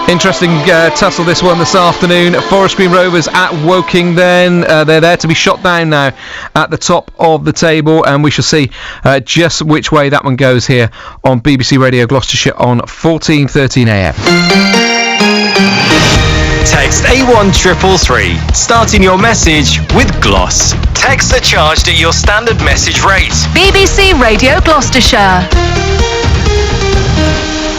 Interesting tussle this one this afternoon. Forest Green Rovers at Woking then. They're there to be shot down now at the top of the table, and we shall see just which way that one goes here on BBC Radio Gloucestershire on 14:13 AM. Text A1333, starting your message with Gloss. Texts are charged at your standard message rate. BBC Radio Gloucestershire.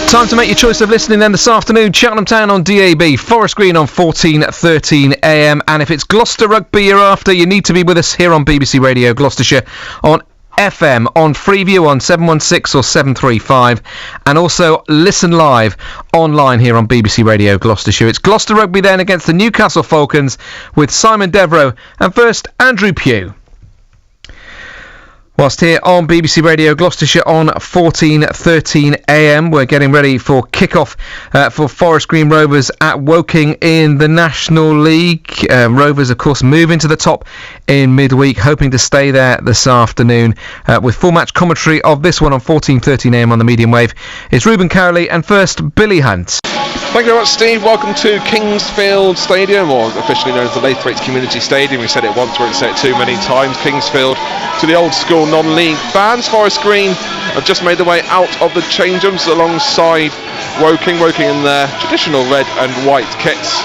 Time to make your choice of listening then this afternoon. Cheltenham Town on DAB, Forest Green on 14:13 AM. And if it's Gloucester Rugby you're after, you need to be with us here on BBC Radio Gloucestershire on FM, on Freeview on 716 or 735, and also listen live online here on BBC Radio Gloucestershire. It's Gloucester Rugby then against the Newcastle Falcons with Simon Devereux and first Andrew Pugh. Whilst here on BBC Radio Gloucestershire on 14:13 AM, we're getting ready for kick-off for Forest Green Rovers at Woking in the National League. Rovers, of course, moving to the top in midweek, hoping to stay there this afternoon. With full match commentary of this one on 14:13 AM on the medium wave, it's Reuben Cowley and first Billy Hunt. Thank you very much, Steve. Welcome to Kingsfield Stadium, or officially known as the Laythwaite Community Stadium. We said it once, we won't say it too many times. Kingsfield to the old school non-league fans. Forest Green have just made their way out of the change rooms alongside Woking in their traditional red and white kits.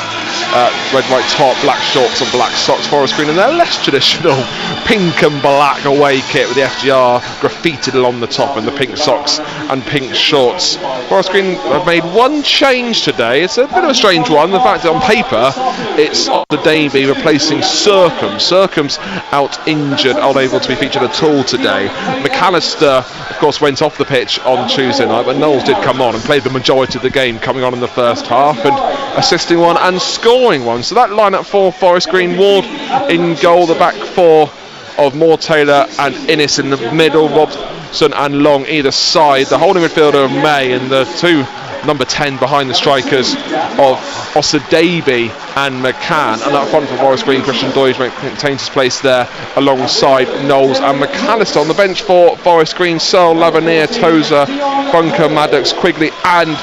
Red, white top, black shorts and black socks. Forest Green in their less traditional pink and black away kit with the FGR graffitied along the top and the pink socks and pink shorts. Forest Green have made one change today. It's a bit of a strange one. The fact that on paper it's the Davy replacing Circum. Circum's out injured, unable to be featured at all today. McAllister, of course, went off the pitch on Tuesday night, but Knowles did come on and played the majority of the game, coming on in the first half and assisting one and scoring one. So that lineup for Forest Green: Ward in goal, the back four of Moore, Taylor and Innes in the middle, Robson and Long either side, the holding midfielder of May, and the two number 10 behind the strikers of Osadabi and McCann. And up front for Forest Green, Christian Doige maintains his place there alongside Knowles and McAllister. On the bench for Forest Green: Searle, Lavernier, Tozer, Bunker, Maddox, Quigley and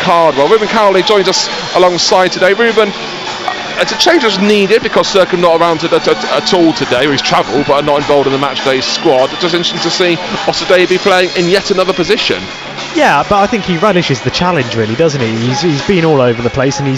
Cardwell. Reuben Cowley joins us alongside today. Reuben, it's a change was needed because Circum not around at all today. He's travelled but are not involved in the matchday squad. It's just interesting to see Osadabi playing in yet another position. Yeah, but I think he relishes the challenge, really, doesn't he? He's been all over the place, and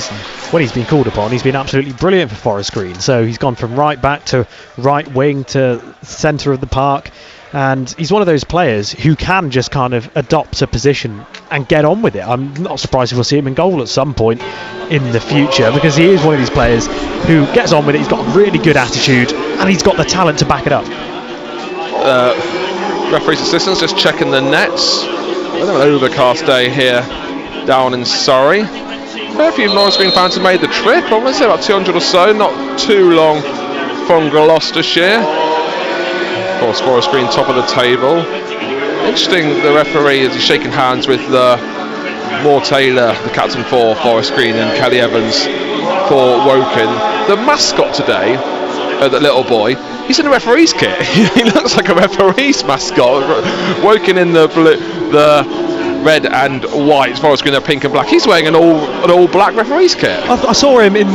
when he's been called upon, he's been absolutely brilliant for Forest Green. So he's gone from right back to right wing to centre of the park, and he's one of those players who can just kind of adopt a position and get on with it. I'm not surprised if we'll see him in goal at some point in the future, because he is one of these players who gets on with it. He's got a really good attitude, and he's got the talent to back it up. Referee's assistants just checking the nets. An overcast day here down in Surrey. A few Forest Green fans have made the trip. I want to say about 200 or so, not too long from Gloucestershire. Of course, Forest Green top of the table. Interesting, the referee as he's shaking hands with Moore Taylor, the captain for Forest Green, and Kelly Evans for Woking. The mascot today, that little boy, he's in a referee's kit. He looks like a referee's mascot. Woking in the blue, the red and white, Forest Green, they're pink and black. He's wearing an all black referee's kit. I saw him in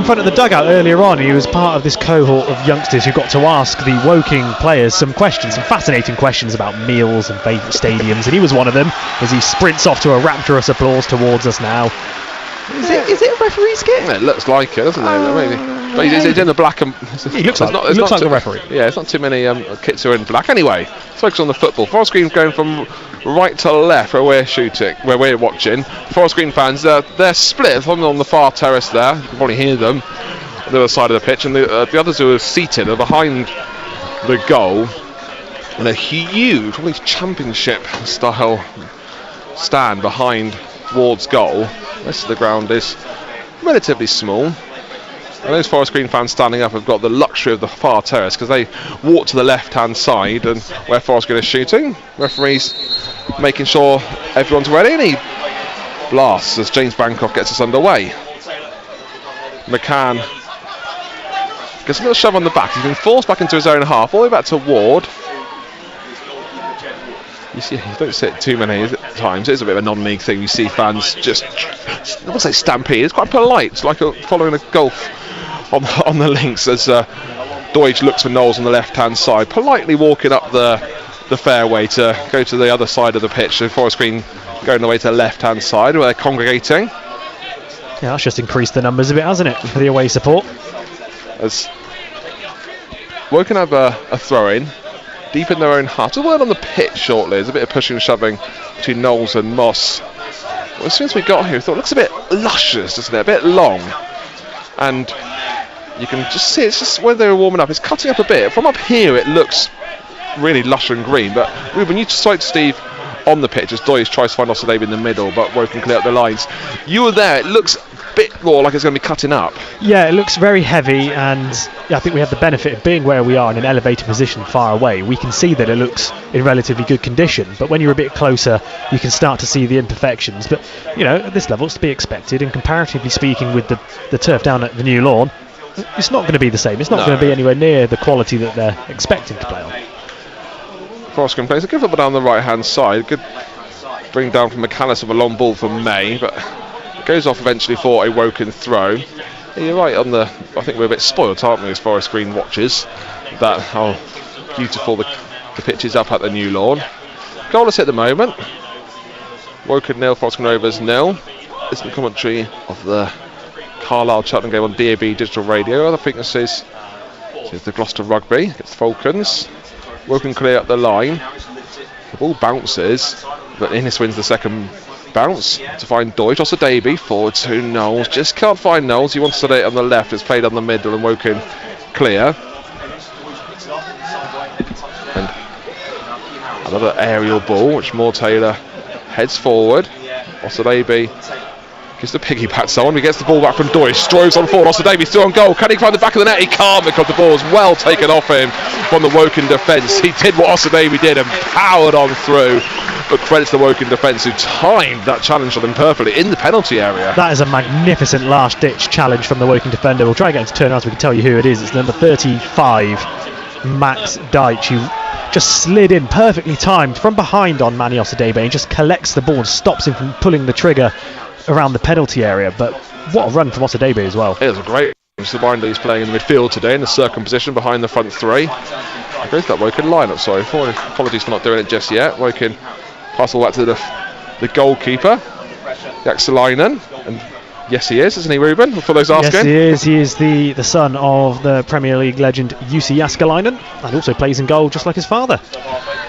front of the dugout earlier on. He was part of this cohort of youngsters who got to ask the Woking players some fascinating questions about meals and favourite stadiums, and he was one of them as he sprints off to a rapturous applause towards us now. Is it a referee's kit? Yeah, it looks like it, doesn't it? Maybe. But he's in the black and... He looks like a referee. Yeah, it's not too many kits are in black. Anyway, let's focus on the football. Forest Green going from right to left where we're watching. Forest Green fans, they're split. One on the far terrace there, you can probably hear them, on the other side of the pitch, and the others who are seated are behind the goal in a huge, probably championship style stand behind Ward's goal. The rest of the ground is relatively small. And those Forest Green fans standing up have got the luxury of the far terrace because they walk to the left-hand side and where Forest Green is shooting. Referees making sure everyone's ready, and he blasts as James Bancroft gets us underway. McCann gets a little shove on the back. He's been forced back into his own half, all the way back to Ward. You don't see it too many times. It's a bit of a non-league thing. You see fans just, I won't say stampede. It's quite polite. It's like following a golf on the links as Deutsch looks for Knowles on the left-hand side, politely walking up the fairway to go to the other side of the pitch. So Forest Green going the way to the left-hand side where they're congregating. Yeah, that's just increased the numbers a bit, hasn't it, for the away support? As Woking have a throw-in deep in their own half. There's a word on the pitch shortly. There's a bit of pushing and shoving between Knowles and Moss. Well, as soon as we got here, we thought it looks a bit luscious, doesn't it? A bit long. And you can just see it's just when they were warming up, it's cutting up a bit. From up here, it looks really lush and green. But Ruben, you sight Steve on the pitch as Doyce tries to find Osadebe in the middle, but Woking clear up the lines. You were there. It looks a bit more like it's going to be cutting up. Yeah, it looks very heavy, and I think we have the benefit of being where we are in an elevated position far away. We can see that it looks in relatively good condition, but when you're a bit closer, you can start to see the imperfections. But at this level, it's to be expected, and comparatively speaking, with the turf down at the new lawn, it's not going to be the same. It's not going to be anywhere near the quality that they're expecting to play on. Forest Green plays a good football down the right hand side. Good bring down from McAllis of a long ball from May, but it goes off eventually for a Woking throw. Yeah, you're right on the. I think we're a bit spoilt, aren't we, as Forest Green watches, that how beautiful the pitch is up at the new lawn. Goalless at the moment. Woking 0, Forest Green Rovers 0. Instant commentary of the Carlisle Cheltenham game on DAB Digital Radio. Other thicknesses is the Gloucester Rugby against Falcons. Woking clear up the line. The ball bounces, but Innes wins the second bounce to find Deutsch. Osadebe forward to Knowles. Just can't find Knowles. He wants to lay it on the left. It's played on the middle and Woking clear. And another aerial ball, which Moore Taylor heads forward. Osadebe gives the piggyback someone. He gets the ball back from Deutsch. Stroves on forward. Osadebe still on goal. Can he find the back of the net? He can't, because the ball is well taken off him from the Woking defence. He did what Osadebe did and powered on through. But credits the Woking defence who timed that challenge on him perfectly in the penalty area. That is a magnificent last-ditch challenge from the Woking defender. We'll try and get him to turn around so we can tell you who it is. It's number 35, Max Deitch, who just slid in perfectly timed from behind on Manny Osadebe and just collects the ball and stops him from pulling the trigger around the penalty area. But what a run from Osadebe as well. It was a great. Mind he's playing in the midfield today in the circum position behind the front three. Goes that Woking lineup. Sorry, apologies for not doing it just yet. Woking pass all that to the goalkeeper, Jaksalainen, and yes, he is, isn't he, Ruben? For those asking. Yes, he is. He is the son of the Premier League legend Jussi Jaskalainen, and also plays in goal just like his father.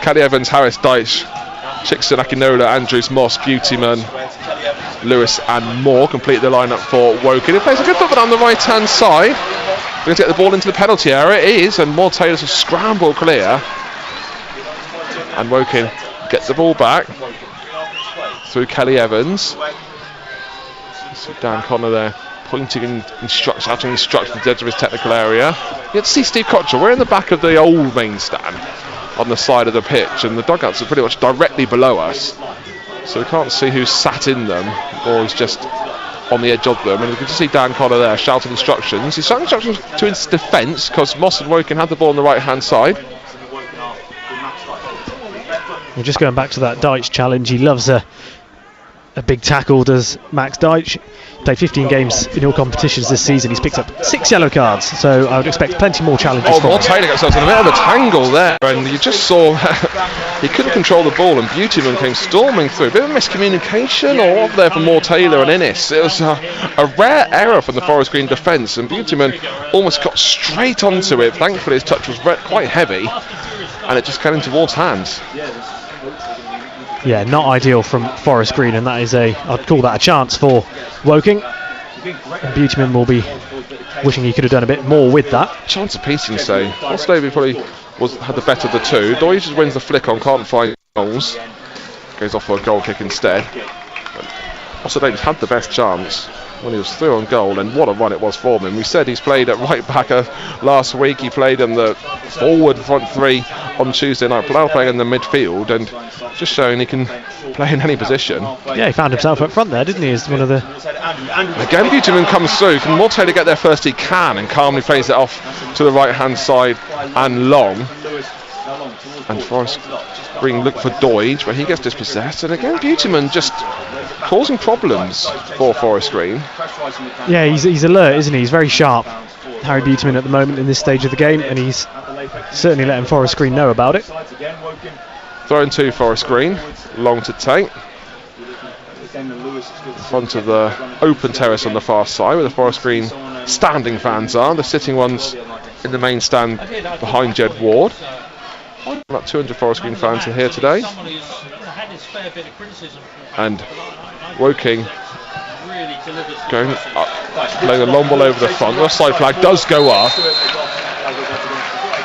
Caddy Evans, Harris Deitch, Chickson, Akinola, Andrews, Moss, Beautyman, Lewis and Moore complete the lineup for Woking. He plays a good football down the right hand side. We're going to get the ball into the penalty area. It is, and Moore Taylor's a scramble clear. And Woking gets the ball back through Kelly Evans. See Dan Connor there pointing and shouting instructions at the edge of his technical area. You get to see Steve Cottrell. We're in the back of the old main stand on the side of the pitch, and the dugouts are pretty much directly below us. So we can't see who's sat in them or is just on the edge of them. And we can just see Dan Connor there shouting instructions. He's shouting instructions to his defence because Moss and Woking had the ball on the right hand side. We're just going back to that Deitch challenge. He loves a big tackle, does Max Deitch. Played 15 games in all competitions this season. He's picked up 6 yellow cards, so I would expect plenty more challenges from him. Taylor gets himself in a bit of a tangle there, and you just saw he couldn't control the ball, and Beautyman came storming through. A bit of miscommunication or off there for Moore Taylor and Innes. It was a rare error from the Forest Green defence, and Beautyman almost got straight onto it. Thankfully his touch was quite heavy, and it just came into Ward's hands. Yeah, not ideal from Forest Green, and that is I'd call that a chance for Woking. And Beautyman will be wishing he could have done a bit more with that. Chance of piecing, say. Osadebe probably had the better of the two. Doyle just wins the flick on, can't find goals. Goes off for a goal kick instead. Osadebe's had the best chance when he was through on goal, and what a run it was for him. We said he's played at right back last week. He played in the forward front three on Tuesday night, now playing in the midfield, and just showing he can play in any position. Yeah, he found himself up front there, didn't he, as one of the... Again, Beautyman comes through. Can Moore Taylor get there first? He can, and calmly plays it off to the right hand side and long. And Forest Green look for Doidge, but he gets dispossessed, and again Beautyman just causing problems for Forest Green. Yeah, he's alert, isn't he? He's very sharp, Harry Beautyman, at the moment in this stage of the game, and he's certainly letting Forest Green know about it. Thrown to Forest Green, long to take. In front of the open terrace on the far side, where the Forest Green standing fans are. The sitting ones in the main stand behind Jed Ward. About 200 Forest Green fans are here today. And Woking going up, playing a long ball over the front. The offside flag does go up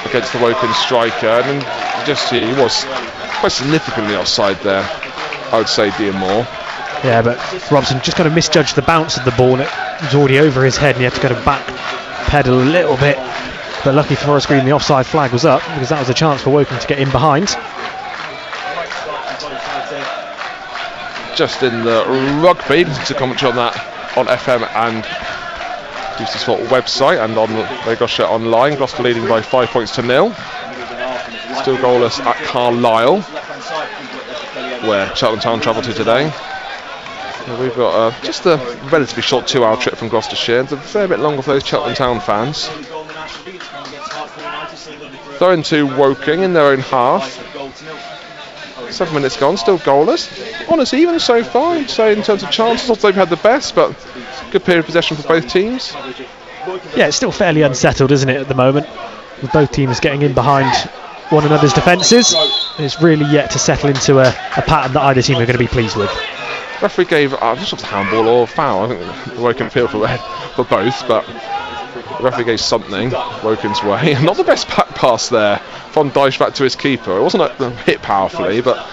against the Woking striker, and just he was quite significantly offside there, I would say, Dean Moore. Yeah, but Robson just kind of misjudged the bounce of the ball, and it was already over his head, and he had to kind of back pedal a little bit. But lucky for Forest Green, the offside flag was up, because that was a chance for Woking to get in behind. Just in the rugby, to commentary on that on FM and Gloucester Sport website and on Gloucestershire online. Gloucester leading by 5 points to 0. Still goalless at Carlisle, where Cheltenham Town travel to today. We've got just a relatively short 2-hour trip from Gloucestershire. It's a fair bit longer for those Cheltenham Town fans. Throwing to Woking in their own half. 7 minutes gone, still goalless. Honest even so far, I'd say, in terms of chances. Not they've had the best, but good period of possession for both teams. Yeah, it's still fairly unsettled, isn't it, at the moment? With both teams getting in behind one another's defences. It's really yet to settle into a pattern that either team are going to be pleased with. Referee gave just a handball or foul. I think the Woking appealed for both, but the referee gave something Wokin's way. Not the best back pass there from Dyche back to his keeper. It wasn't hit powerfully, but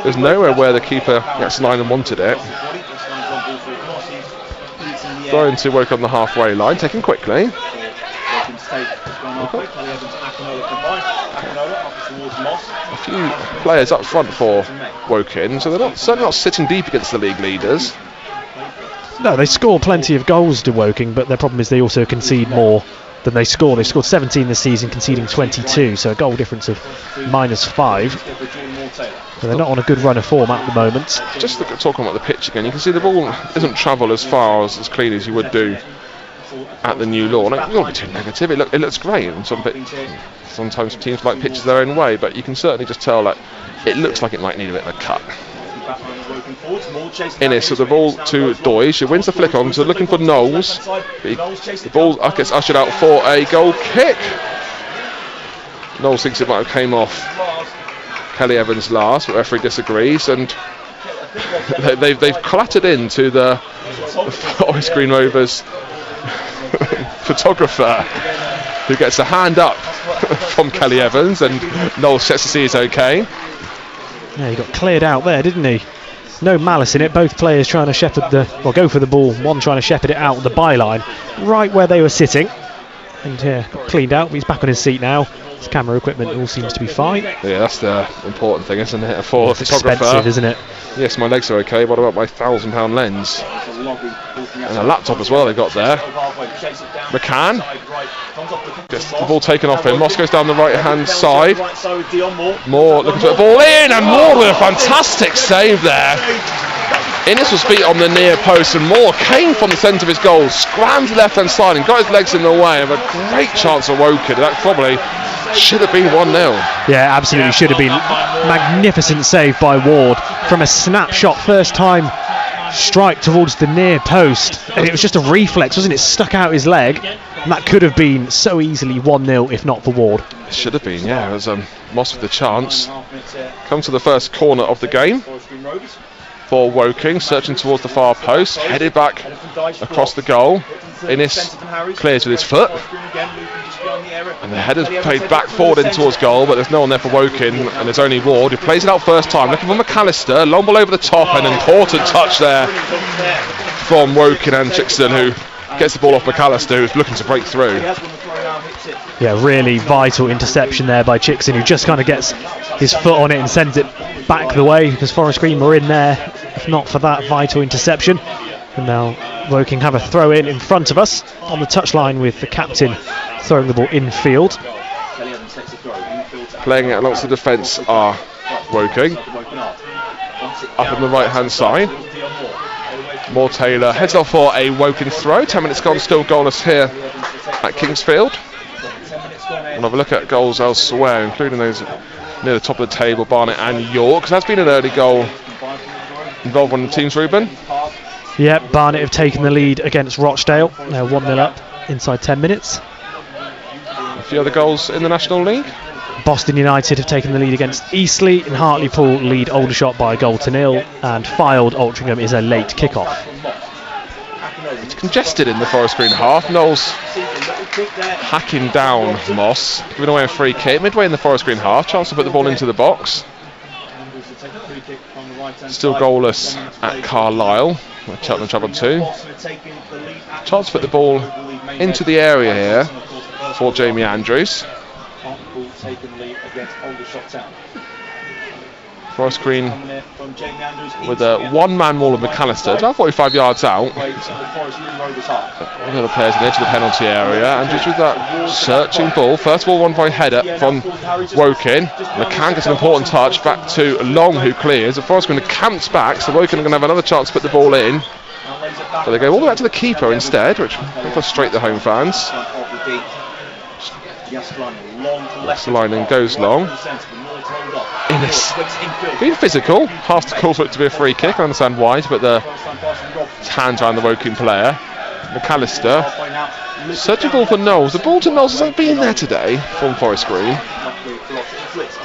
there's nowhere where the keeper gets line and wanted it. Thrown to Woking on the halfway line, taken quickly. A few players up front for Woking, so they're certainly not sitting deep against the league leaders. No, they score plenty of goals to Woking, but their problem is they also concede more than they score. They scored 17 this season, conceding 22, so a goal difference of -5. So they're not on a good run of form at the moment. Just talking about the pitch again, you can see the ball doesn't travel as far as clean as you would do at the new lawn. You don't be too negative. It looks great, and sometimes teams like pitches their own way, but you can certainly just tell that it looks like it might need a bit of a cut. Innes with the ball to Doidge, who wins the flick on, so looking for Knowles. The ball gets ushered out for a goal kick. Knowles thinks it might have came off Kelly Evans last, but referee disagrees, and they've clattered into the Forest Green Rovers photographer, who gets a hand up from Kelly Evans, and Knowles checks to see it's okay. Yeah, he got cleared out there, didn't he? No malice in it. Both players trying to shepherd go for the ball. One trying to shepherd it out the byline, right where they were sitting. And got cleaned out, but he's back on his seat now. His camera equipment all seems to be fine. Yeah, that's the important thing, isn't it? For a photographer. Expensive, isn't it? Yes, my legs are okay. What about my £1,000 lens? And a laptop as well they got there. McCann. Just the ball taken off him. Moss goes down the right hand side. Moore looking to put the ball in, and Moore with a fantastic save there. Innes was beat on the near post, and Moore came from the centre of his goal, scrammed to the left hand side and got his legs in the way of a great chance for Woking. That probably should have been 1-0. Yeah, absolutely should have been. Magnificent save by Ward from a snapshot, first time strike towards the near post, and it was just a reflex, wasn't it? Stuck out his leg, and that could have been so easily 1-0 if not for Ward. It should have been, yeah. It was Moss with the chance. Come to the first corner of the game for Woking, searching towards the far post, headed back across the goal. Innes clears with his foot, and the header's played back forward in towards goal, but there's no one there for Woking, and there's only Ward, who plays it out first time, looking for McAllister. Long ball over the top, an important touch there from Woking and Chickson, who gets the ball off McAllister, who's looking to break through. Yeah, really vital interception there by Chickson, who just kind of gets his foot on it and sends it back the way, because Forest Green were in there if not for that vital interception. And now Woking have a throw in front of us on the touchline, with the captain throwing the ball infield. Playing it amongst the defence are Woking. Up on the right hand side. Moore Taylor heads off for a Woking throw. 10 minutes gone, still goalless here at Kingsfield. We'll have a look at goals elsewhere, including those near the top of the table, Barnet and York. That's been an early goal involved on the teams, Ruben. Yeah, Barnet have taken the lead against Rochdale. They're 1-0 up inside 10 minutes. A few other goals in the National League. Boston United have taken the lead against Eastleigh, and Hartlepool lead Aldershot by a goal to nil, and Fylde Altrincham is a late kick-off. It's congested in the Forest Green half. Knowles hacking down Moss, giving away a free kick midway in the Forest Green half. Chance to put the ball into the box. Still goalless at Carlisle. Cheltenham travel 2. Chance to put the ball into the area here for Jamie Andrews. Forest Green with a one-man wall of McAllister, about 45 yards out. One of the players on the edge of the penalty area, and just with that searching ball, first ball won by header from Woking. McCann gets an important touch back to Long, who clears. The Forest Green camps back, so Woking are going to have another chance to put the ball in. But they go all the way back to the keeper instead, which will frustrate the home fans. Yastalainen goes long. Innes being physical, half to call for it to be a free kick. I understand why, but his hands around the Woking player. McAllister searching ball for Knowles. The ball to Knowles hasn't been there today from Forest Green.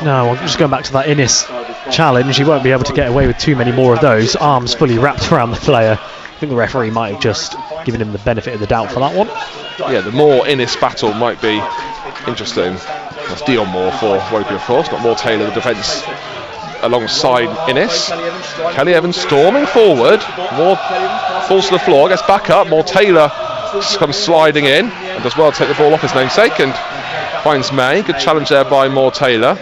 No, I'm just going back to that Innes challenge. He won't be able to get away with too many more of those. Arms fully wrapped around the player. I think the referee might have just given him the benefit of the doubt for that one. Yeah, the Moore Innes battle might be interesting. That's Dion Moore for Woking, of course. Got Moore Taylor, the defence, alongside Innes. Kelly Evans storming forward. Moore falls to the floor, gets back up. Moore Taylor comes sliding in and does well to take the ball off his namesake and finds May. Good challenge there by Moore Taylor.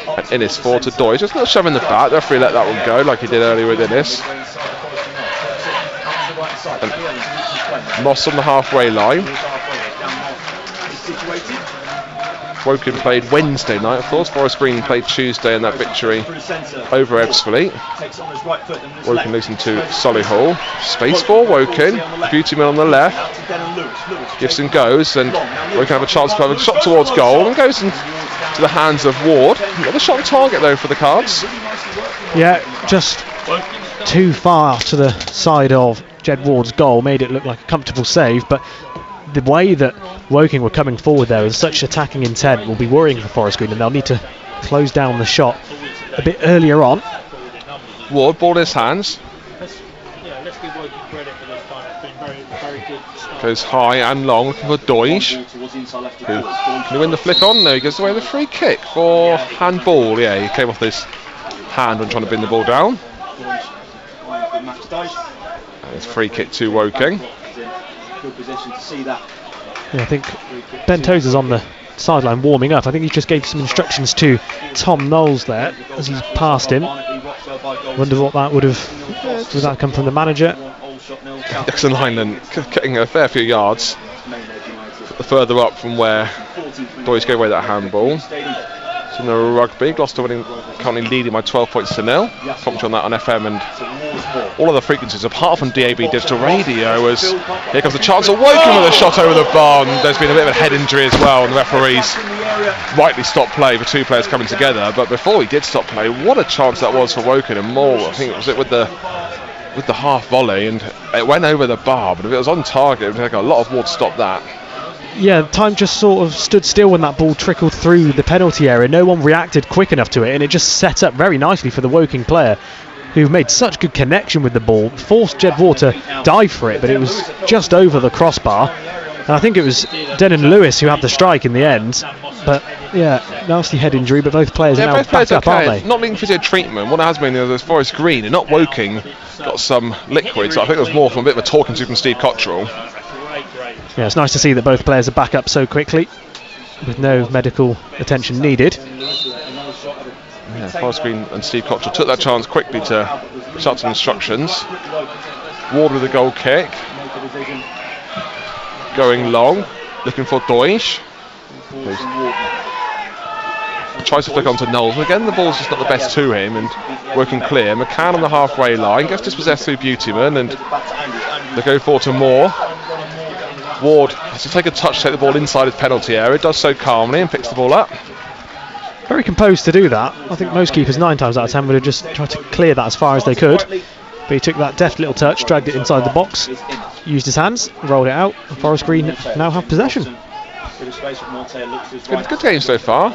And Innes forward to Doyle. Just a little shove in the back. The referee let that one go like he did earlier with Innes. And Moss on the halfway line. Woking played Wednesday night, of course. Forest Green played Tuesday in that victory over Ebbsfleet. Woking losing to Solihull. Space for Woking. Beauty Mill on the left. Gibson goes, and Woking have a chance to have a shot towards goal, and goes into the hands of Ward. Not the shot on target though for the Cards. Yeah, just too far to the side of Jed Ward's goal. Made it look like a comfortable save, but the way that Woking were coming forward there with such attacking intent will be worrying for Forest Green, and they'll need to close down the shot a bit earlier on. Ward, ball in his hands. Goes high and long, looking for Doige. Can he win the flick on? No, he goes away with a free kick for handball. Yeah, he came off his hand when trying to bring the ball down. And it's free kick to Woking. Yeah, I think Ben Tozer's on the sideline warming up. I think he just gave some instructions to Tom Knowles there as he's passed him. Wonder what that would that come from the manager? Jackson Lineland getting a fair few yards further up from where Doige gave away that handball. So in the rugby, Gloucester winning, currently leading by 12 points to nil. Commentary on that on FM and all other frequencies apart from DAB digital radio. As here comes the chance of Woking with a shot over the bar. And there's been a bit of a head injury as well, and the referees rightly stopped play for two players coming together. But before he did stop play, what a chance that was for Woking, and Moore, I think it was with the half volley, and it went over the bar. But if it was on target, it would take a lot of more to stop that. Yeah, time just sort of stood still when that ball trickled through the penalty area. No one reacted quick enough to it, and it just set up very nicely for the Woking player, who made such good connection with the ball, forced Jed Ward to dive for it, but it was just over the crossbar. And I think it was Denon Lewis who had the strike in the end. But yeah, nasty head injury, but both players are now back up, aren't they? Not needing physio treatment. What it has been is Forest Green and not Woking got some liquids. I think it was more from a bit of a talking to from Steve Cottrell. Yeah, it's nice to see that both players are back up so quickly with no medical attention needed. Yeah, Forest Green and Steve Cottrell took that chance quickly to shout some instructions. Ward with a goal kick. Going long, looking for Doige. Tries to flick onto Knowles, but again the ball's just not the best to him, and working clear. McCann on the halfway line, gets dispossessed through Beautyman, and they go forward to Moore. Ward has to take a touch to take the ball inside his penalty area, does so calmly and picks the ball up. Very composed to do that. I think most keepers 9 times out of 10 would have just tried to clear that as far as they could. But he took that deft little touch, dragged it inside the box, used his hands, rolled it out, and Forest Green now have possession. Good game so far.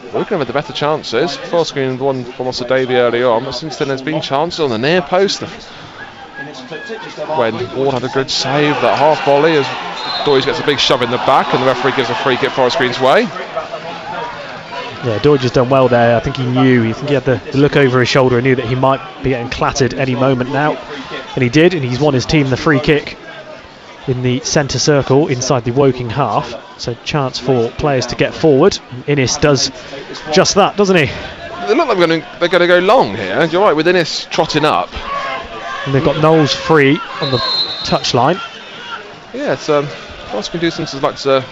We're going to have the better chances. Forest Green won from Ossa Davey early on, but since then there's been chances on the near post. When Ward had a good save, that half volley as Doige gets a big shove in the back, and the referee gives a free kick Forest Green's way. Yeah, Doige has done well there. I think he knew. I think he had the look over his shoulder and knew that he might be getting clattered any moment now. And he did, and he's won his team the free kick in the centre circle inside the Woking half. So chance for players to get forward. Innes does just that, doesn't he? They look like they're going to go long here. You're right, with Innes trotting up. And they've got Knowles free on the touchline. Yeah, it's Forest Green do something like to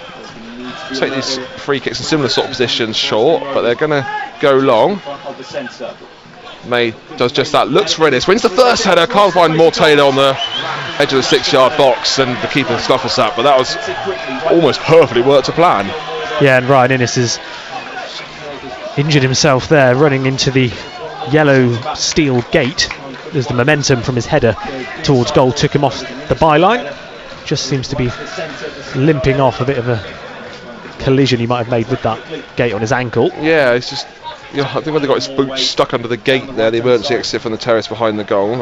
take these free kicks in similar sort of positions short, but they're going to go long. May does just that, looks for Innes, wins the first header, can't find Moore Taylor on the edge of the 6-yard box, and the keeper snuffles that, but that was almost perfectly worked to plan. Yeah, and Ryan Innes has injured himself there, running into the yellow steel gate as the momentum from his header towards goal took him off the byline. Just seems to be limping off, a bit of a collision he might have made with that gate on his ankle. Yeah, it's just, I think when they got his boot stuck under the gate there, the emergency exit from the terrace behind the goal.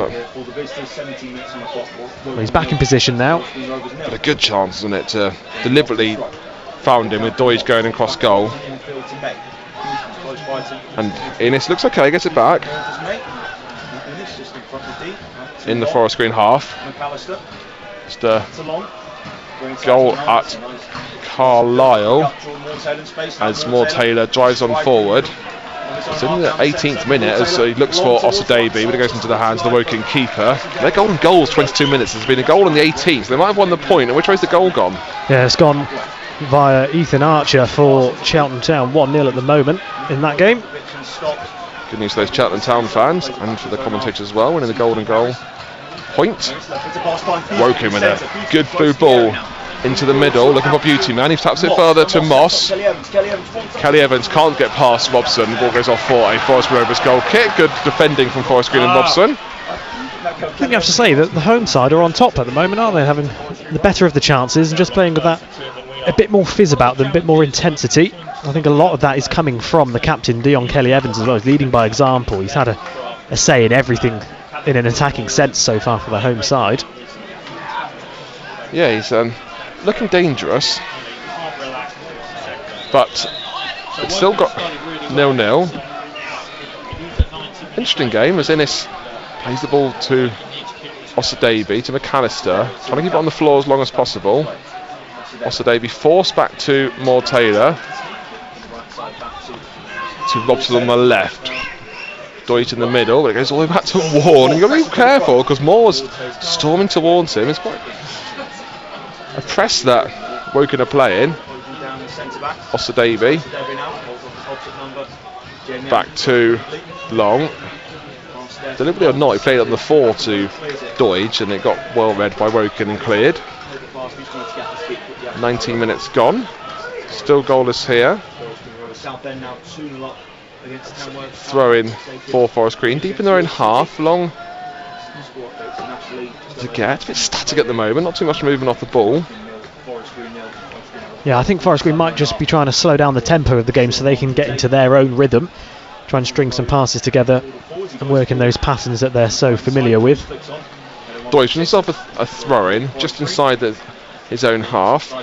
Well, he's back in position now. But a good chance, isn't it, to deliberately found him with Doige going across goal. And Innes looks okay, gets it back. In the Forest Green half. Just a goal at Carlisle as Moore Taylor drives on forward. It's in the 18th minute as he looks for Ossa Davey, but it goes into the hands of the Woking keeper. Their golden goal's 22 minutes. There's been a goal in the 18th. So they might have won the point. And which way's the goal gone? Yeah, it's gone via Ethan Archer for Cheltenham Town, 1-0 at the moment in that game. Good news for those Cheltenham Town fans and for the commentators as well, winning the golden goal point. Woking with a good through ball into the middle, looking for Beautyman. He taps it further to Moss. Kelly Evans can't get past Robson. Ball goes off for a Forest Green Rovers goal kick. Good defending from Forest Green and Robson. I think you have to say that the home side are on top at the moment, aren't they? Having the better of the chances and just playing with that a bit more fizz about them, a bit more intensity. I think a lot of that is coming from the captain, Dion Kelly Evans, as well. He's leading by example. He's had a say in everything in an attacking sense so far for the home side. Yeah, he's looking dangerous, but it's still got 0-0. Interesting game as Innes plays the ball to Ossa Davey, to McAllister, trying to keep it on the floor as long as possible. Ossa Davey forced back to Moore Taylor, to Robson on the left. Doige in the middle, but it goes all the way back to Ward. And you've got to be careful because Moore's storming towards him. It's quite a press that Woking are playing. Ossa Davey back to Long. Deliberately or not, he played on the 4 to Doige, and it got well read by Woking and cleared. 19 minutes gone. Still goalless here. Throw in for Forest Green, deep in their own half. Long to get, a bit static at the moment, not too much movement off the ball. Yeah, I think Forest Green might just be trying to slow down the tempo of the game so they can get into their own rhythm, try and string some passes together and work in those patterns that they're so familiar with. Doige himself a throw in just inside his own half.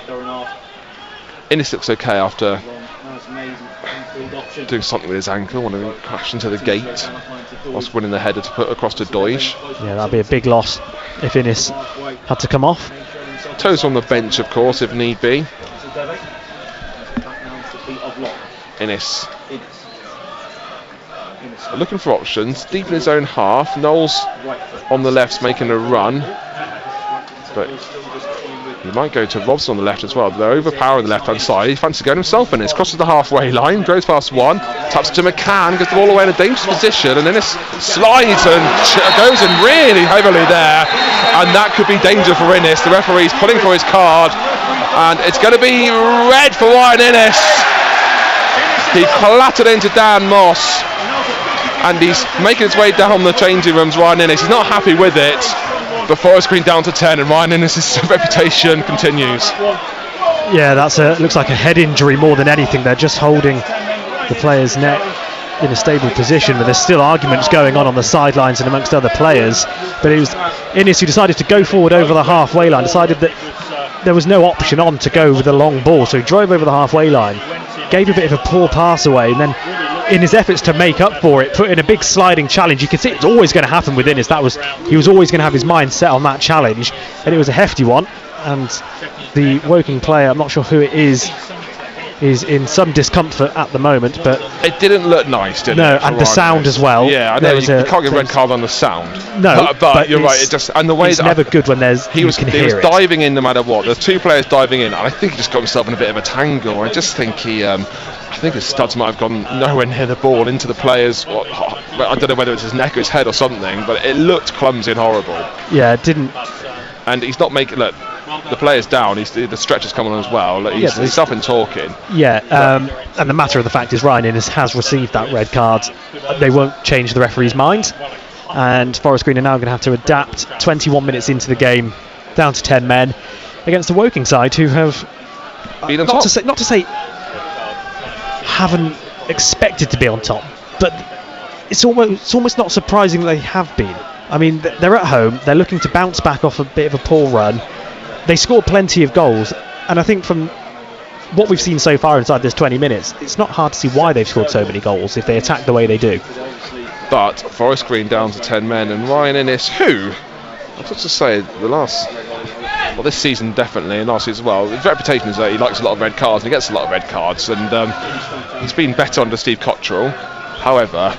Innes looks okay after doing something with his ankle, wanting to crash into the gate whilst winning the header to put across to Doige. Yeah, that'd be a big loss if Innes had to come off. Toes on the bench, of course, if need be. Innes looking for options, deep in his own half. Knowles on the left's making a run, but He might go to Robson on the left as well. They're overpowering the left hand side. He fancies going himself in. It crosses the halfway line, goes past one, taps to McCann, gets the ball away in a dangerous position, and then it slides and goes in really heavily there, and that could be danger for Innes. The referee's pulling for his card, and it's going to be red for Ryan Innes. He clattered into Dan Moss, and he's making his way down the changing rooms. Ryan Innes, he's not happy with it. But Forest Green down to 10, and Ryan Innes' reputation continues. Yeah, looks like a head injury more than anything. They're just holding the player's neck in a stable position, but there's still arguments going on the sidelines and amongst other players. But it was Innes who decided to go forward over the halfway line, decided that there was no option on to go with a long ball, so he drove over the halfway line, gave a bit of a poor pass away, and then in his efforts to make up for it, put in a big sliding challenge. You can see it's always going to happen with Innes. He was always going to have his mind set on that challenge, and it was a hefty one. And the Woking player, I'm not sure who it is in some discomfort at the moment, but it didn't look nice, did it? No, and the sound as well. Yeah, I know you can't get a red card on the sound. No, but you're right. It just, and the way it's never good when he was diving in no matter what. There's two players diving in, and I think he just got himself in a bit of a tangle. I just think I think his studs might have gone nowhere near the ball into the players. I don't know whether it's his neck or his head or something, but it looked clumsy and horrible. Yeah, it didn't. And he's not making. Look, the player's down. The stretcher's coming on as well. Look, he's up and talking. Yeah, and the matter of the fact is Ryan Innes has received that red card. They won't change the referee's mind, and Forest Green are now going to have to adapt 21 minutes into the game, down to 10 men, against the Woking side who have been on top. Not to say haven't expected to be on top, but it's almost not surprising that they have been. I mean, they're at home, they're looking to bounce back off a bit of a poor run. They scored plenty of goals, and I think from what we've seen so far inside this 20 minutes, it's not hard to see why they've scored so many goals if they attack the way they do. But Forest Green down to 10 men, and Ryan Innes, who, I've got to say, this season definitely, and last season as well, his reputation is that he likes a lot of red cards, and he gets a lot of red cards, and he's been better under Steve Cottrell. However,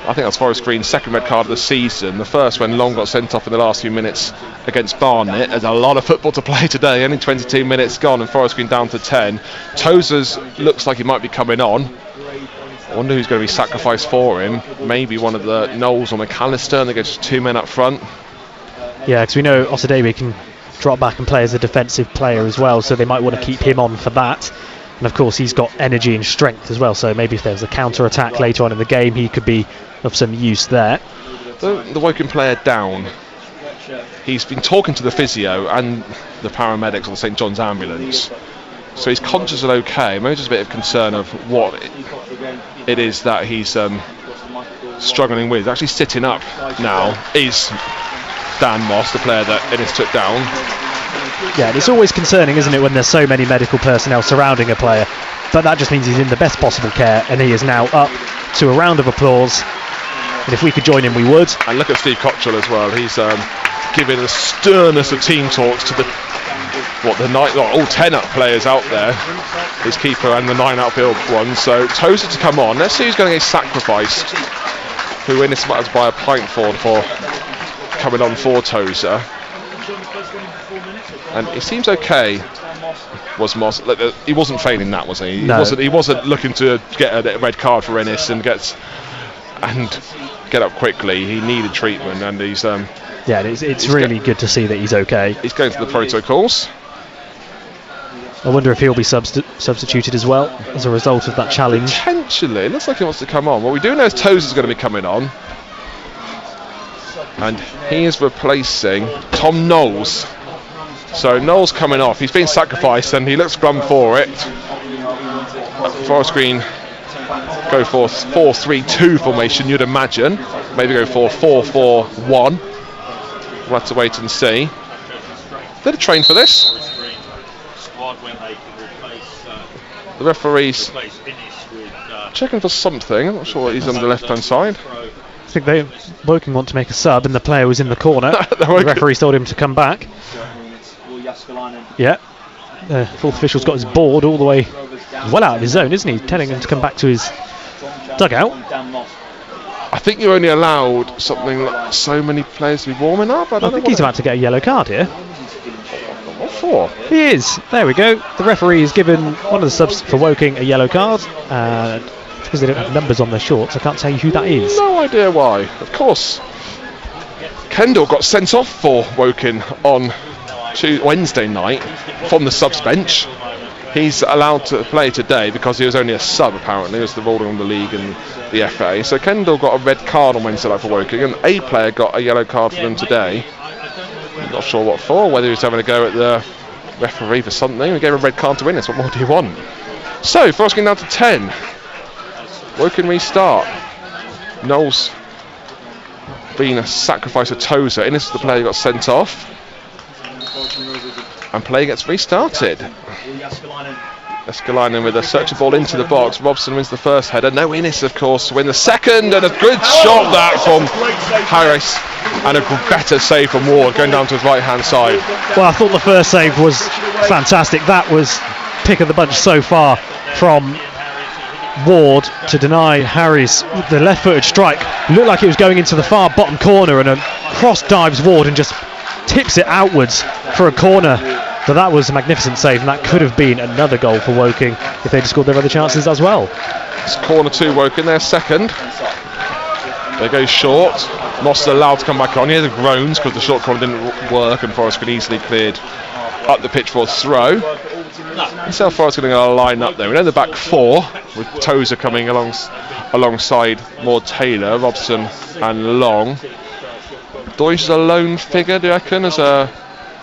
I think that's Forest Green's second red card of the season. The first when Long got sent off in the last few minutes against Barnet. There's a lot of football to play today, only 22 minutes gone, and Forest Green down to 10. Tozer's looks like he might be coming on. I wonder who's going to be sacrificed for him. Maybe one of the Knowles or McAllister, and they get just 2 men up front. Yeah, because we know Osadebe can drop back and play as a defensive player as well, so they might want to keep him on for that. And of course he's got energy and strength as well, so maybe if there's a counter-attack later on in the game, he could be of some use there. The Woking player down. He's been talking to the physio and the paramedics on the St John's ambulance, so he's conscious and okay. Maybe just a bit of concern of what it is that he's struggling with. Actually sitting up now is Dan Moss, the player that Innes took down. Yeah, and it's always concerning, isn't it, when there's so many medical personnel surrounding a player, but that just means he's in the best possible care, and he is now up to a round of applause, and if we could join him we would. And look at Steve Cottrell as well. He's giving the sternest of team talks to all 10 up players out there, his keeper and the 9 outfield ones. So Tozer to come on. Let's see who's going to get sacrificed, who Innes might have to buy a pint for coming on for Tozer. And it seems okay. Was Moss? He wasn't failing that, was he? No. He wasn't looking to get a red card for Innes and get up quickly. He needed treatment, and he's yeah, it's really good to see that he's okay. He's going to the protocols. I wonder if he'll be substituted as well as a result of that challenge. Potentially. It looks like he wants to come on. What we do know is Tozer's going to be coming on, and he is replacing Tom Knowles. So Knowles coming off. He's been sacrificed, and he looks glum for it. Forest Green go for 4-3-2 formation, you'd imagine. Maybe go for 4-4-1. We'll have to wait and see. Did he train for this? The referee's checking for something. I'm not sure what he's on the left-hand side. I think Woking want to make a sub, and the player was in the corner. The referee told him to come back. Yeah, the fourth official's got his board all the way well out of his zone, isn't he? Telling him to come back to his dugout. I think you're only allowed something like so many players to be warming up. I think he's about to get a yellow card here. 4. He is. There we go. The referee has given one of the subs for Woking a yellow card. Because they don't have numbers on their shorts, I can't tell you who that is. No idea why. Of course, Kendall got sent off for Woking on Wednesday night from the subs bench. He's allowed to play today because he was only a sub, apparently, as the ruling on the league and the FA. So Kendall got a red card on Wednesday night for Woking, and a player got a yellow card for them today. I'm not sure what for, whether he was having a go at the referee for something. We gave a red card to Innes. What more do you want? So, Forest Green down to 10. Woking restart. Knowles being a sacrifice of Tozer. Innes is the player who got sent off. And play gets restarted. Escalainen with a searching ball into the box. Robson wins the first header. No Innes, of course, win the second. And a good shot that from Harris. And a better save from Ward going down to his right-hand side. Well, I thought the first save was fantastic. That was pick of the bunch so far from Ward to deny Harris the left-footed strike. It looked like it was going into the far bottom corner, and a cross dives Ward and just tips it outwards for a corner. But that was a magnificent save, and that could have been another goal for Woking if they'd scored their other chances as well. It's corner 2 Woking, their second. They go short. Moss is allowed to come back on. He had the groans because the short corner didn't work, and Forest could easily cleared up the pitch for a throw. So Forest going to line up there. We know the back 4 with Tozer coming alongside Maud Taylor, Robson and Long. Deutsch is a lone figure, do you reckon, as a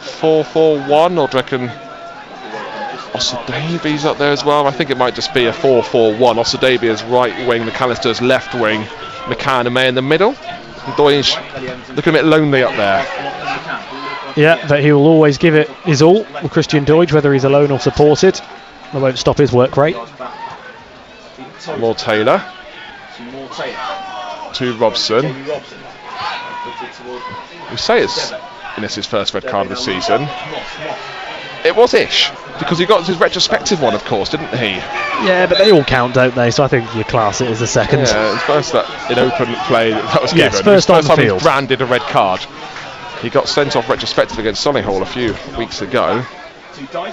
4-4-1, or do you reckon Osadebe up there as well? I think it might just be a 4-4-1. Osadebe is right wing, McAllister's left wing, McCann and May in the middle. Deutsch looking a bit lonely up there. Yeah, but he will always give it his all with Christian Deutsch, whether he's alone or supported. That won't stop his work rate. More Taylor to Robson. We say it's Innes' first red card of the season. It was ish, because he got his retrospective one, of course, didn't he? Yeah, but they all count, don't they? So I think you class it as a second. Yeah, it's first that in open play that was yes, given. First on the time field. He branded a red card. He got sent off retrospective against Solihull a few weeks ago.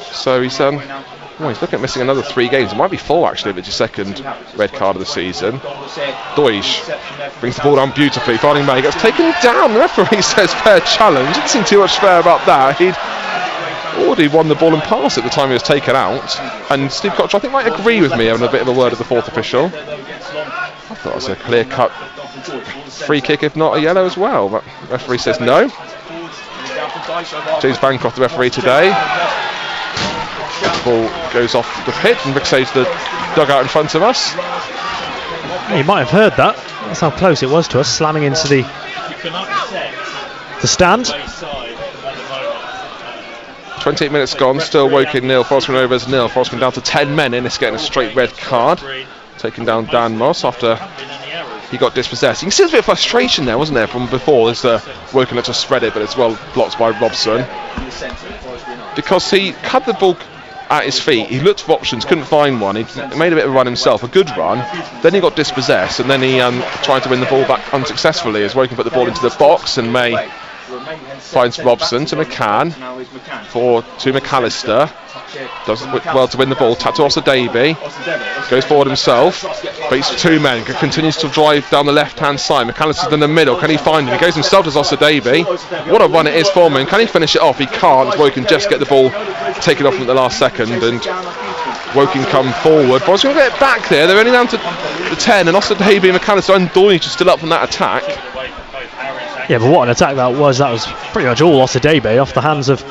So he's he's looking at missing another 3 games. It might be 4 actually, if it's his second red card of the season. Deutsch brings the ball down beautifully. Finding May gets taken down. The referee says fair challenge. Didn't seem too much fair about that. He'd already won the ball and pass at the time he was taken out. And Steve Koch, I think, might agree with me having a bit of a word of the 4th official. I thought it was a clear-cut free kick, if not a yellow as well. But the referee says no. James Bancroft, the referee today. The ball goes off the pitch and ricochets the dugout in front of us. You might have heard that. That's how close it was to us, slamming into the stand. 28 minutes gone, still Woking 0, Forest Green Rovers 0. Forest Green down to 10 men in. It's getting a straight red card. Taking down Dan Moss after he got dispossessed. You can see there's a bit of frustration there, wasn't there, from before. There's Woking had to spread it, but it's well blocked by Robson. Because he had the ball at his feet, he looked for options, couldn't find one. He made a bit of a run himself, a good run. Then he got dispossessed, and then he tried to win the ball back unsuccessfully as Woking put the ball into the box, and May finds Robson to McCann to McAllister. Does well to win the ball. Tap to Osadebe. Goes forward himself. Beats 2 men. Continues to drive down the left-hand side. McAllister's in the middle. Can he find him? He goes himself to Osadebe. What a run it is for him. Can he finish it off? He can't. Woking just get the ball taken off him at the last second, and Woking come forward. But I was going to get back there. They're only down to the 10, and Osadebe, McAllister and Deutsch are still up from that attack. Yeah, but what an attack that was. That was pretty much all Osadebe off the hands of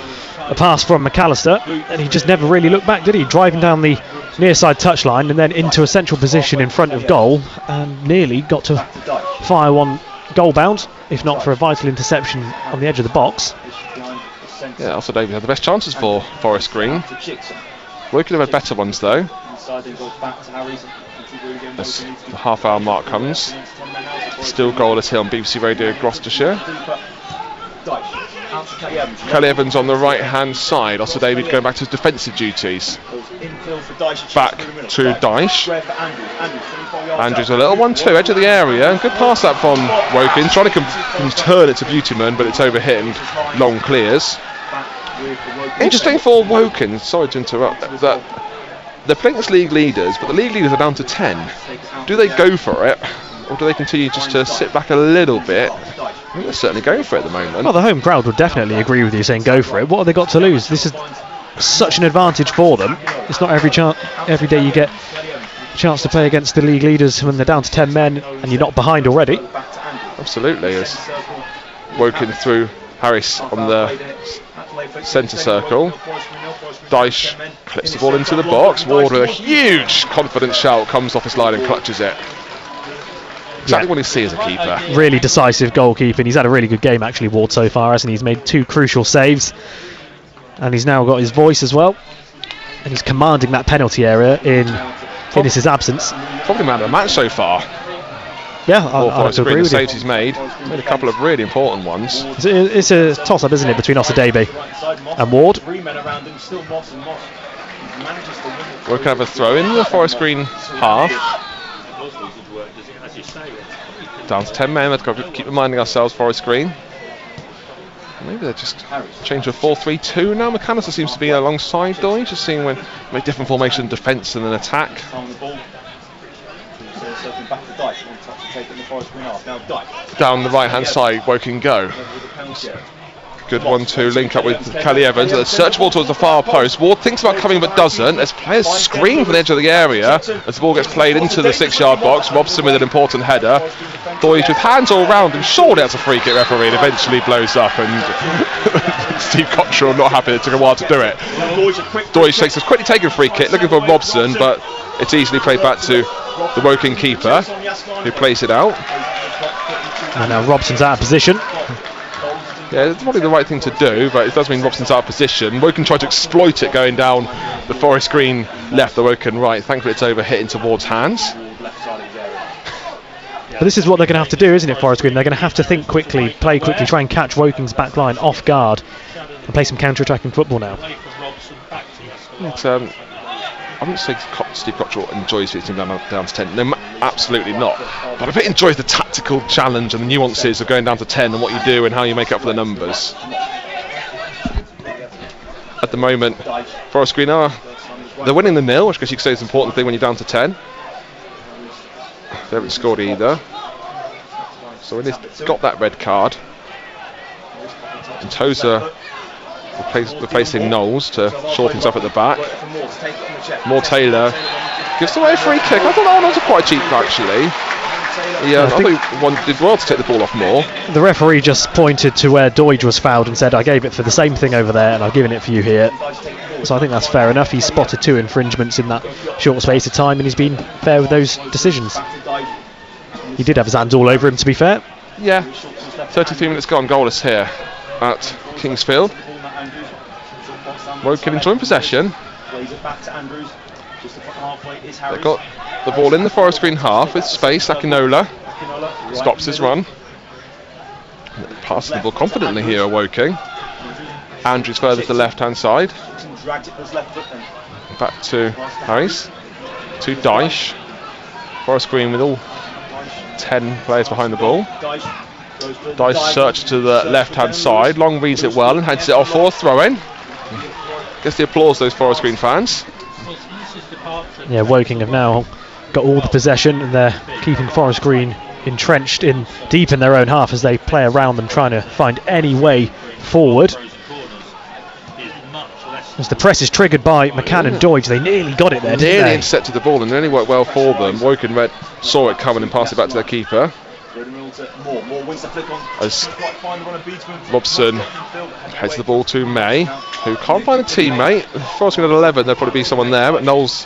a pass from McAllister, and he just never really looked back, did he? Driving down the near side touchline and then into a central position in front of goal, and nearly got to fire one goal bound, if not for a vital interception on the edge of the box. Yeah, Osadebe had the best chances for Forest Green. Woking have had better ones though. As the half-hour mark comes, still goalless here on BBC Radio Gloucestershire. Kelly Evans on the right-hand side. Osadebe going back to his defensive duties. Back to Dyche. Andrews a little 1-2, edge of the area. Good pass up from Woking. Trying to turn it to Beautyman, but it's overhit and Long clears. Interesting for Woking, sorry to interrupt, that they're playing against league leaders, but the league leaders are down to 10. Do they go for it, or do they continue just to sit back a little bit? I think they're certainly going for it at the moment. Well, the home crowd would definitely agree with you saying go for it. What have they got to lose? This is such an advantage for them. It's not every day you get a chance to play against the league leaders when they're down to 10 men and you're not behind already. Absolutely, as Woking through Harris on the centre circle. Dyche clips the ball into the box. Ward with a huge confident shout comes off his line and clutches it. Exactly what you see as a keeper. Really decisive goalkeeping. He's had a really good game actually, Ward, so far, hasn't he? He's made 2 crucial saves and he's now got his voice as well, and he's commanding that penalty area in Innes's absence. Probably man of the match so far. Yeah, I agree with you. The saves he's made a couple of really important ones. It's a toss-up, isn't it, between Osadebe and Ward. We're going to have a throw in the Forest Green half. Down to 10 men. Let's go keep reminding ourselves Forest Green. Maybe they're just changed to a 4-3-2 now. McAllister seems to be alongside Doyle, just seeing when make different formation, defence and an attack. Down the right hand side, Woking go. Good 1-2 link up with Kelly Evans. Search ball towards the far post. Ward thinks about coming but doesn't. As players scream from the edge of the area as the ball gets played into the 6-yard box. Robson with an important header. Doyle with hands all round him. Surely that's a free kick, referee, and eventually blows up. And Steve Cottrell not happy. It took a while to do it. Doyle takes a quickly taken free kick, looking for Robson, but it's easily played back to the Woking keeper, who plays it out. And now Robson's out of position. Yeah, it's probably the right thing to do, but it does mean Robson's out of position. Woking tried to exploit it going down the Forest Green left, the Woking right. Thankfully it's over, hitting towards hands. But this is what they're going to have to do, isn't it, Forest Green? They're going to have to think quickly, play quickly, try and catch Woking's back line off guard and play some counter-attacking football now. It's, I wouldn't say Steve Cottrell enjoys fitting down to 10. No, absolutely not. But I bet he enjoys the tactical challenge and the nuances of going down to 10 and what you do and how you make up for the numbers. At the moment, Forest Green they're winning the nil, which I guess you could say is an important thing when you're down to 10. They haven't scored either. So he's got that red card. And Tozer replacing Knowles to shore things up at the back. More Taylor gives away a free kick. I thought that one was quite cheap actually. I thought he did well to take the ball off more. The referee just pointed to where Doidge was fouled and said, I gave it for the same thing over there and I've given it for you here. So I think that's fair enough. He's spotted 2 infringements in that short space of time and he's been fair with those decisions. He did have his hands all over him, to be fair. Yeah, 33 minutes gone, goalless here at Kingsfield. Woking enjoying possession. They got the ball in the Forest Green half with space. Akinola stops his run. Passes the ball confidently here, Woking. Andrews further to the left hand side. Back to Harris. To Dyche. Forest Green with all 10 players behind the ball. Dyche searches to the left hand side. Long reads it well and heads it off for a throw in. Gets the applause, those Forest Green fans. Yeah, Woking have now got all the possession and they're keeping Forest Green entrenched deep in their own half as they play around them, trying to find any way forward. As the press is triggered by McCann and Doidge, they nearly got it there, didn't they? Nearly intercepted the ball and it only worked well for them. Woking Red saw it coming and passed it back to their keeper. As Robson heads the ball to May, who can't find a teammate. Forest Green at 11, there'll probably be someone there, but Knowles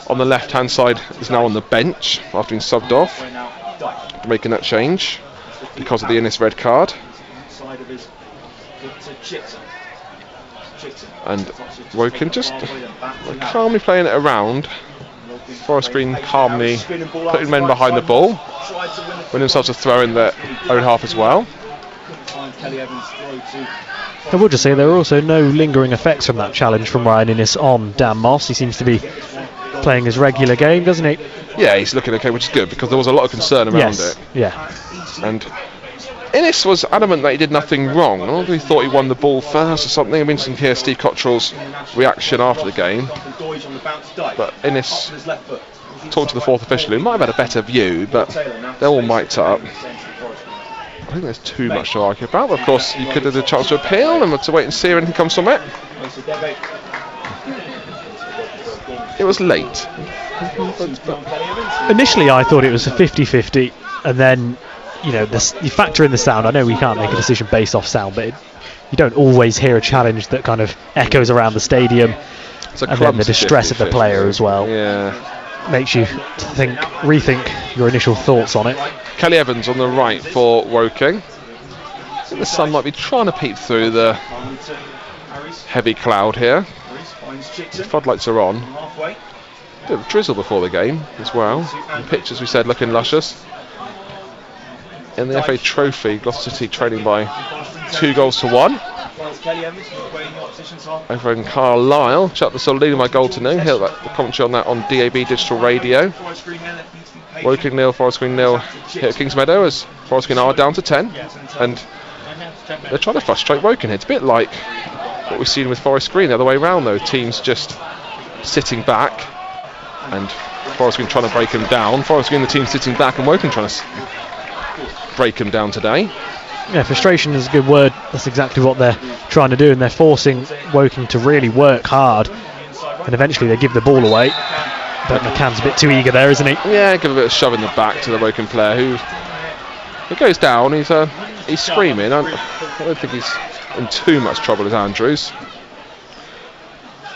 on the left hand side is now on the bench after being subbed off, making that change because of the Innes red card. And Woking just calmly playing it around. Forest Green calmly putting men behind the ball, win themselves a throw in their own half as well. I will just say there are also no lingering effects from that challenge from Ryan Innes on Dan Moss. He seems to be playing his regular game, doesn't he? Yeah, he's looking okay, which is good because there was a lot of concern around it. Yeah. And Innes was adamant that he did nothing wrong. I don't know if he thought he won the ball first or something. I'm interested to hear Steve Cottrell's reaction after the game. But Innes, talking to the fourth official, who might have had a better view, but they're all mic'd up. I think there's too much to argue about. But of course, you could have the chance to appeal and have to wait and see if anything comes from it. It was late. Initially, I thought it was a 50-50, and then, you know, you factor in the sound. I know we can't make a decision based off sound, but you don't always hear a challenge that kind of echoes around the stadium, and then the distress of the player as well. Yeah, makes you rethink your initial thoughts on it. Kelly Evans on the right for Woking. I think the sun might be trying to peep through the heavy cloud here. The floodlights are on. A bit of drizzle before the game as well. The pitch, as we said, looking luscious. In the FA Trophy, Gloucester City trailing by 2-1. Over in Carlisle, Cheltenham leading by goal to nil. Hear the commentary on that on DAB Digital Radio. Woking 0, Forest Green 0 here at Kingsmeadow, as Forest Green are down to 10, and they're trying to frustrate Woking. It's a bit like what we've seen with Forest Green the other way around, though. Teams just sitting back and Forest Green trying to break them down. Forest Green, the team sitting back, and Woking trying to break them down today. Yeah, frustration is a good word. That's exactly what they're trying to do, and they're forcing Woking to really work hard, and eventually they give the ball away. But McCann's a bit too eager there, isn't he? Yeah, give a bit of shove in the back to the Woking player, who goes down. He's screaming. I don't think he's in too much trouble as Andrews.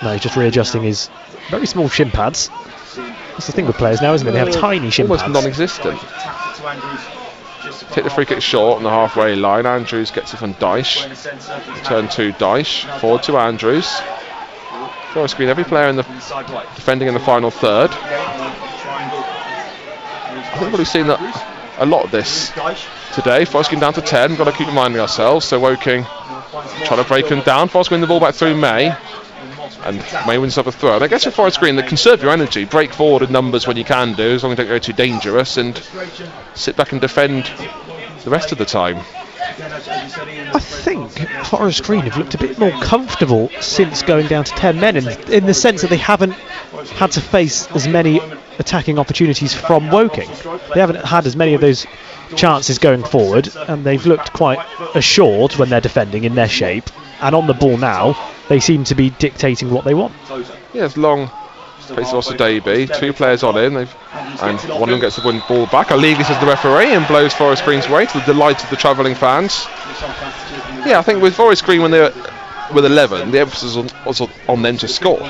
No, he's just readjusting his very small shin pads. That's the thing with players now, isn't it? They have tiny shin pads. Almost non-existent. Take the free kick short on the halfway line. Andrews gets it from Dyche. Turn to Dyche. Forward to Andrews. Forest Green, every player in the defending in the final third. I think we've seen that a lot of this today. Forest Green down to 10. We've got to keep reminding ourselves. So Woking trying to break them down. Forest Green the ball back through May. And May wins up a throw. And I guess for Forest Green, they conserve your energy, break forward in numbers when you can do, as long as you don't go too dangerous, and sit back and defend the rest of the time. I think Forest Green have looked a bit more comfortable since going down to 10 men, in the sense that they haven't had to face as many attacking opportunities from Woking. They haven't had as many of those chances going forward, and they've looked quite assured when they're defending in their shape. And on the ball now, they seem to be dictating what they want. Yeah, it's long pace of Davey. 2 players on in, and one of them gets the ball back. Illegally, says the referee, and blows Forest Green's way to the delight of the travelling fans. Yeah, I think with Forest Green, when they were with 11, the emphasis was on them to score.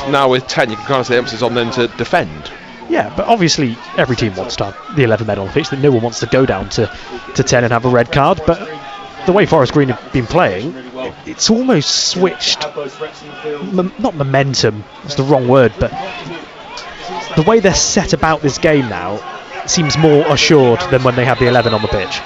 Now with 10, you can kind of say the emphasis on them to defend. Yeah, but obviously every team wants to have the 11 men on the pitch. That no one wants to go down to 10 and have a red card. But the way Forest Green have been playing, it's almost switched. Not momentum, that's the wrong word, but the way they're set about this game now seems more assured than when they had the 11 on the pitch.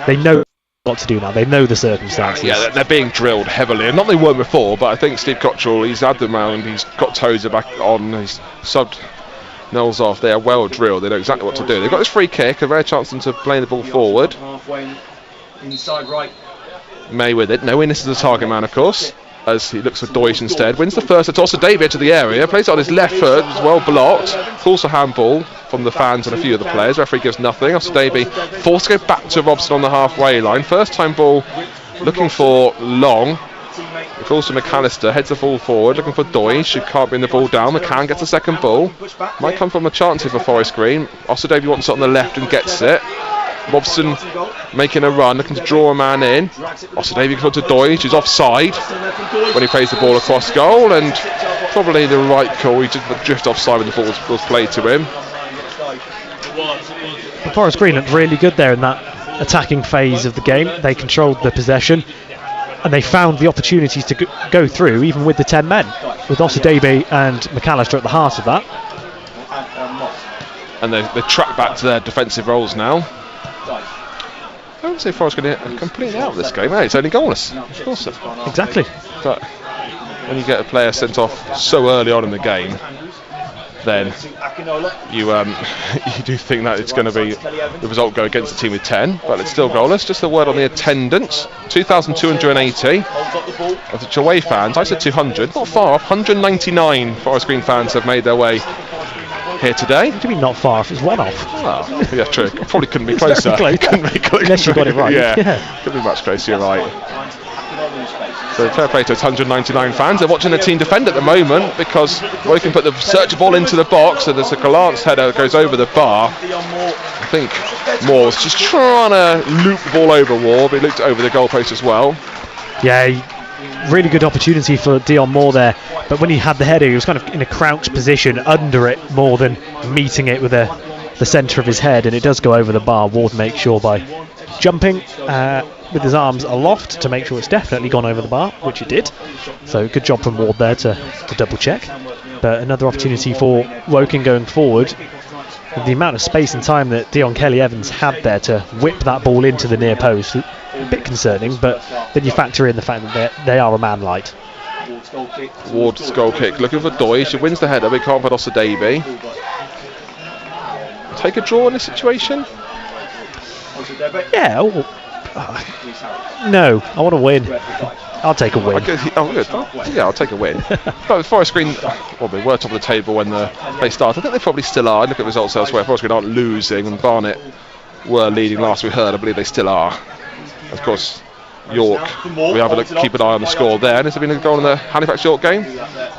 They know what to do now. They know the circumstances. Yeah, they're being drilled heavily, and not they weren't before. But I think Steve Cottrell, he's had them round. He's got Tozer back on. He's subbed Knowles off. They are well drilled. They know exactly what to do. They've got this free kick, a rare chance to play the ball forward. Inside right. May with it. No Innes is the target man, of course, as he looks for Deutsch instead. Wins the first. It's also David to the area. Plays it on his left foot. It's well blocked. Calls a handball from the fans and a few of the players. Referee gives nothing. Also Davey forced to go back to Robson on the halfway line. First time ball looking for Long. He calls to McAllister. Heads the ball forward. Looking for Deutsch, who can't bring the ball down. McCann gets the second ball. Might come from a chance here for Forest Green. Also Davey wants it on the left and gets it. Robson making a run, looking to draw a man in. Also Davey comes to Deutsch, who's offside when he plays the ball across goal, and probably the right call. He just drift offside when the ball was played to him. The Forest Green looked really good there in that attacking phase of the game. They controlled the possession, and they found the opportunities to go through, even with the 10 men, with Osadebe and McAllister at the heart of that. And they track back to their defensive roles now. I wouldn't say Forest going to completely out of this game. Hey, it's only goalless. Of course. Exactly. But when you get a player sent off so early on in the game, then you do think that it's going to be the result go against the team with 10, but it's still goalless. Just a word on the attendance: 2,280 of the away fans. I said 200, not far off. 199 Forest Green fans have made their way here today. What do you mean not far off? It's one off. Oh, yeah, true. Probably couldn't be closer. Unless you got it right. Yeah, couldn't be much closer. You're right. So fair play to those 199 fans. They're watching the team defend at the moment because Woking put the search ball into the box, and there's a glance header that goes over the bar. I think Moore was just trying to loop the ball over Ward, but he looped it over the goalpost as well. Yeah, really good opportunity for Dion Moore there, but when he had the header he was kind of in a crouched position under it more than meeting it with the centre of his head, and it does go over the bar. Ward makes sure by jumping with his arms aloft to make sure it's definitely gone over the bar, which it did. So good job from Ward there to double check. But another opportunity for Woking going forward. The amount of space and time that Dion Kelly-Evans had there to whip that ball into the near post, a bit concerning, but then you factor in the fact that they are a man light. Ward's goal kick, looking for Deutsch. He wins the header, but he can't put Osadebe. Take a draw in this situation? Yeah. No, I want to win. I'll take a win. Good. Yeah, I'll take a win. But Forest Green, well, they were top of the table when they started. I think they probably still are. Look at results elsewhere. Forest Green aren't losing, and Barnet were leading last we heard. I believe they still are. Of course, York, we have a look, keep an eye on the score there. And has there been a goal in the Halifax-York game?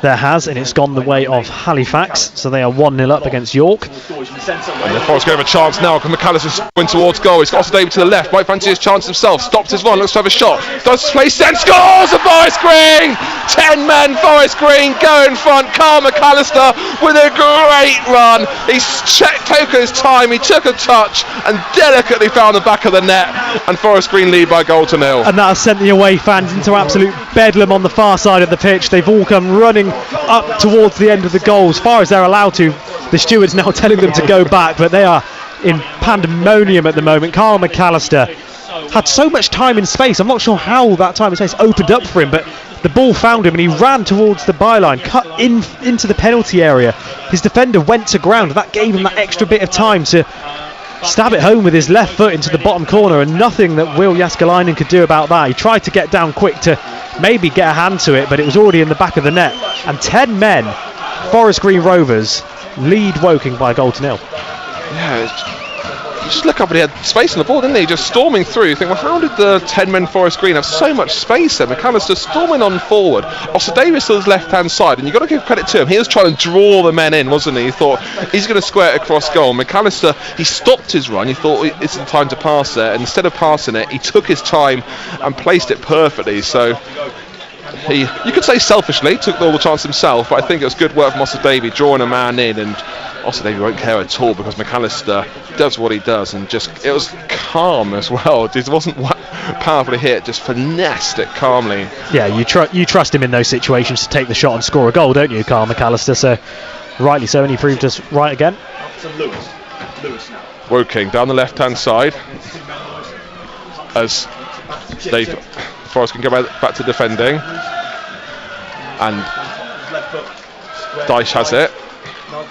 There has, and it's gone the way of Halifax, so they are 1-0 up against York. And the Forest have a chance now. McAllister's going towards goal. He's got David to the left, might fancy his chance himself. Stops his run, looks to have a shot. Does place, then scores! The Forest Green! 10 men, Forest Green go in front. Carl McAllister with a great run. He took his time, he took a touch and delicately found the back of the net. And Forest Green lead by 1-0. And that has sent the away fans into absolute bedlam on the far side of the pitch. They've all come running up towards the end of the goal as far as they're allowed to. The steward's now telling them to go back, but they are in pandemonium at the moment. Carl McAllister had so much time and space. I'm not sure how that time and space opened up for him, but the ball found him and he ran towards the byline, cut into the penalty area. His defender went to ground. That gave him that extra bit of time to stab it home with his left foot into the bottom corner, and nothing that Will Jaskalainen could do about that. He tried to get down quick to maybe get a hand to it, but it was already in the back of the net. And 10 men, Forest Green Rovers, lead Woking by 1-0. Yeah, just look up and he had space on the ball, didn't he? Just storming through. You think, well, how did the 10 men Forest Green have so much space there? McAllister storming on forward. Davis to his left hand side, and you've got to give credit to him. He was trying to draw the men in, wasn't he? He thought he's going to square it across goal. McAllister, he stopped his run. He thought it's the time to pass there, and instead of passing it, he took his time and placed it perfectly. So you could say selfishly took all the chance himself, but I think it was good work from Osadebe drawing a man in, and Osadebe won't care at all because McAllister does what he does, and just it was calm as well. It wasn't powerfully hit, just finessed it calmly. Yeah, you trust him in those situations to take the shot and score a goal, don't you, Carl McAllister? So rightly so, and he proved us right again. Woking down the left hand side as Forest can go back to defending, and Dyche has it. I'm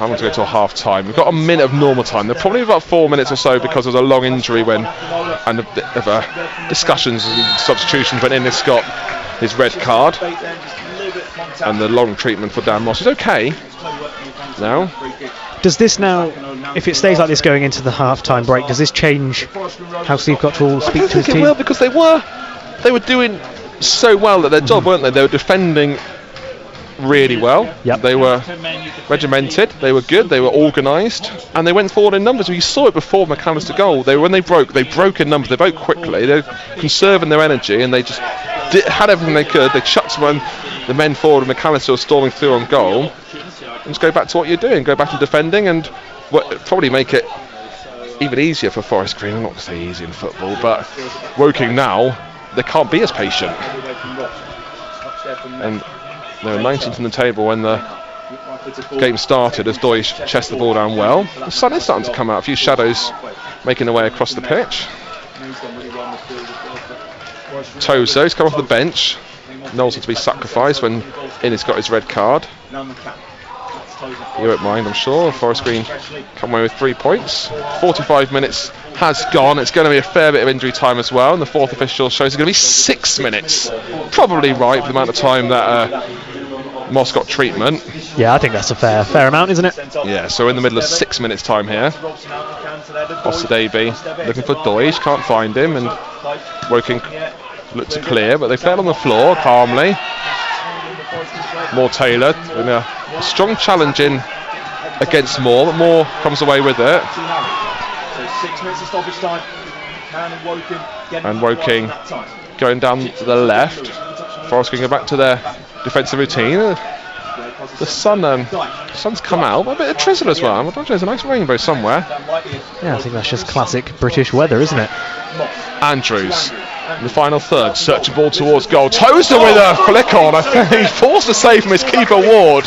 going to go to a half time. We've got a minute of normal time. They're probably about 4 minutes or so because of a long injury and a bit of discussions and substitutions when Innes got his red card, and the long treatment for Dan Moss. He's okay now. Does this now, if it stays like this going into the half-time break, does this change how Steve Cottrell will speak to his team? It will, because they were doing so well at their job, weren't they? They were defending really well. Yep. They were regimented, they were good, they were organised, and they went forward in numbers. You saw it before McAllister goal. When they broke in numbers. They broke quickly. They're conserving their energy, and they just had everything they could. They chucked the men forward, and McAllister was storming through on goal. And just go back to what you're doing. Go back to defending, and probably make it even easier for Forest Green. I'm not going to say easy in football, but Woking now, they can't be as patient. And they were 19th in the table when the game started as Deutsch chested the ball down well. The sun is starting to come out, a few shadows making their way across the pitch. Tozo's come off the bench. Knowles had to be sacrificed when Innes got his red card. You won't mind, I'm sure. Forest Green come away with 3 points. 45 minutes has gone. It's going to be a fair bit of injury time as well, and the fourth official shows it's going to be 6 minutes. Probably right for the amount of time that Moss got treatment. Yeah, I think that's a fair amount, isn't it? Yeah, so in the middle of 6 minutes time here. Osadebe looking for Deutsch, can't find him, and Woking looked to clear, but they fell on the floor calmly. Moore Taylor in a strong challenge in against Moore, but Moore comes away with it. And Woking going down to the left. Forest going to go back to their defensive routine. The sun's come out, but a bit of drizzle as well. I don't know, there's a nice rainbow somewhere. Yeah, I think that's just classic British weather, isn't it? Andrews in the final third, searching ball towards goal. Tozer with a flick on. I think he forced a save from his keeper Ward.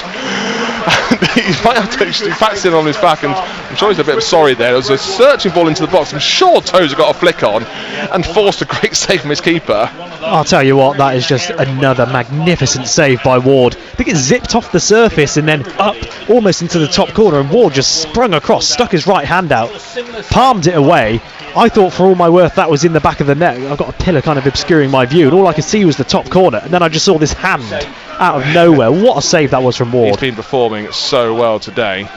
He might have to actually backs in on his back, and I'm sure he's a bit sorry there. There was a searching ball into the box. I'm sure Tozer got a flick on and forced a great save from his keeper. I'll tell you what, that is just another magnificent save by Ward. I think it zipped off the surface and then up almost into the top corner, and Ward just sprung across, stuck his right hand out, palmed it away. I thought for all my worth that was in the back of the net. I've got a pillar kind of obscuring my view, and all I could see was the top corner, and then I just saw this hand out of nowhere. What a save that was from Ward. He's been performing so well today,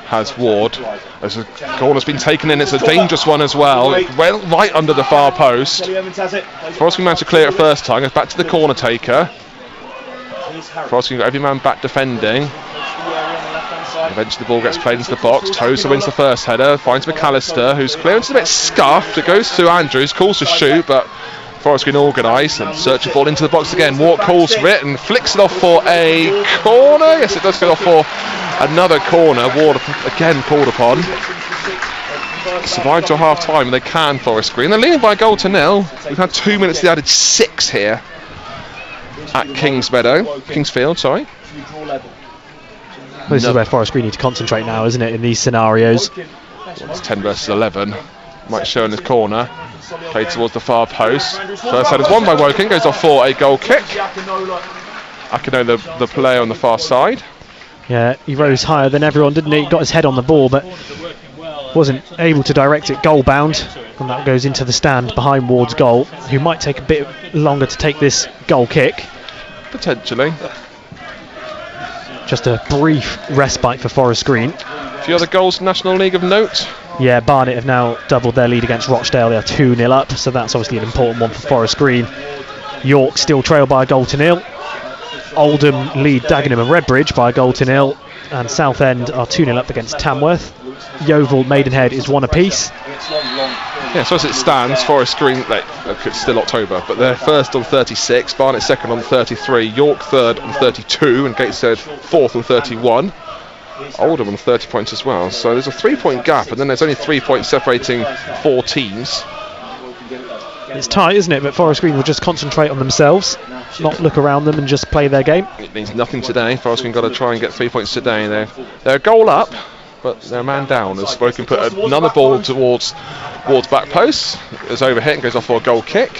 has Ward. As a corner's been taken in, it's a dangerous one as well. Well, right under the far post. Forest managed to clear it first time, goes back to the corner taker. Forest got every man back defending. Eventually the ball gets played into the box. Tozer wins the first header, finds McAllister, whose clearance is a bit scuffed. It goes to Andrews, calls to shoot, but Forest Green organised and searching ball into the box again. Walk calls for it and flicks it off for a corner. Yes, it does go off for another corner. Ward again called upon. Survived till half time, and they can, Forest Green. They're leading by a goal to nil. We've had 2 minutes, they added 6 here at Kingsfield, sorry. This is where Forest Green need to concentrate now, isn't it, in these scenarios? It's 10 versus 11. Might show in his corner. Played towards the far post. First header is won by Woking, goes off for a goal kick. Akino, the player on the far side. Yeah, he rose higher than everyone, didn't he? Got his head on the ball, but wasn't able to direct it goal bound. And that goes into the stand behind Ward's goal, who might take a bit longer to take this goal kick. Potentially. Just a brief respite for Forest Green. A few other goals in National League of note. Yeah, Barnet have now doubled their lead against Rochdale. They are 2-0 up, so that's obviously an important one for Forest Green. York still trail by a goal to nil. Oldham lead Dagenham and Redbridge by a goal to nil. And Southend are 2-0 up against Tamworth. Yeovil, Maidenhead is 1 apiece. Yeah, so as it stands, Forest Green, it's still October, but they're first on 36, Barnet second on 33, York third on 32, and Gateshead fourth on 31. Oldham on 30 points as well, so there's a 3-point gap, and then there's only 3 points separating 4 teams. It's tight, isn't it? But Forest Green will just concentrate on themselves, not look around them and just play their game. It means nothing today. Forest Green got to try and get 3 points today. They're a goal up, but they're a man down as Woking put another ball towards Ward's back post. It's overhit and goes off for a goal kick.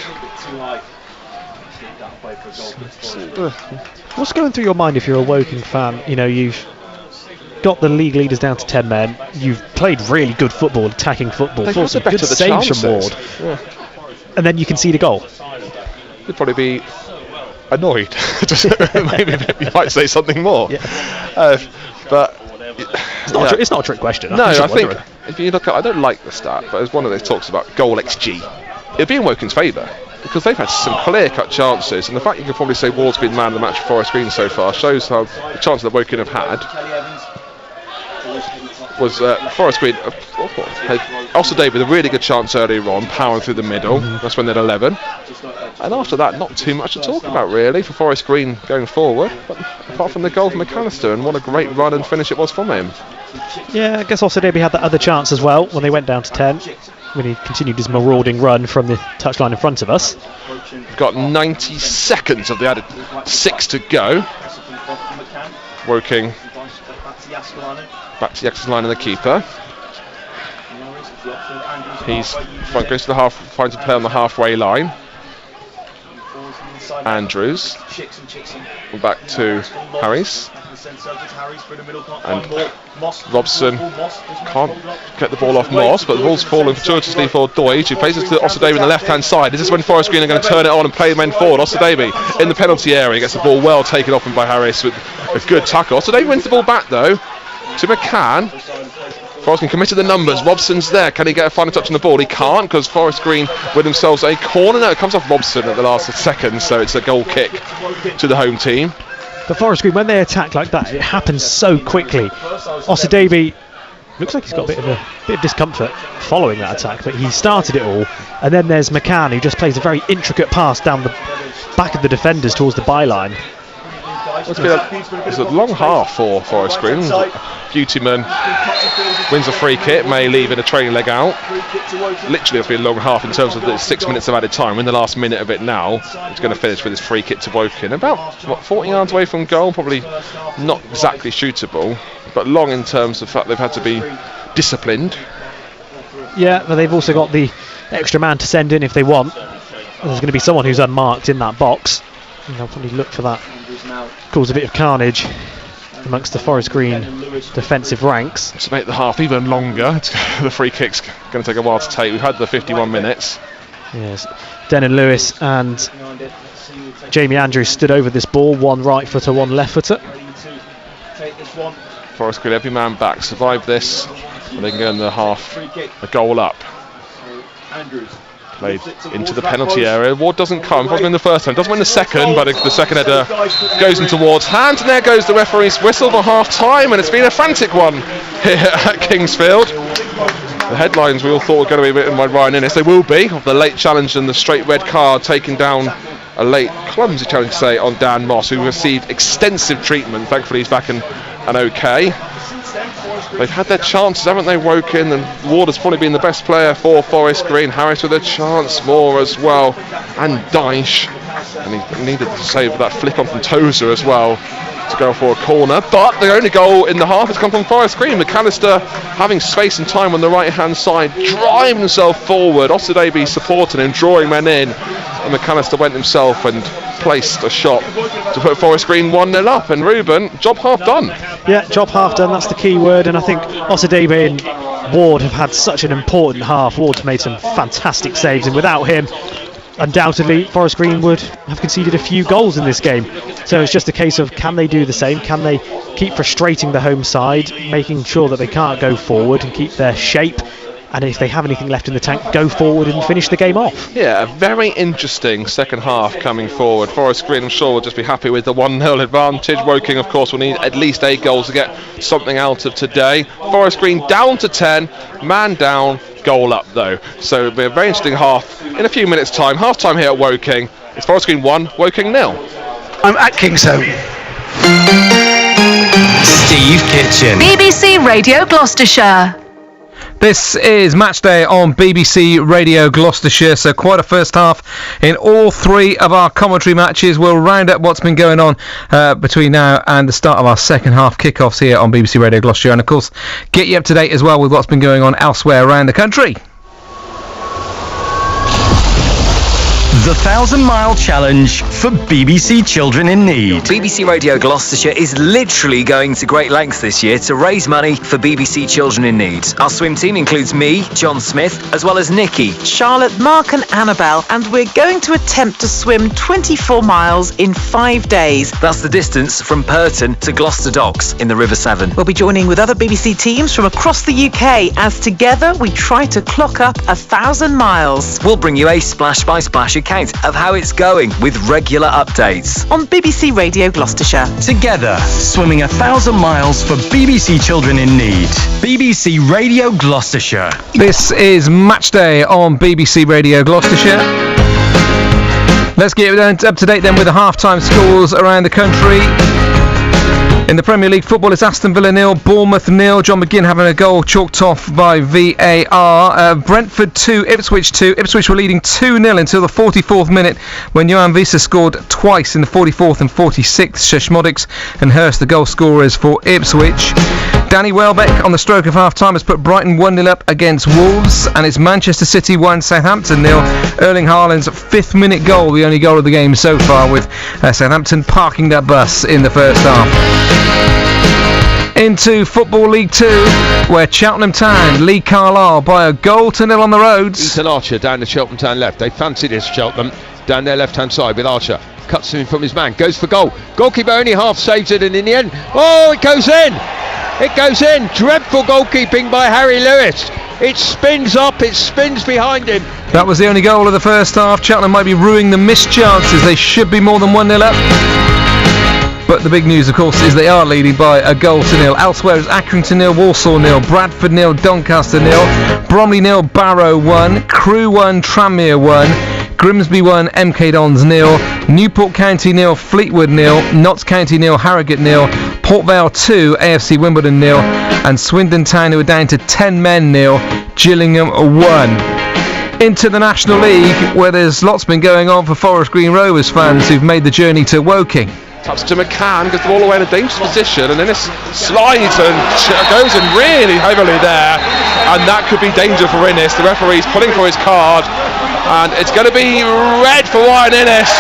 What's going through your mind if you're a Woking fan? You know, you've got the league leaders down to 10 men. You've played really good football, attacking football. Fought some good saves from Ward. Yeah. And then you concede a goal. You'd probably be annoyed. Maybe you might say something more. Yeah. But it's not a trick question. No, I think if you look at, I don't like the stat, but as one of those talks about goal XG, it'd be in Woking's favour because they've had some clear-cut chances, and the fact you could probably say Ward's been man of the match for Forest Green so far shows how the chances that Woking have had was Forest Green had Osadebe with a really good chance earlier on, powering through the middle. That's when they're 11. And after that, not too much to talk about really for Forest Green going forward, but apart from the goal from McAllister, and what a great run and finish it was from him. Yeah, I guess Osadebe had that other chance as well when they went down to 10, when he continued his marauding run from the touchline in front of us. We've got 90 seconds of the added 6 to go. Woking back to the extra line of the keeper. He's goes to the half, finds a play on the halfway line. Andrews. Back to Harris. And Robson can't get the ball off Moss, but the ball's fallen fortuitously for Deutsch, who plays it to Osadebe in the left-hand side. This is when Forest Green are going to turn it on and play men forward. Osadebe in the penalty area, gets the ball well taken off him by Harris with a good tackle. Osadebe wins the ball back though to McCann. Forest Green committed the numbers. Robson's there. Can he get a final touch on the ball? He can't, because Forest Green win themselves a corner. No, it comes off Robson at the last second, so it's a goal kick to the home team. But Forest Green, when they attack like that, it happens so quickly. Osadebe looks like he's got a bit of discomfort following that attack, but he started it all. And then there's McCann, who just plays a very intricate pass down the back of the defenders towards the byline. It's a long half for Forest Green. Beautyman wins a free kick, may leave in a trailing leg out. Literally it's been a long half in terms of the 6 minutes of added time. We're in the last minute of it now. It's going to finish with his free kick to Woking. About 40 yards away from goal, probably not exactly shootable, but long in terms of the fact they've had to be disciplined. Yeah, but they've also got the extra man to send in if they want. There's going to be someone who's unmarked in that box, and they'll probably look for that. Cause a bit of carnage amongst the Forest Green defensive ranks. To make the half even longer, the free kick's going to take a while to take. We've had the 51 minutes. Yes, Denon Lewis and Jamie Andrews stood over this ball, one right footer, one left footer. Forest Green, every man back, survive this, and they can go in the half a goal up. Played into the penalty area. Ward doesn't come. Wasn't in the first time. Doesn't win the second, but the second header goes into Ward's hand. And there goes the referee's whistle for half time, and it's been a frantic one here at Kingsfield. The headlines we all thought were going to be written by Ryan Innes. They will be, of the late challenge and the straight red card, taking down a late clumsy challenge, say, on Dan Moss, who received extensive treatment. Thankfully he's back and okay. They've had their chances, haven't they, Woking? And Ward has probably been the best player for Forest Green. Harris with a chance more as well, and Dyche. And he needed to save that flick on from Tozer as well to go for a corner. But the only goal in the half has come from Forest Green. McAllister having space and time on the right-hand side, driving himself forward. Osadebe supporting him, drawing men in. And McAllister went himself and placed a shot to put Forest Green 1-0 up. And Ruben, job half done. Yeah, job half done, that's the key word. And I think Osadebe and Ward have had such an important half. Ward's made some fantastic saves, and without him, undoubtedly Forest Green would have conceded a few goals in this game. So it's just a case of, can they do the same? Can they keep frustrating the home side, making sure that they can't go forward and keep their shape? And if they have anything left in the tank, go forward and finish the game off. Yeah, a very interesting second half coming forward. Forest Green, I'm sure, will just be happy with the 1-0 advantage. Woking, of course, will need at least 8 goals to get something out of today. Forest Green down to 10, man down, goal up though. So it'll be a very interesting half in a few minutes' time. Half time here at Woking. It's Forest Green 1, Woking 0. I'm at Kingsholm. Steve Kitchen. BBC Radio Gloucestershire. This is Matchday on BBC Radio Gloucestershire, so quite a first half in all 3 of our commentary matches. We'll round up what's been going on between now and the start of our second half kickoffs here on BBC Radio Gloucestershire, and of course get you up to date as well with what's been going on elsewhere around the country. The 1,000-mile challenge for BBC Children in Need. BBC Radio Gloucestershire is literally going to great lengths this year to raise money for BBC Children in Need. Our swim team includes me, John Smith, as well as Nikki, Charlotte, Mark and Annabelle, and we're going to attempt to swim 24 miles in 5 days. That's the distance from Purton to Gloucester Docks in the River Severn. We'll be joining with other BBC teams from across the UK as together we try to clock up 1,000 miles. We'll bring you a splash-by-splash account of how it's going with regular updates on BBC Radio Gloucestershire. Together, swimming 1,000 miles for BBC Children in Need. BBC Radio Gloucestershire. This is Matchday on BBC Radio Gloucestershire. Let's get up to date then with the half-time scores around the country. In the Premier League football, it's Aston Villa 0, Bournemouth 0. John McGinn having a goal chalked off by VAR. Brentford 2, Ipswich 2. Ipswich were leading 2-0 until the 44th minute when Johan Visa scored twice in the 44th and 46th. Sheshmodics and Hurst the goal scorers for Ipswich. Danny Welbeck on the stroke of half-time has put Brighton 1-0 up against Wolves, and it's Manchester City 1, Southampton 0. Erling Haaland's 5th-minute goal, the only goal of the game so far, with Southampton parking that bus in the first half. Into Football League 2, where Cheltenham Town lead Carlisle by a 1-0 on the roads. Ethan Archer down the Cheltenham Town left. They fancy this, Cheltenham, down their left-hand side with Archer. Cuts in from his man, goes for goal. Goalkeeper only half saves it, and in the end, oh, it goes in! It goes in! Dreadful goalkeeping by Harry Lewis. It spins up, it spins behind him. That was the only goal of the first half. Cheltenham might be ruining the missed chances. They should be more than 1-0 up. But the big news, of course, is they are leading by a 0-0. Elsewhere is Accrington 0, Walsall 0, Bradford 0, Doncaster 0, Bromley 0, Barrow 1, Crewe 1, Tranmere 1, Grimsby 1, MK Dons 0, Newport County 0, Fleetwood 0, Notts County 0, Harrogate 0, Port Vale 2, AFC Wimbledon 0, and Swindon Town, who are down to 10 men 0, Gillingham 1. Into the National League, where there's lots been going on for Forest Green Rovers fans who've made the journey to Woking. Touch to McCann, gets the ball away in a dangerous position, and then it slides and goes in really heavily there, and that could be danger for Innes. The referee's pulling for his card, and it's going to be red for Ryan Innes.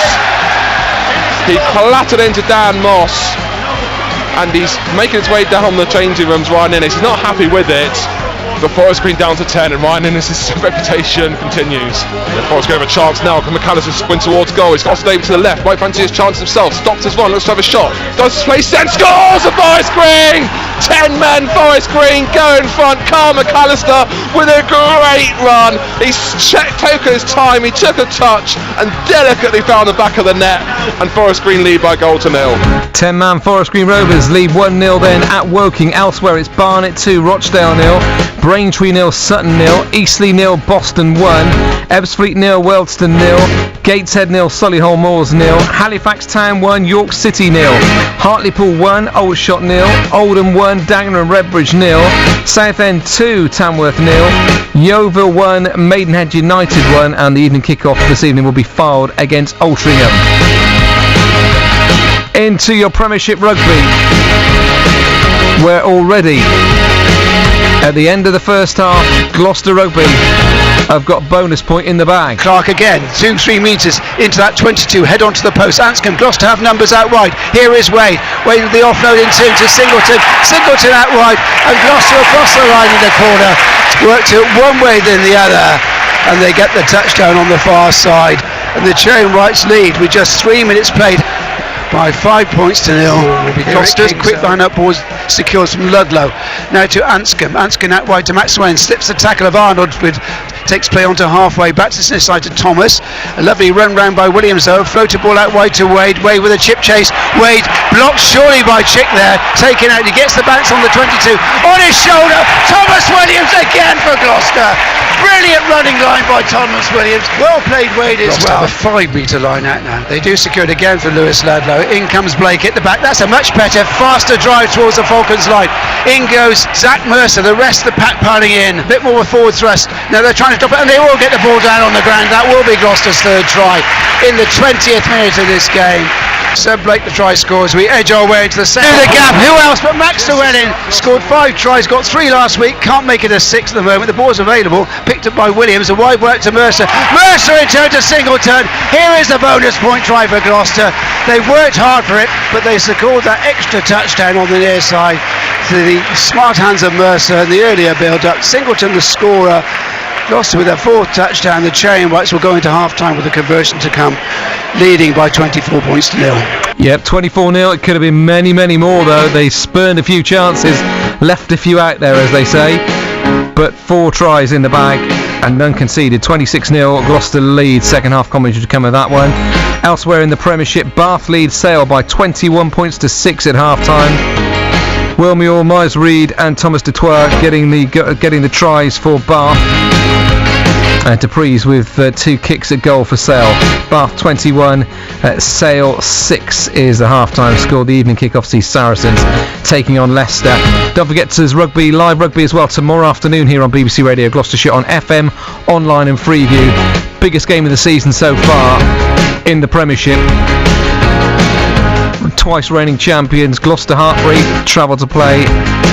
He clattered into Dan Moss, and he's making his way down the changing rooms. Ryan Innes, he's not happy with it. But Forest Green down to 10, and Ryan Innes' reputation continues. Forest Green have a chance now. McAllister sprint towards goal. He's got David to the left. Might fancy his chance himself. Stops his run. Looks to have a shot. Does his place. Then scores for Forest Green. 10 men. Forest Green go in front. Carl McAllister with a great run. He took his time. He took a touch and delicately found the back of the net. And Forest Green lead by 0-0. 10-man Forest Green Rovers lead 1-0 then at Woking. Elsewhere it's Barnet 2, Rochdale 0. Braintree 0, Sutton 0, Eastleigh 0, Boston 1, Ebbsfleet 0, Wealdstone 0, Gateshead 0, Solihull Moors 0, Halifax Town 1, York City 0, Hartlepool 1, Aldershot 0, Oldham 1, Dagenham and Redbridge 0, Southend 2, Tamworth 0, Yeovil 1, Maidenhead United 1, and the evening kick-off this evening will be Fylde against Altrincham. Into your Premiership Rugby, where already at the end of the first half, Gloucester Rugby have got bonus point in the bag. Clark again, 2-3 metres into that 22, head onto the post. Anscombe, Gloucester have numbers out wide. Here is Wade. Wade with the offload in two to Singleton. Singleton out wide, and Gloucester across the line in the corner. Worked it one way then the other, and they get the touchdown on the far side. And the Charing Whites lead with just 3 minutes played by 5 points to 0. Gloucester's quick line-up ball secures from Ludlow. Now to Anscombe. Anscombe out wide to Maxwell, slips the tackle of Arnold, with takes play onto halfway, back to this side to Thomas. A lovely run round by Williams though, floated ball out wide to Wade. Wade with a chip chase. Wade blocked surely by Chick there, taken out. He gets the bounce on the 22. On his shoulder, Thomas Williams again for Gloucester. Brilliant running line by Thomas Williams. Well played Wade as well. A 5 metre line out now. They do secure it again for Lewis Ludlow. In comes Blake at the back. That's a much better, faster drive towards the Falcons line. In goes Zach Mercer. The rest of the pack piling in. A bit more of a forward thrust. Now they're trying to stop it, and they will get the ball down on the ground. That will be Gloucester's third try in the 20th minute of this game. Seb Blake, the try scores. We edge our way into the second. Through the gap. Who else but Max Llewellyn? Scored 5 tries. Got 3 last week. Can't make it a 6 at the moment. The ball's available. Picked up by Williams. A wide work to Mercer. Mercer in turn to Singleton. Here is the bonus point try for Gloucester. They worked hard for it, but they scored that extra touchdown on the near side to the smart hands of Mercer and the earlier build-up. Singleton, the scorer. Gloucester with their 4th touchdown. The Charing Whites will go into half-time with a conversion to come, leading by 24 points to 0. Yep, 24-0. It could have been many, many more though. They spurned a few chances, left a few out there, as they say. But 4 tries in the bag and none conceded. 26-0. Gloucester lead. Second half commentary to come with that one. Elsewhere in the Premiership, Bath leads Sale by 21 points to 6 at half-time. Will Muir, Miles Reed and Thomas Dutoit getting the tries for Bath. And Dupree's with 2 kicks at goal for Sale. Bath 21, Sale 6 is the half-time score. The evening kick-off sees Saracens taking on Leicester. Don't forget there's rugby, live rugby as well tomorrow afternoon here on BBC Radio Gloucestershire on FM, online and Freeview. Biggest game of the season so far in the Premiership. twice reigning champions Gloucester Hartbury travel to play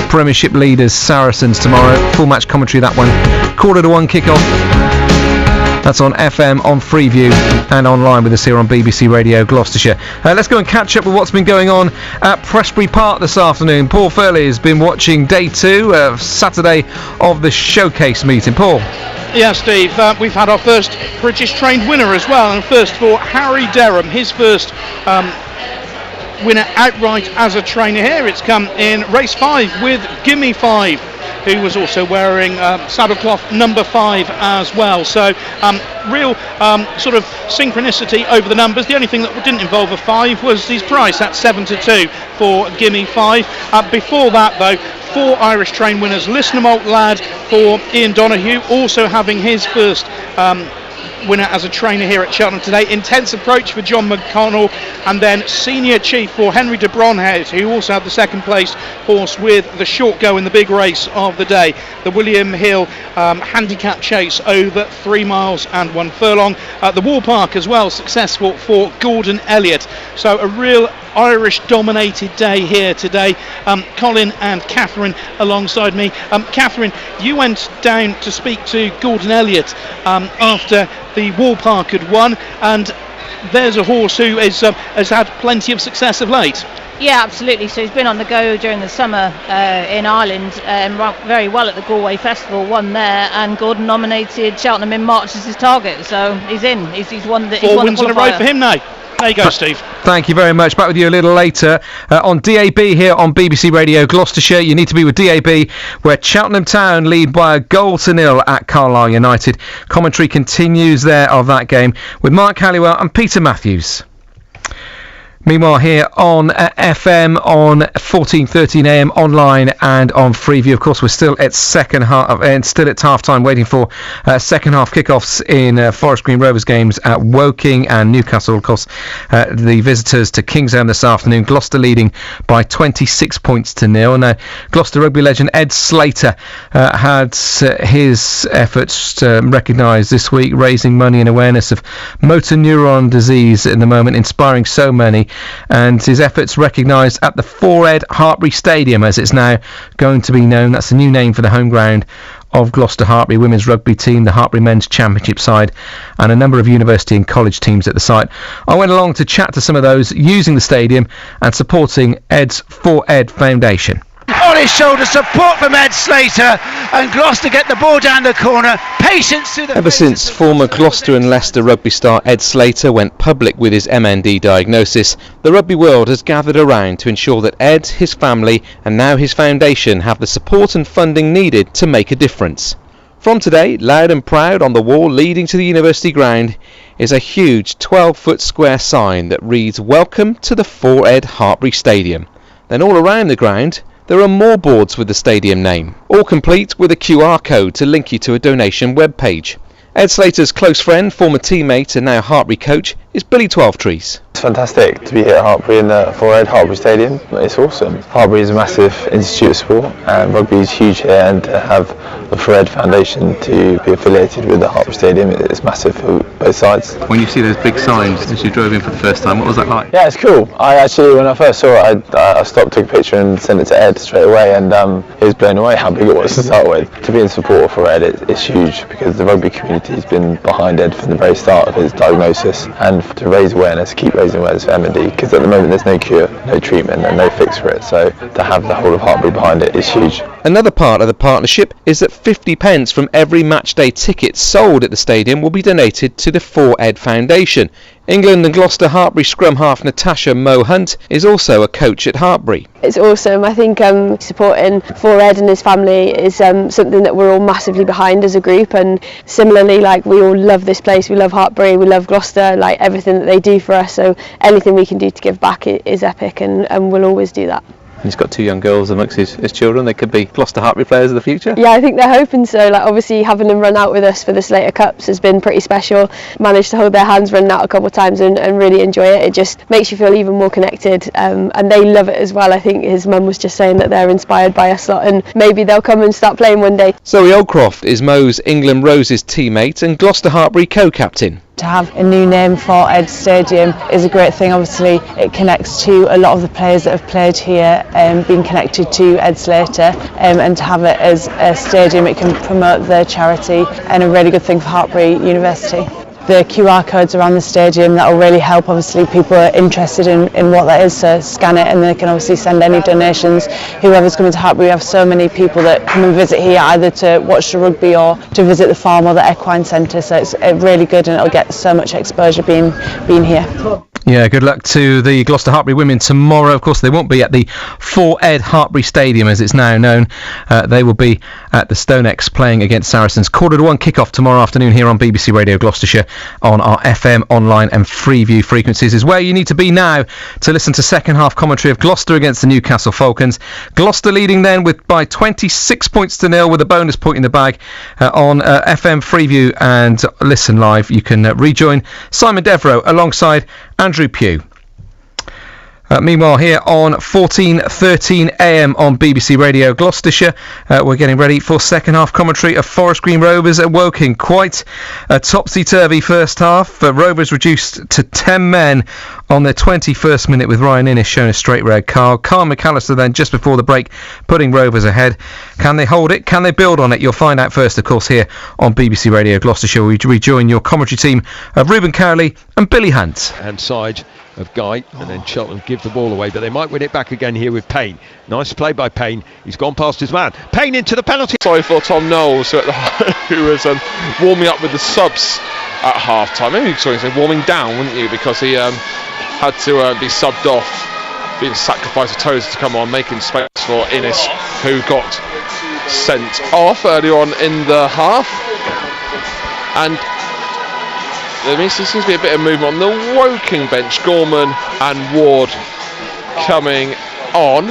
Premiership leaders Saracens tomorrow. Full match commentary that one. 1:45 kick-off. That's on FM, on Freeview, and online with us here on BBC Radio Gloucestershire. Let's go and catch up with what's been going on at Prestbury Park this afternoon. Paul Furley has been watching day 2, Saturday, of the showcase meeting. Paul? Yeah, Steve, we've had our first British trained winner as well, and first for Harry Derham, his first winner outright as a trainer here. It's come in race 5 with Gimme 5, who was also wearing saddlecloth number 5 as well. So real sort of synchronicity over the numbers. The only thing that didn't involve a 5 was his price at 7-2 for Gimme 5. Before that, though, 4 Irish train winners. Listener Lad for Ian Donoghue, also having his first winner as a trainer here at Cheltenham today. Intense Approach for John McConnell, and then Senior Chief for Henry de Bronhead, who also had the second place horse with the short go in the big race of the day, the William Hill handicap chase over 3 miles and 1 furlong. The Wall Park as well, successful for Gordon Elliott. So a real Irish dominated day here today. Colin and Catherine alongside me. Catherine, you went down to speak to Gordon Elliott after the Wall Park had won, and there's a horse who has had plenty of success of late. Yeah, absolutely. So he's been on the go during the summer in Ireland and ranked very well at the Galway Festival, won there, and Gordon nominated Cheltenham in March as his target, so he's in. He's won the 4 wins in a row for him now. There you go, Steve. Thank you very much. Back with you a little later on DAB here on BBC Radio Gloucestershire. You need to be with DAB, where Cheltenham Town lead by a 1-0 at Carlisle United. Commentary continues there of that game with Mark Halliwell and Peter Matthews. Meanwhile, here on FM, on 14:13 AM, online and on Freeview. Of course, we're still at second half, and still at half-time, waiting for second half kickoffs in Forest Green Rovers games at Woking and Newcastle. Of course, the visitors to Kingsholm this afternoon. Gloucester leading by 26 points to 0. Now, Gloucester rugby legend Ed Slater had his efforts recognised this week, raising money and awareness of motor neuron disease at the moment, inspiring so many. And his efforts recognised at the 4Ed Hartbury Stadium, as it's now going to be known. That's the new name for the home ground of Gloucester Hartbury women's rugby team, the Hartbury Men's Championship side, and a number of university and college teams at the site. I went along to chat to some of those using the stadium and supporting Ed's 4Ed Foundation. On his shoulder, support from Ed Slater, and Gloucester get the ball down the corner. Patience to the... Ever since former Gloucester and Leicester rugby star Ed Slater went public with his MND diagnosis, the rugby world has gathered around to ensure that Ed, his family and now his foundation have the support and funding needed to make a difference. From today, loud and proud on the wall leading to the university ground is a huge 12-foot square sign that reads "Welcome to the 4Ed Hartbury Stadium." Then all around the ground there are more boards with the stadium name, all complete with a QR code to link you to a donation webpage. Ed Slater's close friend, former teammate and now Hartbury coach is Billy Twelvetrees. It's fantastic to be here at Hartbury in the 4Ed Hartbury Stadium. It's awesome. Hartbury is a massive institute of sport and rugby is huge here, and to have the 4Ed Foundation to be affiliated with the Hartbury Stadium is massive for both sides. When you see those big signs as you drove in for the first time, what was that like? Yeah, it's cool. I actually, when I first saw it, I stopped, took a picture and sent it to Ed straight away, and he was blown away how big it was to start with. To be in support for Ed, it's huge, because the rugby community has been behind Ed from the very start of his diagnosis, and to raise awareness, keep raising awareness for MND, because at the moment there's no cure, no treatment and no fix for it, so to have the whole of Hartbury behind it is huge. Another part of the partnership is that 50p from every matchday ticket sold at the stadium will be donated to the 4Ed Foundation. England and Gloucester Hartbury scrum half Natasha Moe Hunt is also a coach at Hartbury. It's awesome. I think supporting 4Ed and his family is something that we're all massively behind as a group, and similarly, like, we all love this place, we love Hartbury, we love Gloucester, like everything that they do for us, so anything we can do to give back is epic, and we'll always do that. He's got 2 young girls amongst his children. They could be Gloucester Hartbury players of the future. Yeah, I think they're hoping so. Like, obviously having them run out with us for the Slater Cups has been pretty special. Managed to hold their hands running out a couple of times and really enjoy it. It just makes you feel even more connected, and they love it as well. I think his mum was just saying that they're inspired by us lot, and maybe they'll come and start playing one day. Zoe Oldcroft is Mo's England Roses teammate and Gloucester Hartbury co-captain. To have a new name for Ed Stadium is a great thing. Obviously it connects to a lot of the players that have played here, being connected to Ed Slater, and to have it as a stadium, it can promote the charity, and a really good thing for Hartpury University. The QR codes around the stadium, that will really help. Obviously people are interested in what that is, so scan it and they can obviously send any donations. Whoever's coming to Hartpury, we have so many people that come and visit here either to watch the rugby or to visit the farm or the equine centre, so it's really good and it'll get so much exposure being here. Yeah, good luck to the Gloucester Hartpury women tomorrow. Of course, they won't be at the 4Ed Hartpury Stadium, as it's now known. They will be at the Stonex playing against Saracens. 1:45 kickoff tomorrow afternoon here on BBC Radio Gloucestershire on our FM, online and Freeview frequencies is where you need to be now to listen to second half commentary of Gloucester against the Newcastle Falcons. Gloucester leading then by 26 points to 0 with a bonus point in the bag on FM, Freeview and Listen Live. You can rejoin Simon Devereux alongside Andrew Pugh. Meanwhile, here on 14:13 AM on BBC Radio Gloucestershire, we're getting ready for second half commentary of Forest Green Rovers at Woking. Quite a topsy-turvy first half. Rovers reduced to 10 men on their 21st minute with Ryan Innes shown a straight red card. Carl McAllister then just before the break putting Rovers ahead. Can they hold it? Can they build on it? You'll find out first, of course, here on BBC Radio Gloucestershire. We rejoin your commentary team of Reuben Cowley and Billy Hunt. Hand side of Guy, and then Cheltenham give the ball away, but they might win it back again here with Payne. Nice play by Payne. He's gone past his man. Payne into the penalty. Sorry for Tom Knowles, who was warming up with the subs at half time. Maybe you say warming down, wouldn't you? Because he had to be subbed off, being sacrificed to Tozer to come on, making space for Innes, who got sent off earlier on in the half. And there seems to be a bit of movement on the Woking bench. Gorman and Ward coming on.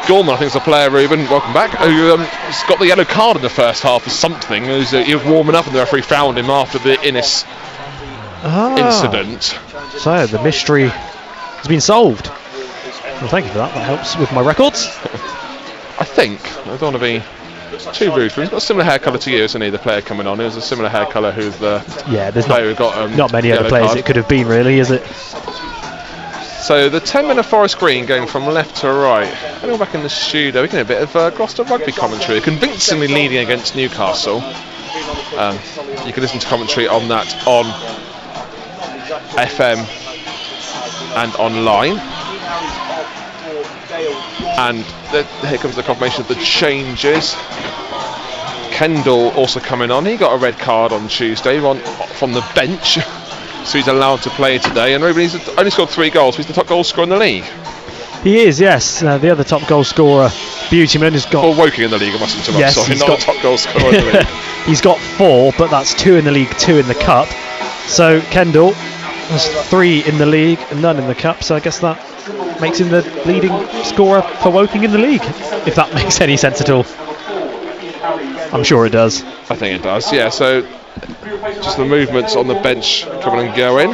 Gorman, I think, is a player, Reuben, welcome back, who's got the yellow card in the first half or something. He was warming up and the referee found him after the Innes incident. So the mystery has been solved. Well, thank you for that. That helps with my records. I think. I don't want to be too rude. He's got a similar hair colour to you, isn't he? The player coming on. It was a similar hair colour who's the there's player who got not many other players card. It could have been, really, is it? So the 10-minute Forest Green going from left to right. Going back in the studio, we can have a bit of Gloucester rugby commentary, convincingly leading against Newcastle. You can listen to commentary on that on FM and online. And here comes the confirmation of the changes. Kendall also coming on. He got a red card on Tuesday from the bench, so he's allowed to play today. And Ruben, he's only scored 3 goals. He's the top goal scorer in the league. He is, yes. The other top goal scorer, Beautyman, has got... Or Woking in the league, I must interrupt. Yes, sorry, not the top goal scorer in the league. He's got 4, but that's 2 in the league, 2 in the cup. So Kendall has 3 in the league and none in the cup. So I guess that makes him the leading scorer for Woking in the league, if that makes any sense at all. I'm sure it does. I think it does, yeah. So just the movements on the bench coming and going.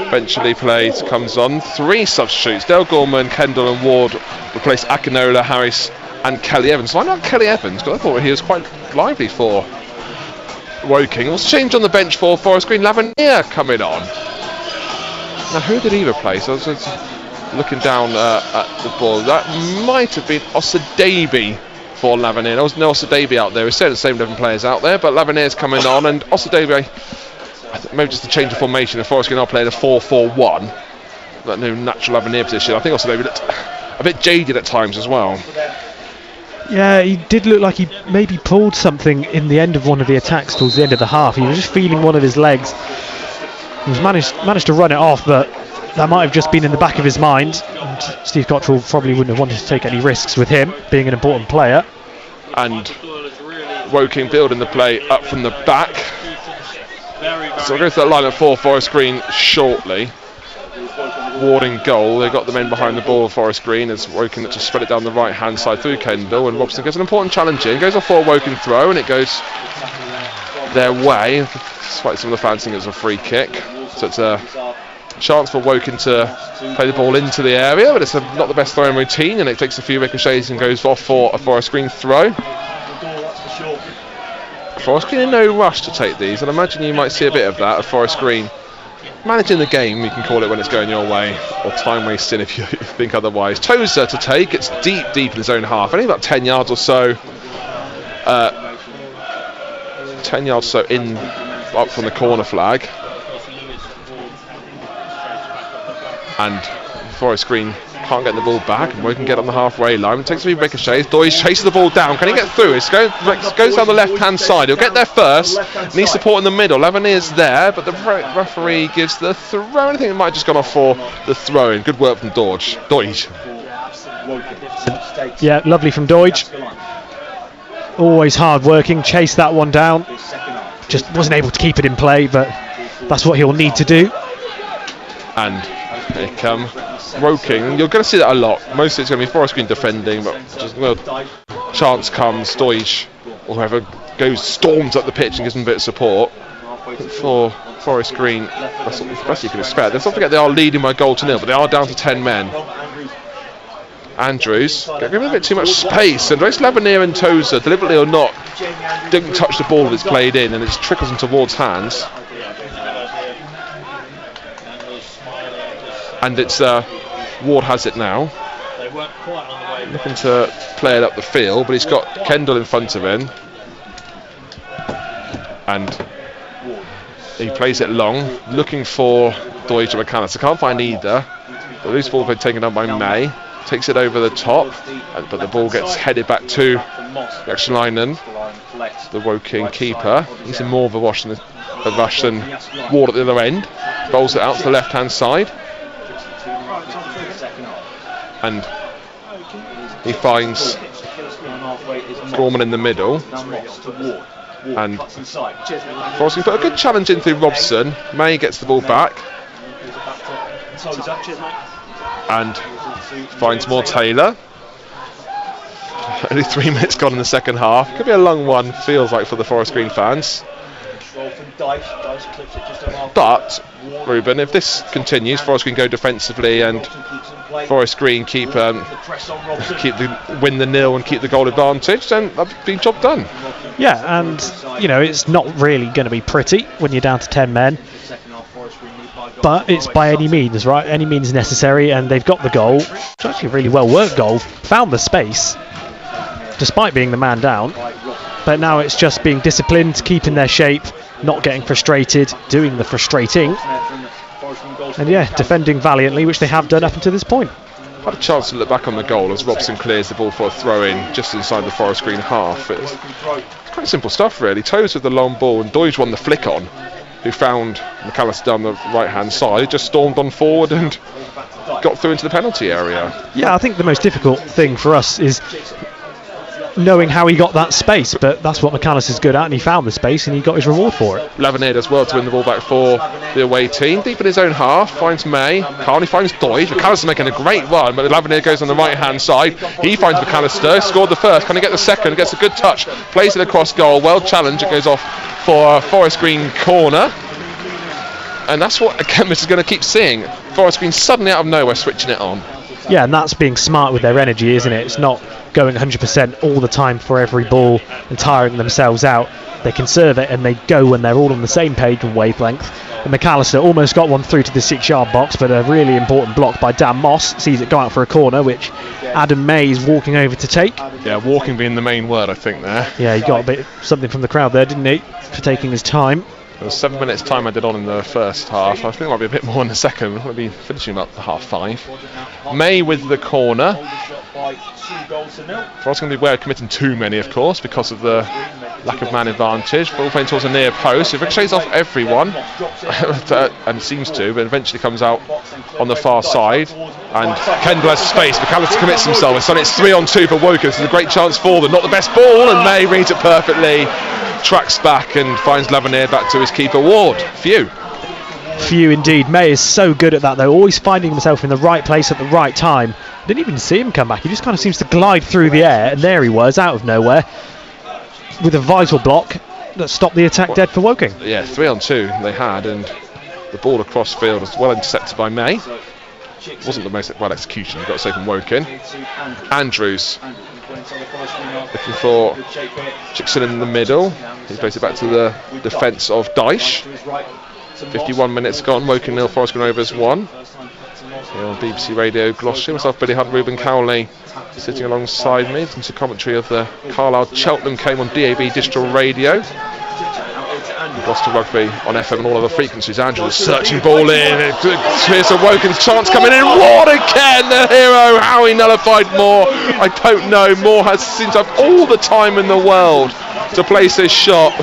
Eventually plays comes on. 3 substitutes. Dale Gorman, Kendall and Ward replace Akinola, Harris and Kelly Evans. Why not Kelly Evans? Because I thought he was quite lively for Woking. Also change on the bench for Forest Green. Lavernier coming on. Now who did he replace? I was looking down at the ball. That might have been Osadebe for Lavernier. There was no Osadebe out there. We said the same 11 players out there, but Lavernier's coming on, and Osadebe, maybe just a change of formation. If Forest Green are playing a 4-4-1, that new natural Lavernier position. I think Osadebe looked a bit jaded at times as well. Yeah, he did look like he maybe pulled something in the end of one of the attacks towards the end of the half. He was just feeling one of his legs. He's managed to run it off, but that might have just been in the back of his mind. And Steve Cottrell probably wouldn't have wanted to take any risks with him being an important player. And Woking building the play up from the back. So we'll go to that line of 4 Forest Green shortly. Ward in goal. They've got the men behind the ball of Forest Green as Woking to spread it down the right hand side through Kendall, and Robson gets an important challenge in. Goes off for a Woking throw, and it goes their way. Despite some of the fans think it's a free kick. So it's a chance for Woking to play the ball into the area, but it's not the best throwing routine, and it takes a few ricochets and goes off for a Forest Green throw. Forest Green in no rush to take these, and I imagine you might see a bit of that of Forest Green managing the game, you can call it, when it's going your way, or time wasting if you think otherwise. Tozer to take, it's deep in his own half, only about 10 yards or so. 10 yards or so in up from the corner flag, and Forest Green can't get the ball back, and we can get on the halfway line. It takes a few ricochets. Doyle chases the ball down. Can he get through? It goes down the left-hand side. He'll get there first. Needs support in the middle. Lavernier's there, but the referee gives the throw. I think it might have just gone off for the throw-in. Good work from Doige. Yeah, lovely from Doige. Always hard working. Chased that one down. Just wasn't able to keep it in play, but that's what he'll need to do. And here come Woking. You're going to see that a lot. Mostly it's going to be Forest Green defending, but just chance comes, Doige or whoever storms up the pitch and gives them a bit of support. For Forest Green, that's what you can expect. Let's not forget they are leading by 1-0, but they are down to 10 men. Andrews giving a bit too much space, and both Lavenier and Tozer, deliberately or not, didn't touch the ball that it's played in, and it just trickles them towards hands. And it's Ward has it now, looking to play it up the field, but he's got Kendall in front of him, and he plays it long, looking for Doige or McAllister. Can't find either. The loose ball been taken up by May, takes it over the top, but the ball gets headed back to Rexelainen, the Woking keeper. He's in more of a rush than Ward at the other end. Bowls it out to the left hand side, and he finds Gorman in the middle, and Forest Green put a good challenge in through Robson. May gets the ball back and finds more Taylor. Only 3 minutes gone in the second half. Could be a long one, feels like, for the Forest Green fans. But Ruben, if this continues, Forest Green go defensively and Forest Green win the nil and keep the goal advantage, then that'd be job done. Yeah, and it's not really going to be pretty when you're down to 10 men, but it's by any means, right? Any means necessary, and they've got the goal. It's actually a really well worked goal. Found the space despite being the man down, but now it's just being disciplined, keeping their shape, not getting frustrated, doing the frustrating, and defending valiantly, which they have done up until this point. Had a chance to look back on the goal as Robson clears the ball for a throw-in just inside the Forest Green half. It's quite simple stuff, really. Toes with the long ball, and Doige won the flick on, who found McAllister down the right-hand side, just stormed on forward and got through into the penalty area. Yeah, I think the most difficult thing for us is knowing how he got that space, but that's what McAllister's good at, and he found the space and he got his reward for it. Lavenier does well to win the ball back for the away team. Deep in his own half, finds May. Carney finds Doige. McAllister's making a great run, but Lavenier goes on the right hand side. He finds McAllister, scored the first. Can he get the second? Gets a good touch, plays it across goal. Well challenged. It goes off for a Forest Green corner. And that's what, again, this is going to keep seeing. Forest Green suddenly out of nowhere switching it on. Yeah, and that's being smart with their energy, isn't it? It's not going 100% all the time for every ball and tiring themselves out. They conserve it and they go when they're all on the same page and wavelength. And McAllister almost got one through to the 6-yard box, but a really important block by Dan Moss sees it go out for a corner, which Adam May is walking over to take. Yeah, walking being the main word, I think, there. Yeah, he got a bit something from the crowd there, didn't he, for taking his time. There was 7 minutes time I did on in the first half. I think it might be a bit more in the second. We'll be finishing about 5:30. May with the corner. Forest going to be aware of committing too many, of course, because of the lack of man advantage. Ball playing towards the near post. It ricochets off everyone, and seems to, but eventually comes out on the far side. And Kendall has space. McAllister commits himself. It's 3-on-2 for Woking. This is a great chance for them. Not the best ball, and May reads it perfectly. Tracks back and finds Lavenier back to his keeper Ward. Few indeed. May is so good at that, though, always finding himself in the right place at the right time. Didn't even see him come back. He just kind of seems to glide through the air, and there he was out of nowhere with a vital block that stopped the attack dead for Woking. Yeah, 3-on-2 they had, and the ball across field was well intercepted by May. Wasn't the most well execution, you've got to say, from Woking. Andrews Looking for Chickson in the middle. He plays it back to the defence of Dyche. 51 minutes gone. Woking 0, Forest Green Rovers 1. Here on BBC Radio Gloucestershire, myself, Billy Hunt, Ruben Cowley sitting alongside me. Some commentary of the Carlisle-Cheltenham game on DAB Digital Radio. Gloucester Rugby on FM and all other frequencies. Andrew is searching ball in. Here's a Wokin's chance coming in. Ward again, the hero. How he nullified Moore, I don't know. Moore seems to have all the time in the world to place his shot.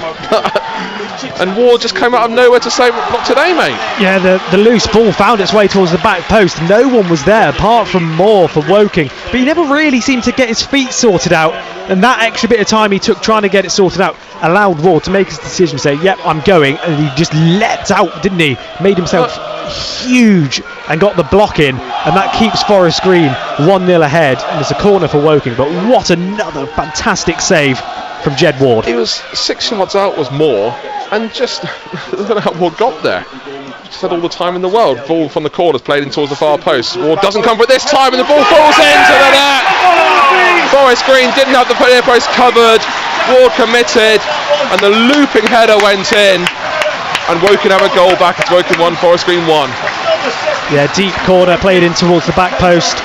And Ward just came out of nowhere to say, not today, mate. Yeah, the loose ball found its way towards the back post. No one was there apart from Moore for Woking. But he never really seemed to get his feet sorted out. And that extra bit of time he took trying to get it sorted out allowed Ward to make his decision, say, yep, I'm going. And he just leapt out, didn't he? Made himself huge and got the block in. And that keeps Forest Green 1-0 ahead. And it's a corner for Woking. But what another fantastic save from Jed Ward. He was 6 yards out was Moore. And just, I don't know how Ward got there. Just had all the time in the world. Ball from the corners played in towards the far post. Ward doesn't come for it this time, and the ball falls into the net. Forest Green didn't have the near post covered. Ward committed, and the looping header went in. And Woking have a goal back. It's Woking 1, Forest Green 1. Yeah, deep corner played in towards the back post.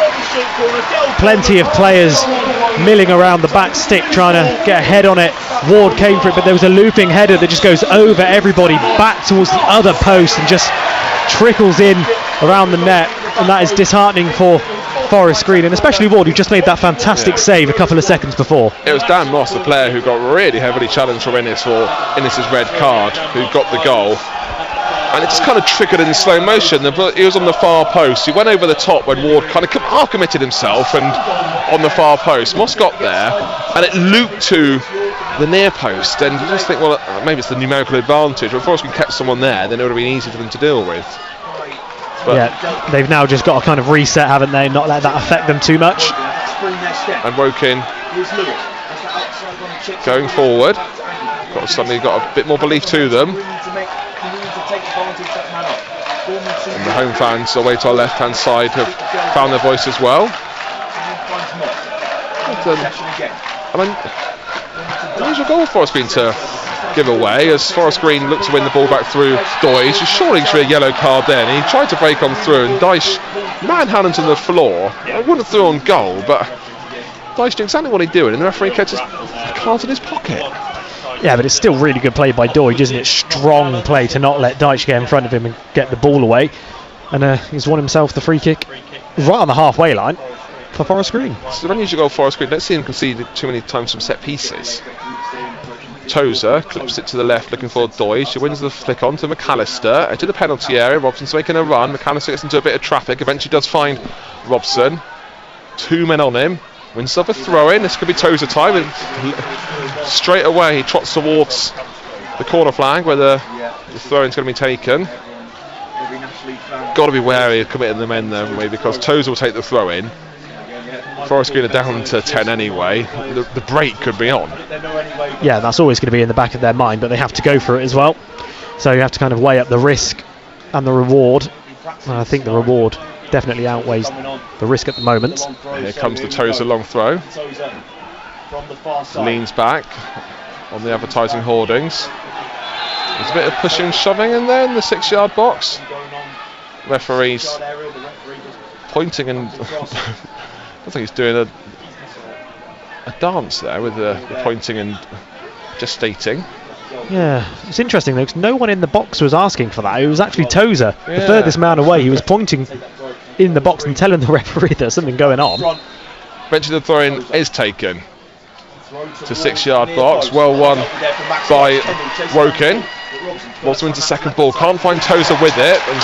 Plenty of players milling around the back stick trying to get a head on it. Ward came for it, but there was a looping header that just goes over everybody back towards the other post and just trickles in around the net, and that is disheartening for Forest Green, and especially Ward, who just made that fantastic save a couple of seconds before. It was Dan Moss, the player who got really heavily challenged from Innes for Innes' red card, who got the goal. And it just kind of triggered in slow motion. He was on the far post. He went over the top when Ward kind of half committed himself, and on the far post, Moss got there, and it looped to the near post. And you just think, well, maybe it's the numerical advantage. But if Forest Green kept someone there, then it would have been easy for them to deal with. But yeah, they've now just got to kind of reset, haven't they? Not let that affect them too much. And Woking going forward, suddenly got a bit more belief to them. And the home fans away to our left hand side have found their voice as well. Unusual goal for Forest Green to give away, as Forest Green looked to win the ball back through Doyle. Surely should be a yellow card then. He tried to break on through, and Dyche manhandled to the floor. I wouldn't have threw on goal, but Dyche did exactly what he'd do, and the referee kept his cards in his pocket. Yeah, but it's still really good play by Doyle, isn't it? Strong play to not let Dyche get in front of him and get the ball away. And he's won himself the free kick right on the halfway line for Forest Green. It's an unusual goal for Forest Green. Don't see him concede too many times from set pieces. Tozer clips it to the left looking for Doyle. She wins the flick on to McAllister into the penalty area. Robson's making a run. McAllister gets into a bit of traffic. Eventually does find Robson. 2 men on him. Wins up a throw in. This could be Tozer time, and straight away he trots towards the corner flag where the throw in's going to be taken. Got to be wary of committing the men though, maybe, because Tozer will take the throw in. Forest Green are down to 10 anyway. The break could be on. Yeah, that's always going to be in the back of their mind, but they have to go for it as well. So you have to kind of weigh up the risk and the reward. And I think the reward definitely outweighs the risk at the moment. Here comes the Tozer long throw. Leans back on the advertising hoardings. There's a bit of pushing and shoving in there in the 6-yard box. Referees pointing and I think he's doing a dance there with the pointing and gestating. Yeah, it's interesting though, because no one in the box was asking for that. It was actually Tozer, the furthest man away. He was pointing in the box and telling the referee there's something going on. Eventually the throw-in is taken to 6-yard box. Well won by Woking. Watson wins the second ball. Can't find Tozer with it, and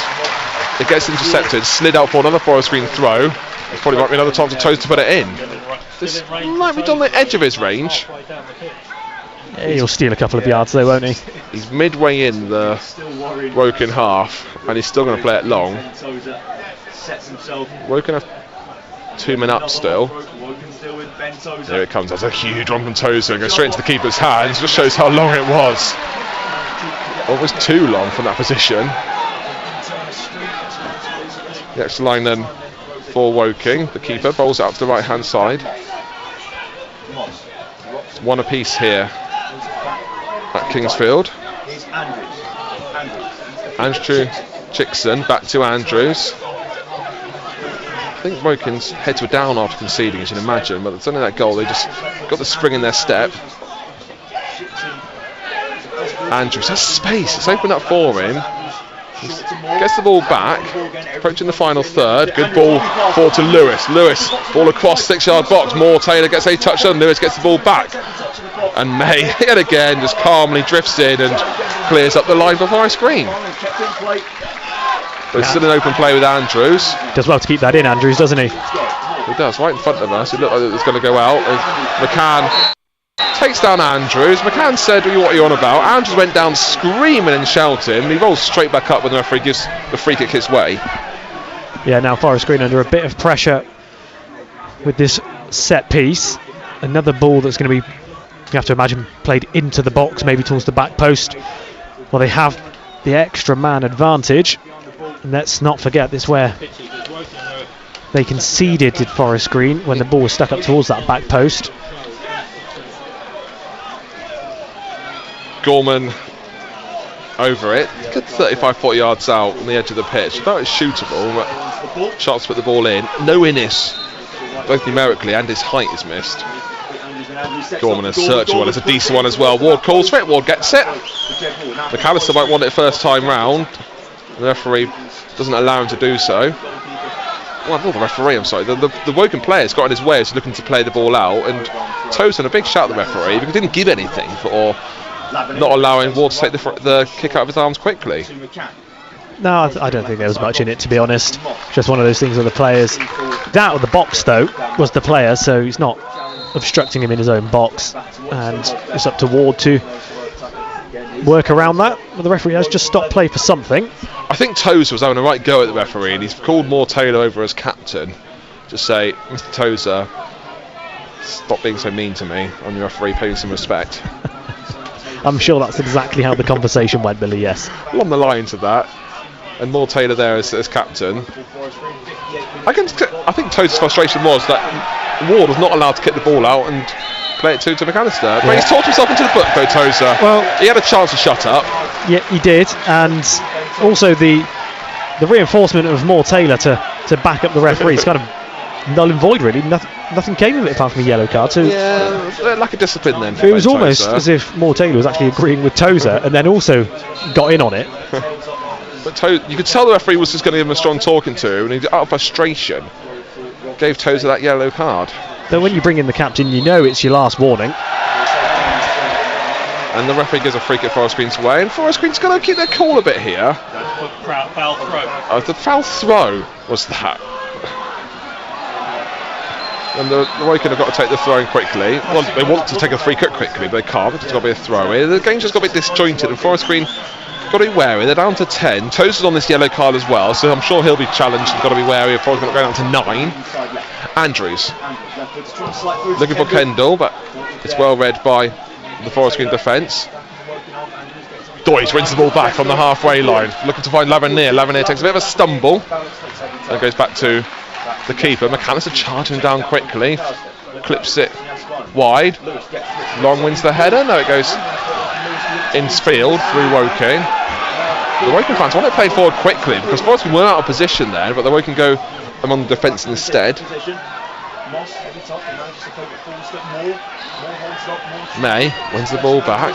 it gets intercepted. Slid out for another Forest Green throw. There's probably might be another time for Tozer to put it in. This might be on the edge of his range. Yeah, he'll steal a couple of yards though, won't he? He's midway in the Woking half, and he's still going to play it long. Woking have 2 men up still. There it comes. That's a huge one from Tozer and goes straight into the keeper's hands. Just shows how long it was. Almost too long from that position. The extra line then for Woking. The keeper bowls out to the right hand side. It's one apiece here at Kingsfield. Andrew Chickson back to Andrews. I think Wokin's heads were down after conceding, as you can imagine, but it's only that goal, they just got the spring in their step. Andrews has space, it's opened up for him. He gets the ball back, approaching the final third. Good ball forward to Lewis. Lewis, ball across 6-yard box. Moore Taylor gets a touchdown. Lewis gets the ball back. And May, yet again, just calmly drifts in and clears up the line for Forest Green. But it's still an open play with Andrews. Does well to keep that in, Andrews, doesn't he? He does, right in front of us. It looked like it was going to go out. McCann takes down Andrews. McCann said, what are you on about? Andrews went down screaming and shouting. He rolls straight back up when the referee gives the free kick his way. Yeah, now Forest Green under a bit of pressure with this set piece. Another ball that's going to be, you have to imagine, played into the box, maybe towards the back post. Well, they have the extra man advantage. And let's not forget, this where they conceded to Forest Green when the ball was stuck up towards that back post. Gorman over it, good 35-40 yards out on the edge of the pitch. I thought it was shootable, but Sharps put the ball in. No Innes, both numerically and his height is missed. Gorman has searched one, it's a decent one as well. Ward calls for it, Ward gets it. McAllister might want it first time round. The referee doesn't allow him to do so. Well, not the referee, I'm sorry. The Woking player's got in his way as looking to play the ball out, and Toes had a big shout at the referee because he didn't give anything for not allowing Ward to take the kick out of his arms quickly. No, I don't think there was much in it, to be honest. Just one of those things where the players... Out of the box, though, was the player, so he's not obstructing him in his own box. And it's up to Ward to work around that. But the referee has just stopped play for something. I think Tozer was having a right go at the referee, and he's called Moore Taylor over as captain. Just say, Mr. Tozer, stop being so mean to me. I'm your referee, pay me some respect. I'm sure that's exactly how the conversation went, Billy, yes. Along the lines of that. And Moore Taylor there as captain. I think Tozer's frustration was that Ward was not allowed to kick the ball out and play it to McAllister. Yeah. But he's talked himself into the book, though, Tozer. Well, he had a chance to shut up. Yeah, he did. And also the reinforcement of Moore Taylor to back up the referee is kind of null and void, really. Nothing came of it apart from a yellow card. So yeah, lack of discipline then. It was almost as if Moore Taylor was actually agreeing with Tozer and then also got in on it. But you could tell the referee was just going to give him a strong talking to, and he, out of frustration, gave Tozer that yellow card. Then when you bring in the captain, you know it's your last warning. And the referee gives a free kick Forest Green's way, and Forest Green's going to keep their cool a bit here. Foul throw. The foul throw was that. And the Woking have got to take the throw in quickly. Well, they want to take a free kick quickly, but they can't. It's got to be a throw in. The game's just got to be disjointed, and Forest Green got to be wary. They're down to 10. Tozer's on this yellow card as well, so I'm sure he'll be challenged and got to be wary of Forest Green going down to 9. Andrews looking for Kendall, but it's well read by the Forest Green defence. Doyce wins the ball back from the halfway line, looking to find Lavernier. Lavernier takes a bit of a stumble and goes back to the keeper. McAllister charging down quickly, clips it wide. Long wins the header. No, it goes infield through Woking. The Woking fans want it played forward quickly because Forest Green weren't out of position there, but the Woking go among the defence instead. May wins the ball back,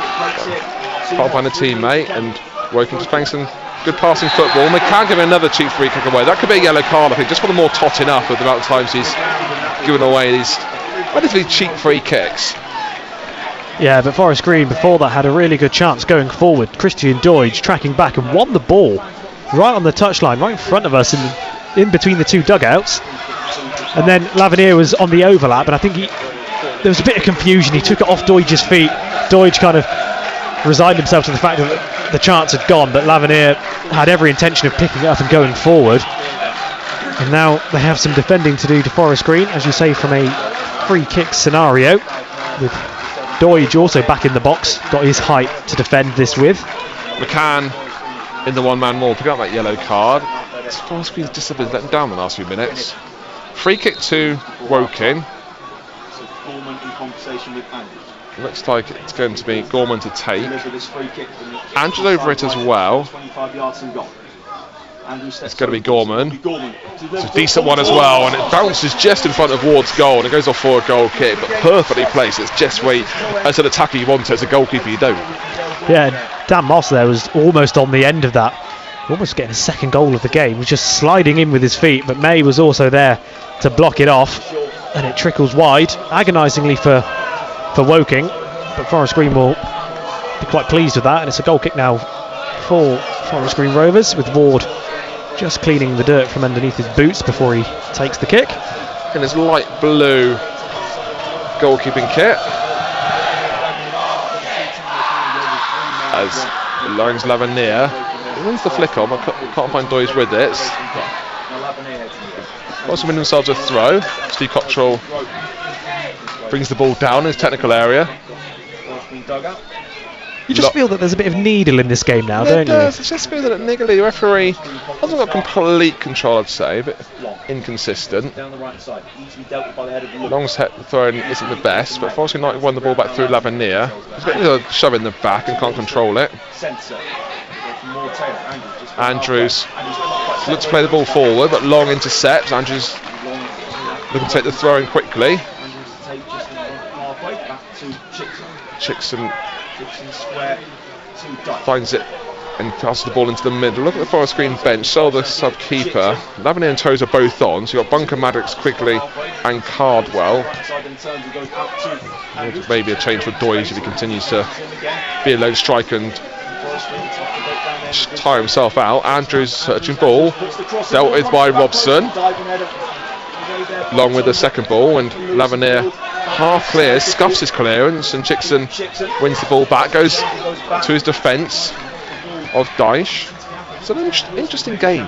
followed by a teammate, and Woking just playing some good passing football. And they can't give another cheap free kick away. That could be a yellow card, I think, just for the more totting up with the amount of times he's given away these relatively cheap free kicks. Yeah, but Forest Green before that had a really good chance going forward. Christian Doidge tracking back and won the ball right on the touchline, right in front of us, in between the two dugouts. And then Lavernier was on the overlap, and I think there was a bit of confusion. He took it off Doidge's feet. Doidge kind of resigned himself to the fact that the chance had gone, but Lavernier had every intention of picking it up and going forward. And now they have some defending to do to Forest Green, as you say, from a free kick scenario, with Doidge also back in the box, got his height to defend this with. McCann in the one-man maul, pick up that yellow card. Forest Green's discipline's let him down the last few minutes. Free kick to Woking. Looks like it's going to be Gorman to take. Andrews over it as well. It's going to be Gorman. It's a decent one as well, and it bounces just in front of Ward's goal, and it goes off for a goal kick, but perfectly placed. It's just where, as an attacker, you want it. As a goalkeeper, you don't. Yeah, Dan Moss there was almost on the end of that. Almost getting a second goal of the game. He was just sliding in with his feet, but May was also there to block it off, and it trickles wide, agonisingly for Woking, but Forest Green will be quite pleased with that, and it's a goal kick now for Forest Green Rovers, with Ward just cleaning the dirt from underneath his boots before he takes the kick. In his light blue goalkeeping kit, as Lawrence Lavernier wins the flick on, but can't find Doyes with it. Also win themselves a throw. Steve Cottrell brings the ball down in his technical area. You just feel that there's a bit of needle in this game now, don't you? I just feel that niggly. The referee hasn't got complete control, I'd say, but inconsistent. Long set throwing isn't the best, but Forest United won the ball back through Lavernier. He's got a shove in the back and can't control it. Andrews looks to play the ball forward, but Long intercepts. Andrews looking to take the throw in quickly. Chickson finds it and passes the ball into the middle. Look at the Forest Green bench. So the sub-keeper. Lavernier and Toes are both on. So you've got Bunker, Maddox, Quigley and Cardwell. Maybe a change for Doyes if he continues to be a lone striker and tire himself out. Andrews searching ball, dealt with by Robson. Long with the second ball, and Lavernier half clears, scuffs his clearance, and Chickson wins the ball back, goes to his defence of Dyche. It's an interesting game.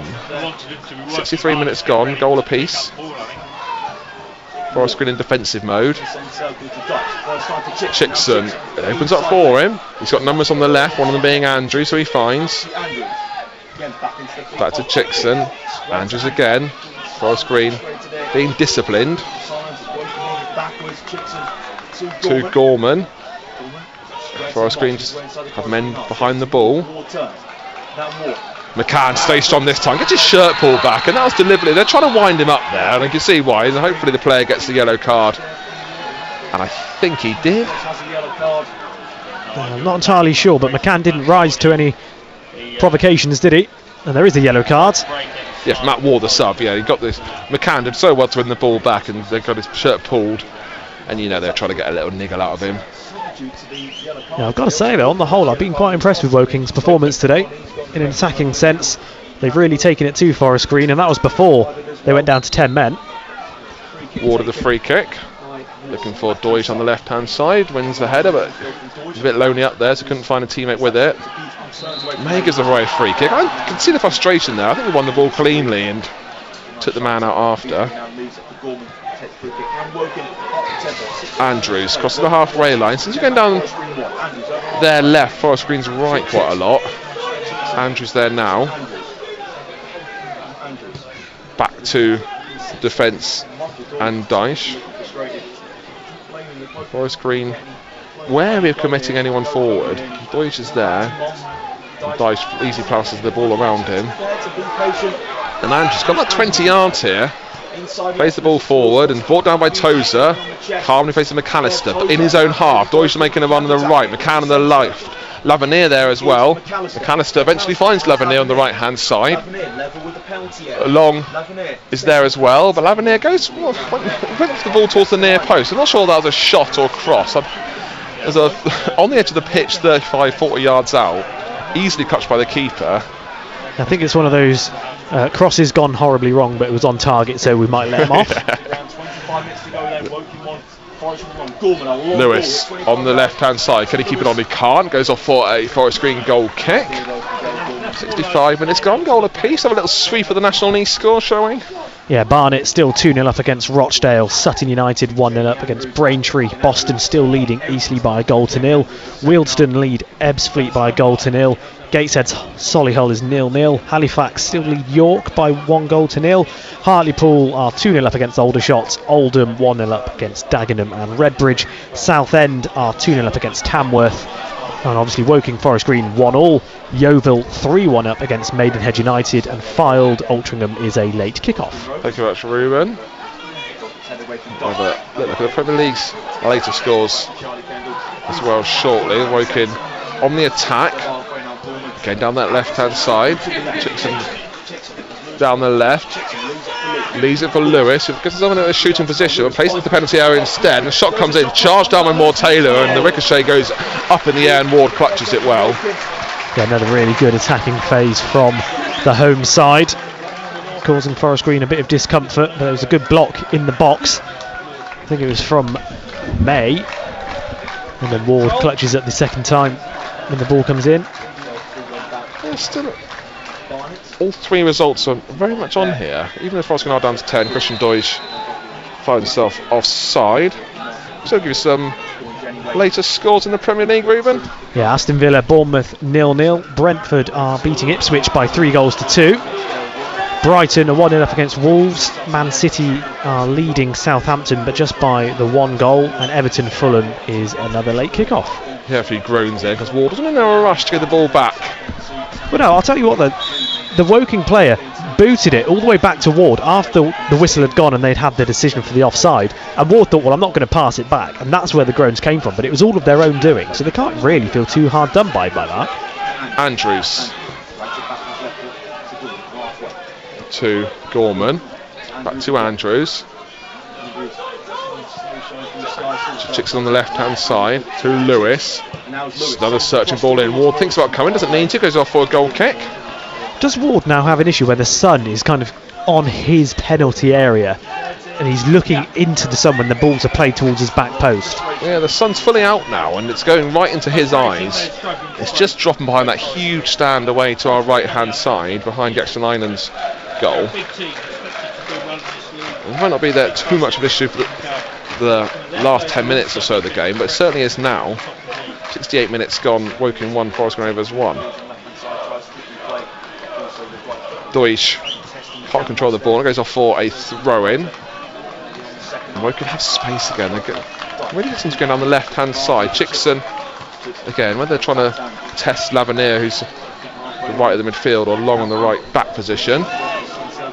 63 minutes gone, goal apiece. Forest Green in defensive mode. Chickson opens up for him. He's got numbers on the left, one of them being Andrews, so he finds. Back to Chickson. Andrews again. Forest Green being disciplined. To Gorman. Forest Green just have men behind the ball. McCann stays strong this time, gets his shirt pulled back, and that was deliberately. They're trying to wind him up there, and I can see why, and hopefully the player gets the yellow card. And I think he did. I'm not entirely sure, but McCann didn't rise to any provocations, did he? And there is a yellow card. Yes, Matt Ward, the sub, yeah, he got this. McCann did so well to win the ball back, and they got his shirt pulled, and you know they're trying to get a little niggle out of him. Yeah, I've got to say though, on the whole, I've been quite impressed with Woking's performance today. In an attacking sense, they've really taken it to Forest Green, and that was before they went down to 10 men. Ward of the free kick, looking for Doyce on the left hand side, wins the header, but he's a bit lonely up there, so couldn't find a teammate with it. May gives away a free kick. I can see the frustration there. I think he won the ball cleanly and took the man out after. Andrews crosses the halfway line. Since you're going down their left, Forest Green's right quite a lot. Andrews there now. Back to defence and Dyche. Forest Green wary of committing anyone forward. Dyche is there. Dyche easily passes the ball around him. And Andrews got about 20 yards here. Plays the ball forward and brought down by Tozer. Calmly facing McAllister, but in his own half. Dyche making a run on the right, McCann on the left. Lavernier there as well. McAllister eventually finds Lavernier on the right hand side. Long is there as well, but Lavernier goes went the ball towards the near post. I'm not sure that was a shot or cross. There's on the edge of the pitch, 35-40 yards out, easily touched by the keeper. I think it's one of those crosses gone horribly wrong, but it was on target, so we might let him off. Lewis on the left hand side, can he keep it on? He can't. Goes off for a Forest Green goal kick. 65 minutes gone, goal apiece. Have a little sweep of the National League score, shall we? Yeah, Barnet still 2-0 up against Rochdale. Sutton United 1-0 up against Braintree. Boston still leading Eastleigh by a goal to nil. Wealdstone lead Ebbsfleet by a goal to nil. Gateshead's Solihull is 0-0. Halifax still lead York by 1 goal to nil. Hartlepool are 2-0 up against Aldershot. Oldham 1-0 up against Dagenham and Redbridge. Southend are 2-0 up against Tamworth. And obviously Woking Forest Green 1-1. Yeovil 3-1 up against Maidenhead United, and Fylde Altrincham is a late kick-off. Thank you very much, Ruben. Have a look at the Premier League's later scores as well shortly. Woking on the attack, going down that left-hand side. Chickson down the left. Leaves it for Lewis, who gets himself in a shooting position, but places the penalty area instead. And the shot comes in, charged down by Moore Taylor, and the ricochet goes up in the air, and Ward clutches it well. Yeah, another really good attacking phase from the home side, causing Forest Green a bit of discomfort, but it was a good block in the box. I think it was from May, and then Ward clutches it the second time when the ball comes in. Yeah, still, all three results are very much on here. Even if Forest Green are down to 10, Christian Deutsch finds himself offside. So give you some later scores in the Premier League, Ruben. Yeah, Aston Villa, Bournemouth 0-0. Brentford are beating Ipswich by 3 goals to 2. Brighton are 1-0 up against Wolves. Man City are leading Southampton, but just by the 1 goal. And Everton Fulham is another late kick-off. Yeah, a few groans there because Ward wasn't in a rush to get the ball back. Well, no, I'll tell you what, the Woking player booted it all the way back to Ward after the whistle had gone and they'd had the decision for the offside, and Ward thought, well, I'm not going to pass it back, and that's where the groans came from. But it was all of their own doing, so they can't really feel too hard done by that. Andrews to Gorman, back to Andrews. Chickson on the left hand side to Lewis. Another searching ball in. Ward thinks about coming, doesn't need to, goes off for a goal kick. Does Ward now have an issue where the sun is kind of on his penalty area and he's looking into the sun when the balls are played towards his back post? Yeah, the sun's fully out now and it's going right into his eyes. It's just dropping behind that huge stand away to our right hand side, behind Jackson Island's goal. It might not be there too much of an issue for the last 10 minutes or so of the game, but it certainly is now. 68 minutes gone, Woking 1, Forest Green Rovers 1. Deutsch can't control the ball, it goes off for a throw-in. Woking have space again. Really seems to go down the left-hand side. Chickson, again, whether they're trying to test Lavernier, who's right at the midfield, or Long on the right back position.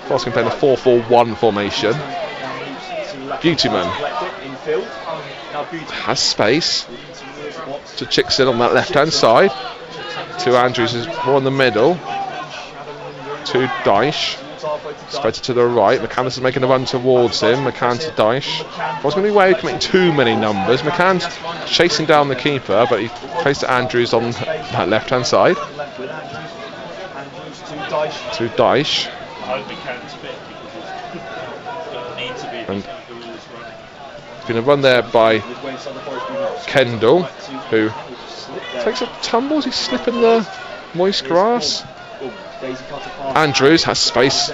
Forest Green playing the 4-4-1 formation. Beautyman has space to Chickson on that left-hand side. To Andrews, who's more in the middle. To Dyche, spread to the right. McCann is making a run towards him. McCann to Dyche. Wasn't going to be wary of committing too many numbers. McCann's chasing down the keeper, but he plays to Andrews on that left hand side. To Dyche. And it's been a run there by Kendall, who takes a tumble as he's slipping the moist grass. Andrews has space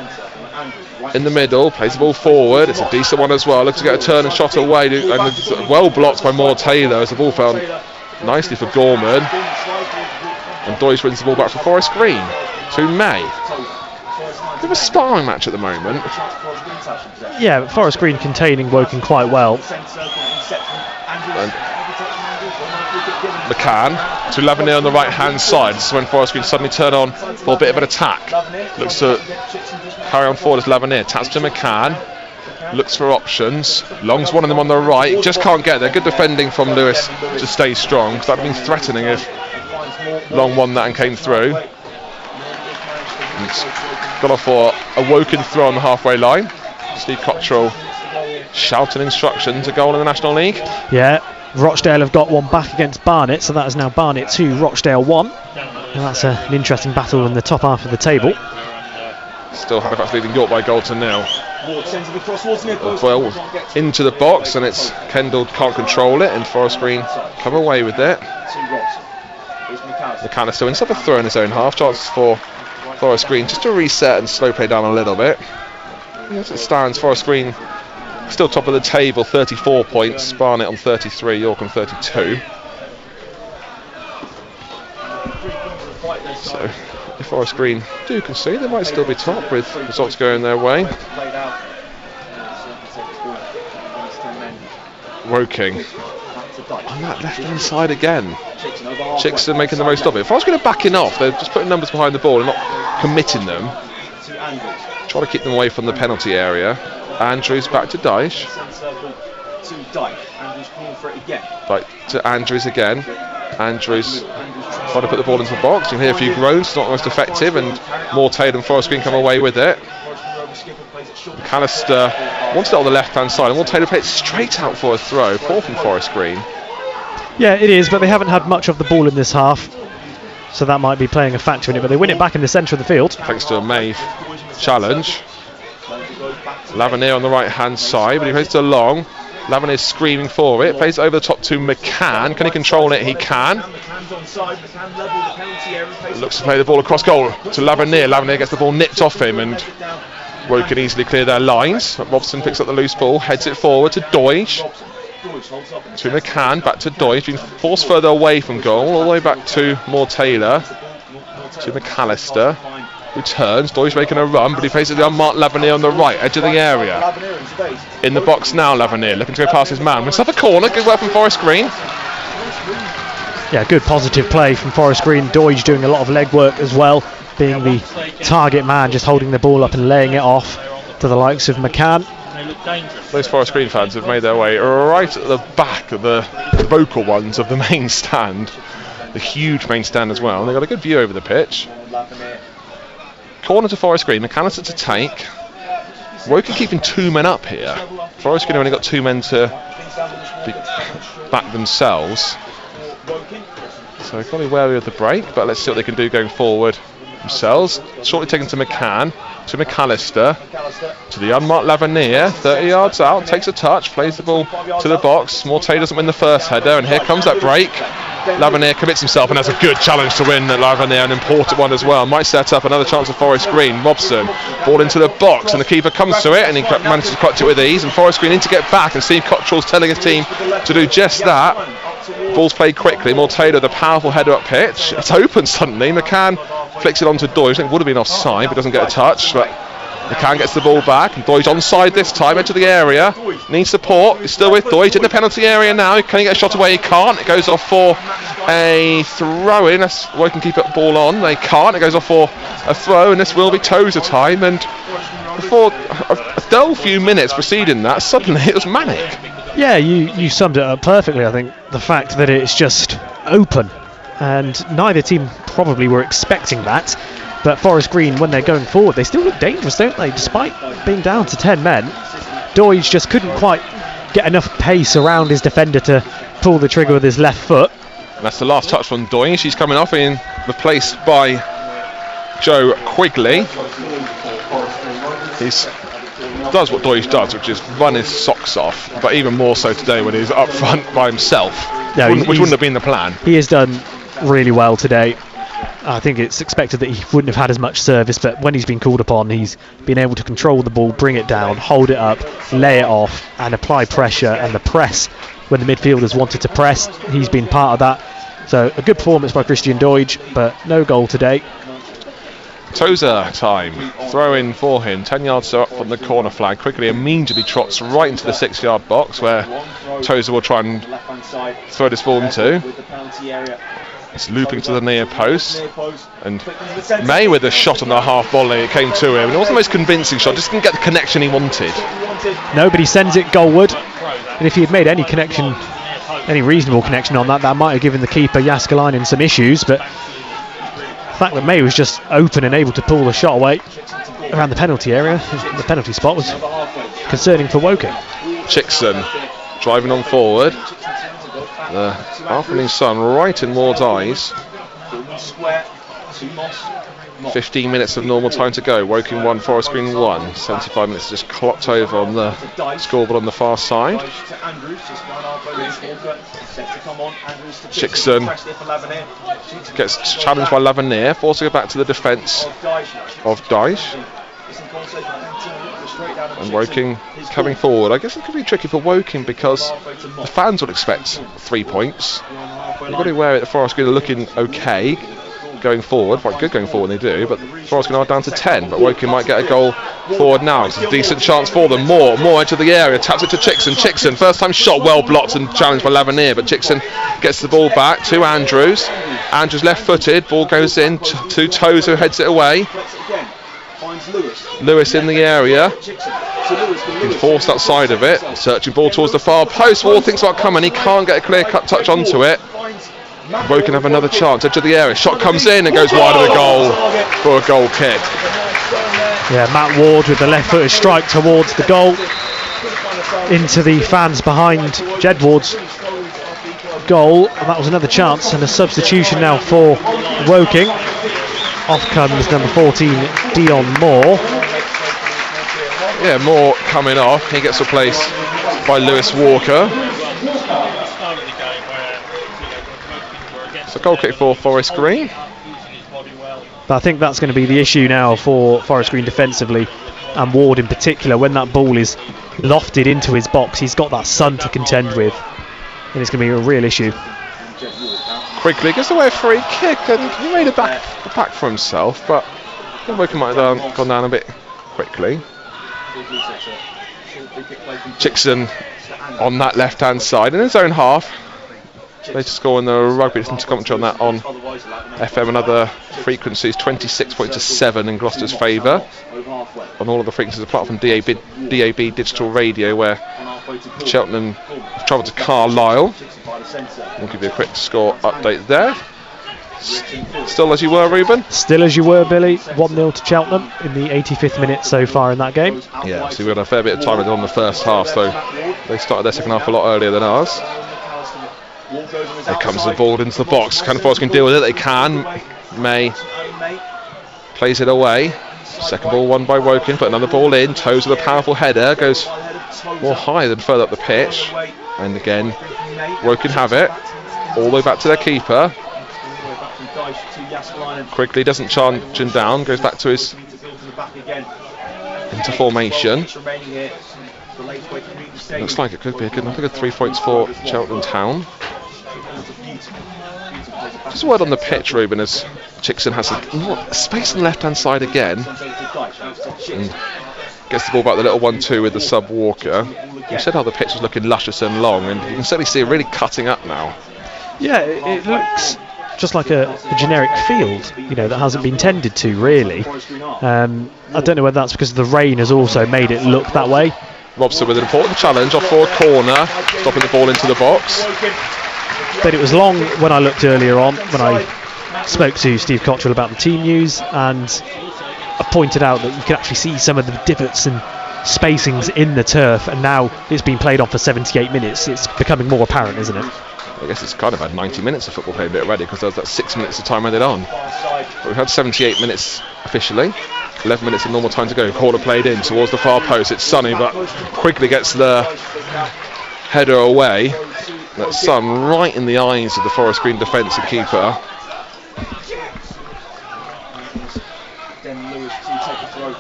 in the middle, plays the ball forward. It's a decent one as well. Looks to get a turn and shot away, and it's well blocked by Moore Taylor as the ball fell nicely for Gorman. And Deutsch wins the ball back for Forest Green to May. Bit of a sparring match at the moment. Yeah, but Forest Green containing Woking quite well. And McCann to Lavernier on the right hand side. This is when Forest Green suddenly turn on for a bit of an attack. Looks to carry on forward as Lavernier taps to McCann, looks for options. Long's one of them on the right, just can't get there. Good defending from Lewis to stay strong, because that would have been threatening if Long won that and came through. And it's got off for a Woking throw on the halfway line. Steve Cottrell shouting instructions, a goal in the National League. Yeah, Rochdale have got one back against Barnet, so that is now Barnet 2, Rochdale 1. And that's an interesting battle in the top half of the table. Still Halifax leading York by goal to nil. Well, into the box, and it's Kendall can't control it, and Forest Green come away with it. McCann is still in, a throw in his own half. Chance for Forest Green just to reset and slow play down a little bit. As it stands, Forest Green still top of the table, 34 points. Barnet on 33, York on 32. So if Forest Green do concede, they might still be top with results going their way. Woking on that left hand side again. Chickson making the most of it. If I was going to backing off, they're just putting numbers behind the ball and not committing them. Try to keep them away from the penalty area. Andrews back to Dyche. Back to Andrews again. Andrews trying to put the ball into the box. You can hear a few groans, not most effective, and more Taylor and Forest Green come away with it. McAllister wants it on the left hand side, and more Taylor plays it straight out for a throw. Poor from Forest Green. Yeah, it is, but they haven't had much of the ball in this half, so that might be playing a factor in it, but they win it back in the centre of the field. Thanks to a May challenge. Lavernier on the right hand side, but he plays it long. Lavernier screaming for it, plays it over the top to McCann. Can he control it? He can. Looks to play the ball across goal to Lavernier. Lavernier gets the ball nipped off him, and Woking can easily clear their lines. Robson picks up the loose ball, heads it forward to Doige. To McCann, back to Doige, being forced further away from goal, all the way back to Moore Taylor. To McAllister. Returns, Doige making a run, but he faces the unmarked Lavernier on the right, edge of the area. In the box now, Lavernier, looking to go past his man. Wins up a corner, good work from Forest Green. Yeah, good positive play from Forest Green. Doige doing a lot of leg work as well, being the target man, just holding the ball up and laying it off to the likes of McCann. Those Forest Green fans have made their way right at the back of the vocal ones of the main stand, the huge main stand as well. And they've got a good view over the pitch. Corner to Forest Green, McAllister to take. Woking keeping two men up here. Forest Green have only got two men to back themselves. So they've got to be wary of the break, but let's see what they can do going forward themselves. Shortly taken to McCann, to McAllister, to the unmarked Lavernier, 30 yards out, takes a touch, plays the ball to the box. Mortay doesn't win the first header, and here comes that break. Lavernier commits himself and has a good challenge to win at Lavernier, an important one as well. Might set up another chance for Forest Green. Robson, ball into the box, and the keeper comes to it, and he manages to clutch it with ease, and Forest Green in to get back, and Steve Cottrell's telling his team to do just that. Ball's played quickly. Moore Taylor, the powerful header up pitch. It's open suddenly. McCann flicks it onto Doige. I think it would have been offside, but doesn't get a touch. But McCann gets the ball back, and Doige onside this time, into the area. Needs support. He's still with Doige in the penalty area now. Can he get a shot away? He can't. It goes off for a throw-in. That's Woking keep that ball on. They can't. It goes off for a throw, and this will be Tozer time. And for a dull few minutes preceding that, suddenly it was manic. Yeah, you summed it up perfectly. I think the fact that it's just open, and neither team probably were expecting that. But Forest Green, when they're going forward, they still look dangerous, don't they? Despite being down to 10 men, Doige just couldn't quite get enough pace around his defender to pull the trigger with his left foot. And that's the last touch from Doige. She's coming off, being replaced by Joe Quigley. He does what Doige does, which is run his socks off, but even more so today when he's up front by himself, yeah, which wouldn't have been the plan. He has done really well today. I think it's expected that he wouldn't have had as much service, but when he's been called upon, he's been able to control the ball, bring it down, hold it up, lay it off, and apply pressure. And the press, when the midfielders wanted to press, he's been part of that. So a good performance by Christian Doige, but no goal today. Tozer time, throw in for him, 10 yards up from the corner flag. Quickly immediately trots right into the 6-yard box where Tozer will try and throw this ball into. It's looping to the near post, and May with a shot on the half volley, it came to him. It wasn't the most convincing shot, just didn't get the connection he wanted. Nobody sends it goalward, and if he had made any connection, any reasonable connection on that, that might have given the keeper Jaskalainen some issues, but the fact that May was just open and able to pull the shot away around the penalty area, the penalty spot, was concerning for Woking. Chickson driving on forward. The afternoon sun right in Ward's eyes. 15 minutes of normal time to go. Woking 1, Forest Green 1. 75 minutes just clocked over on the scoreboard on the far side. Chickson gets challenged by Lavernier, forcing her back to the defence of Dyche. And Woking coming forward. I guess it could be tricky for Woking because the fans would expect 3 points. You've got to be aware that Forest Green are looking okay going forward, quite good going forward, they do, but Forest Green are down to 10, but Woking might get a goal forward now. It's a decent chance for them. More into the area, taps it to Chickson, first time shot, well blocked and challenged by Lavernier, but Chickson gets the ball back to Andrews. Andrews left footed, ball goes in to Toes, who heads it away. Lewis in the area, forced outside of it, searching ball towards the far post. Ward thinks about coming, he can't get a clear cut touch onto it. Woking have another chance, edge of the area, shot comes in and goes wide of the goal for a goal kick. Yeah, Matt Ward with the left footed strike towards the goal into the fans behind Jed Ward's goal, and that was another chance, and a substitution now for Woking. Off comes number 14 Dion Moore. Yeah, Moore coming off, he gets replaced by Lewis Walker. So goal kick for Forest Green. But I think that's going to be the issue now for Forest Green defensively, and Ward in particular. When that ball is lofted into his box, he's got that sun to contend with, and it's going to be a real issue. Quickly gets away a free kick, and he made a back for himself, but Woking might have gone down a bit quickly. Chickson on that left hand side in his own half. They score in the rugby commentary on that on FM and other frequencies, 26.7 in Gloucester's favour on all of the frequencies apart from DAB digital radio, where Cheltenham have travelled to Carlisle. We'll give you a quick score update there. Still as you were, Ruben? Still as you were, Billy. 1-0 to Cheltenham in the 85th minute so far in that game. Yeah, so we had a fair bit of time on the first half, so they started their second half a lot earlier than ours. Here comes the ball into the box. Can Forest can deal with it? They can. May plays it away. Second ball won by Woking, but another ball in. Toes with a powerful header. Goes more high than further up the pitch. And again, Woking have it. All the way back to their keeper. Quickly doesn't charge him down. Goes back to his into formation. Looks like it could be a good 3 points for Cheltenham Town. Just a word on the pitch, Ruben, as Chickson has a space on the left hand side again and gets the ball back, the little 1-2 with the sub Walker. You said how the pitch was looking luscious and long, and you can certainly see it really cutting up now. Yeah, it looks just like a generic field, that hasn't been tended to really. I don't know whether that's because the rain has also made it look that way. Robson with an important challenge off forward corner, stopping the ball into the box. But it was long when I looked earlier on, when I spoke to Steve Cottrell about the team news, and I pointed out that you can actually see some of the divots and spacings in the turf, and now it's been played on for 78 minutes. It's becoming more apparent, isn't it? I guess it's kind of had 90 minutes of football played a bit already, because there was that 6 minutes of time added on. But we've had 78 minutes officially. 11 minutes of normal time to go. Corner played in towards the far post. It's Sonny, but quickly gets the header away. That's sun right in the eyes of the Forest Green defence and keeper.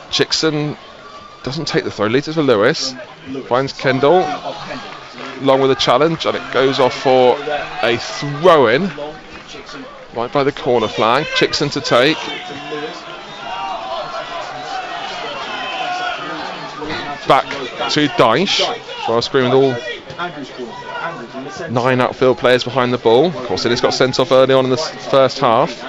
Chickson doesn't take the throw, leads it for Lewis. Finds Kendall, along with a challenge, and it goes off for a throw-in right by the corner flag. Chickson to take. Back to Dyche. Forest Green with all 9 outfield players behind the ball. Of course, it has got sent off early on in the first half.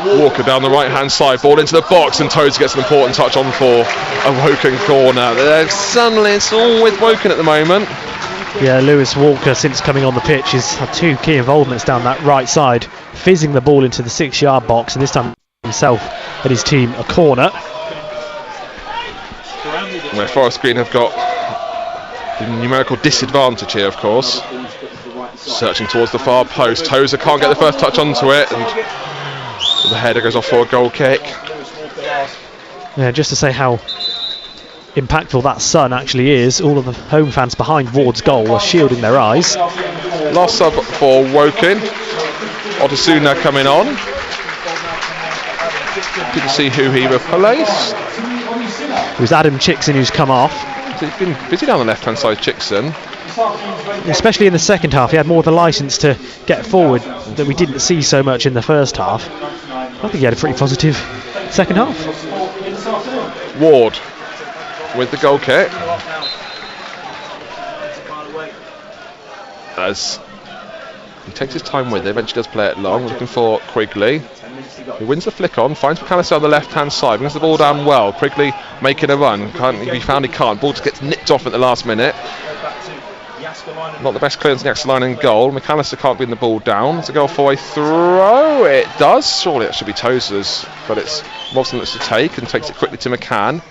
Walker down the right hand side, ball into the box, and Toads gets an important touch on for a Woking corner. Suddenly it's all with Woking at the moment. Yeah, Lewis Walker, since coming on the pitch, has had 2 key involvements down that right side, fizzing the ball into the 6-yard box, and this time himself and his team a corner. Where Forest Green have got the numerical disadvantage here, of course. Searching towards the far post. Tozer can't get the first touch onto it, and the header goes off for a goal kick. Yeah, just to say how impactful that sun actually is, all of the home fans behind Ward's goal are shielding their eyes. Last sub for Woking. Odasuna coming on. Didn't see who he replaced. It was Adam Chickson who's come off. He's been busy down the left-hand side, Chickson. Especially in the second half, he had more of the licence to get forward that we didn't see so much in the first half. I think he had a pretty positive second half. Ward with the goal kick. As he takes his time with it, eventually does play it long, looking for Quigley. He wins the flick on, finds McAllister on the left-hand side, brings the ball down well. Quigley making a run, he found he can't. Ball just gets nipped off at the last minute. Not the best clearance in the extra line and goal. McAllister can't bring the ball down. It's a goal for a throw. It does. Surely it should be Tozer's, but it's Robson looks to take and takes it quickly to McCann.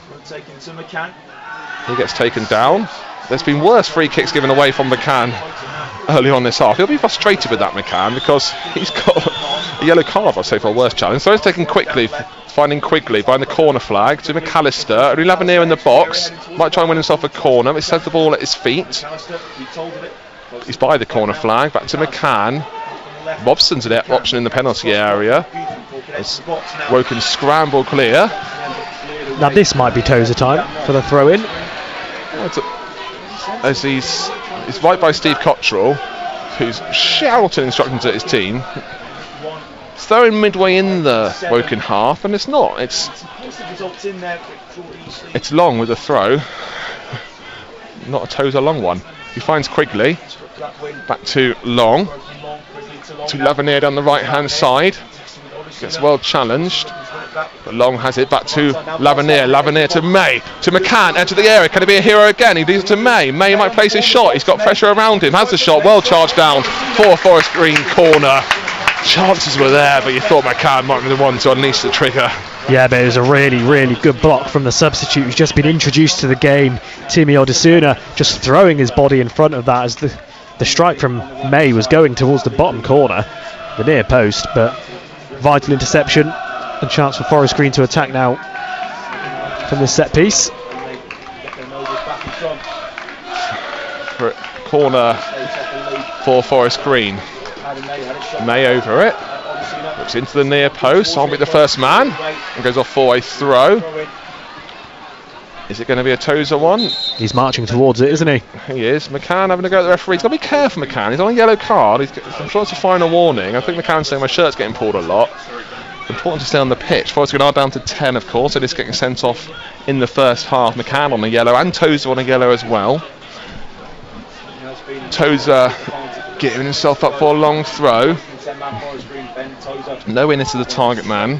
He gets taken down. There's been worse free kicks given away from McCann early on this half. He'll be frustrated with that, McCann, because he's got a yellow card, I'd say, for a worse challenge. So he's taken quickly, finding Quigley behind the corner flag to McAllister. Only 11 here in the box. Might try and win himself a corner, but he sends the ball at his feet. He's by the corner flag. Back to McCann. Robson's an option in the penalty area. As Woking scramble clear. Now this might be Tozer time for the throw-in. As he's right by Steve Cottrell, who's shouting instructions at his team. It's throwing midway in the Woking half, and it's not. It's long with a throw. Not a Tozer long one. He finds Quigley. Back to Long. To Lavernier down the right-hand side. Gets well challenged. But Long has it back to Lavernier. Lavernier to May. To McCann. Enter the area. Can he be a hero again? He leaves it to May. May might place his shot. He's got pressure around him. Has the shot. Well charged down for Forest Green corner. Chances were there, but you thought McCann might be the one to unleash the trigger. Yeah, but it was a really, really good block from the substitute who's just been introduced to the game, Timmy Odasuna, just throwing his body in front of that as the strike from May was going towards the bottom corner, the near post, but vital interception and chance for Forest Green to attack now from this set piece. Corner for Forest Green. May over it. Looks into the near post. I'll be the first man. And goes off for a throw. Is it going to be a Tozer one? He's marching towards it, isn't he? He is. McCann having to go at the referee. He's got to be careful, McCann. He's on a yellow card. I'm sure it's a final warning. I think McCann's saying my shirt's getting pulled a lot. It's important to stay on the pitch. Forest Green are down to 10, of course. It is getting sent off in the first half. McCann on a yellow and Tozer on a yellow as well. Tozer getting himself up for a long throw. Nowhere near to the target man.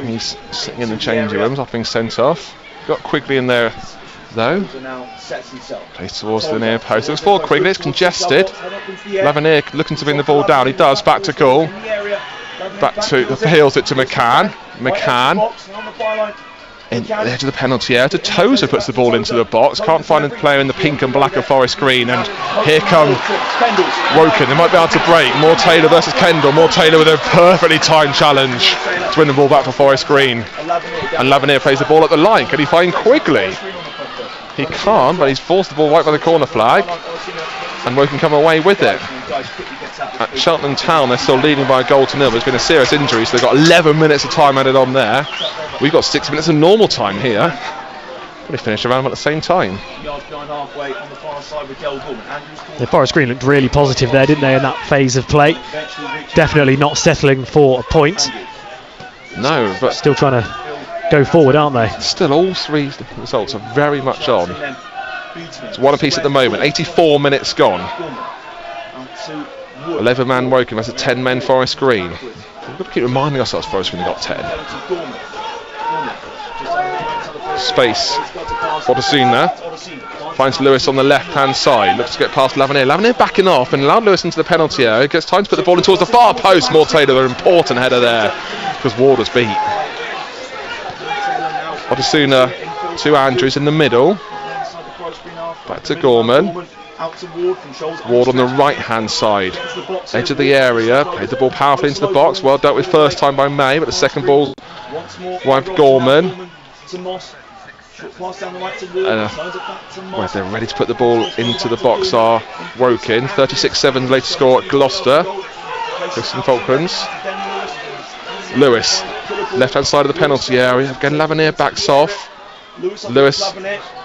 He's sitting in the changing rooms, off being sent off. Got Quigley in there though. Plays towards the near post. It was for Quigley, it's congested. Lavernier looking to bring the ball down. He does, back to goal. Back to the heels it to McCann. McCann in the edge of the penalty area. To Tozer puts the ball into the box. Can't find a player in the pink and black of Forest Green, and here come Woking. They might be able to break. Moore Taylor versus Kendall. Moore Taylor with a perfectly timed challenge to win the ball back for Forest Green. And Lavernier plays the ball at the line. Can he find Quigley? He can't, but he's forced the ball right by the corner flag, and Woking come away with it. At Cheltenham Town, they're still leading by a goal to nil. There's been a serious injury, so they've got 11 minutes of time added on there. We've got 6 minutes of normal time here. Probably finished around at the same time. The Forest Green looked really positive there, didn't they, in that phase of play? Definitely not settling for a point. No, but still trying to go forward, aren't they? Still, all three results are very much on. It's one apiece at the moment. 84 minutes gone. 11 man Woking versus 10 men Forest Green. We've got to keep reminding ourselves Forest Green got 10. Space. Odasuna finds Lewis on the left hand side. Looks to get past Lavernier. Lavernier backing off and allowed Lewis into the penalty area. Gets time to put the ball in towards the far post. Moore Taylor, an important header there because Ward was beat. Odasuna to Andrews in the middle. Back to Gorman. Ward on the right hand side, edge of the area, played the ball powerfully into the box, well dealt with first time by May, but the second ball wiped Gorman. Where they're ready to put the ball into the box are Woking. 36-7 later score at Gloucester. Christian Falklands. Lewis, left hand side of the penalty area, again Lavernier backs off. Lewis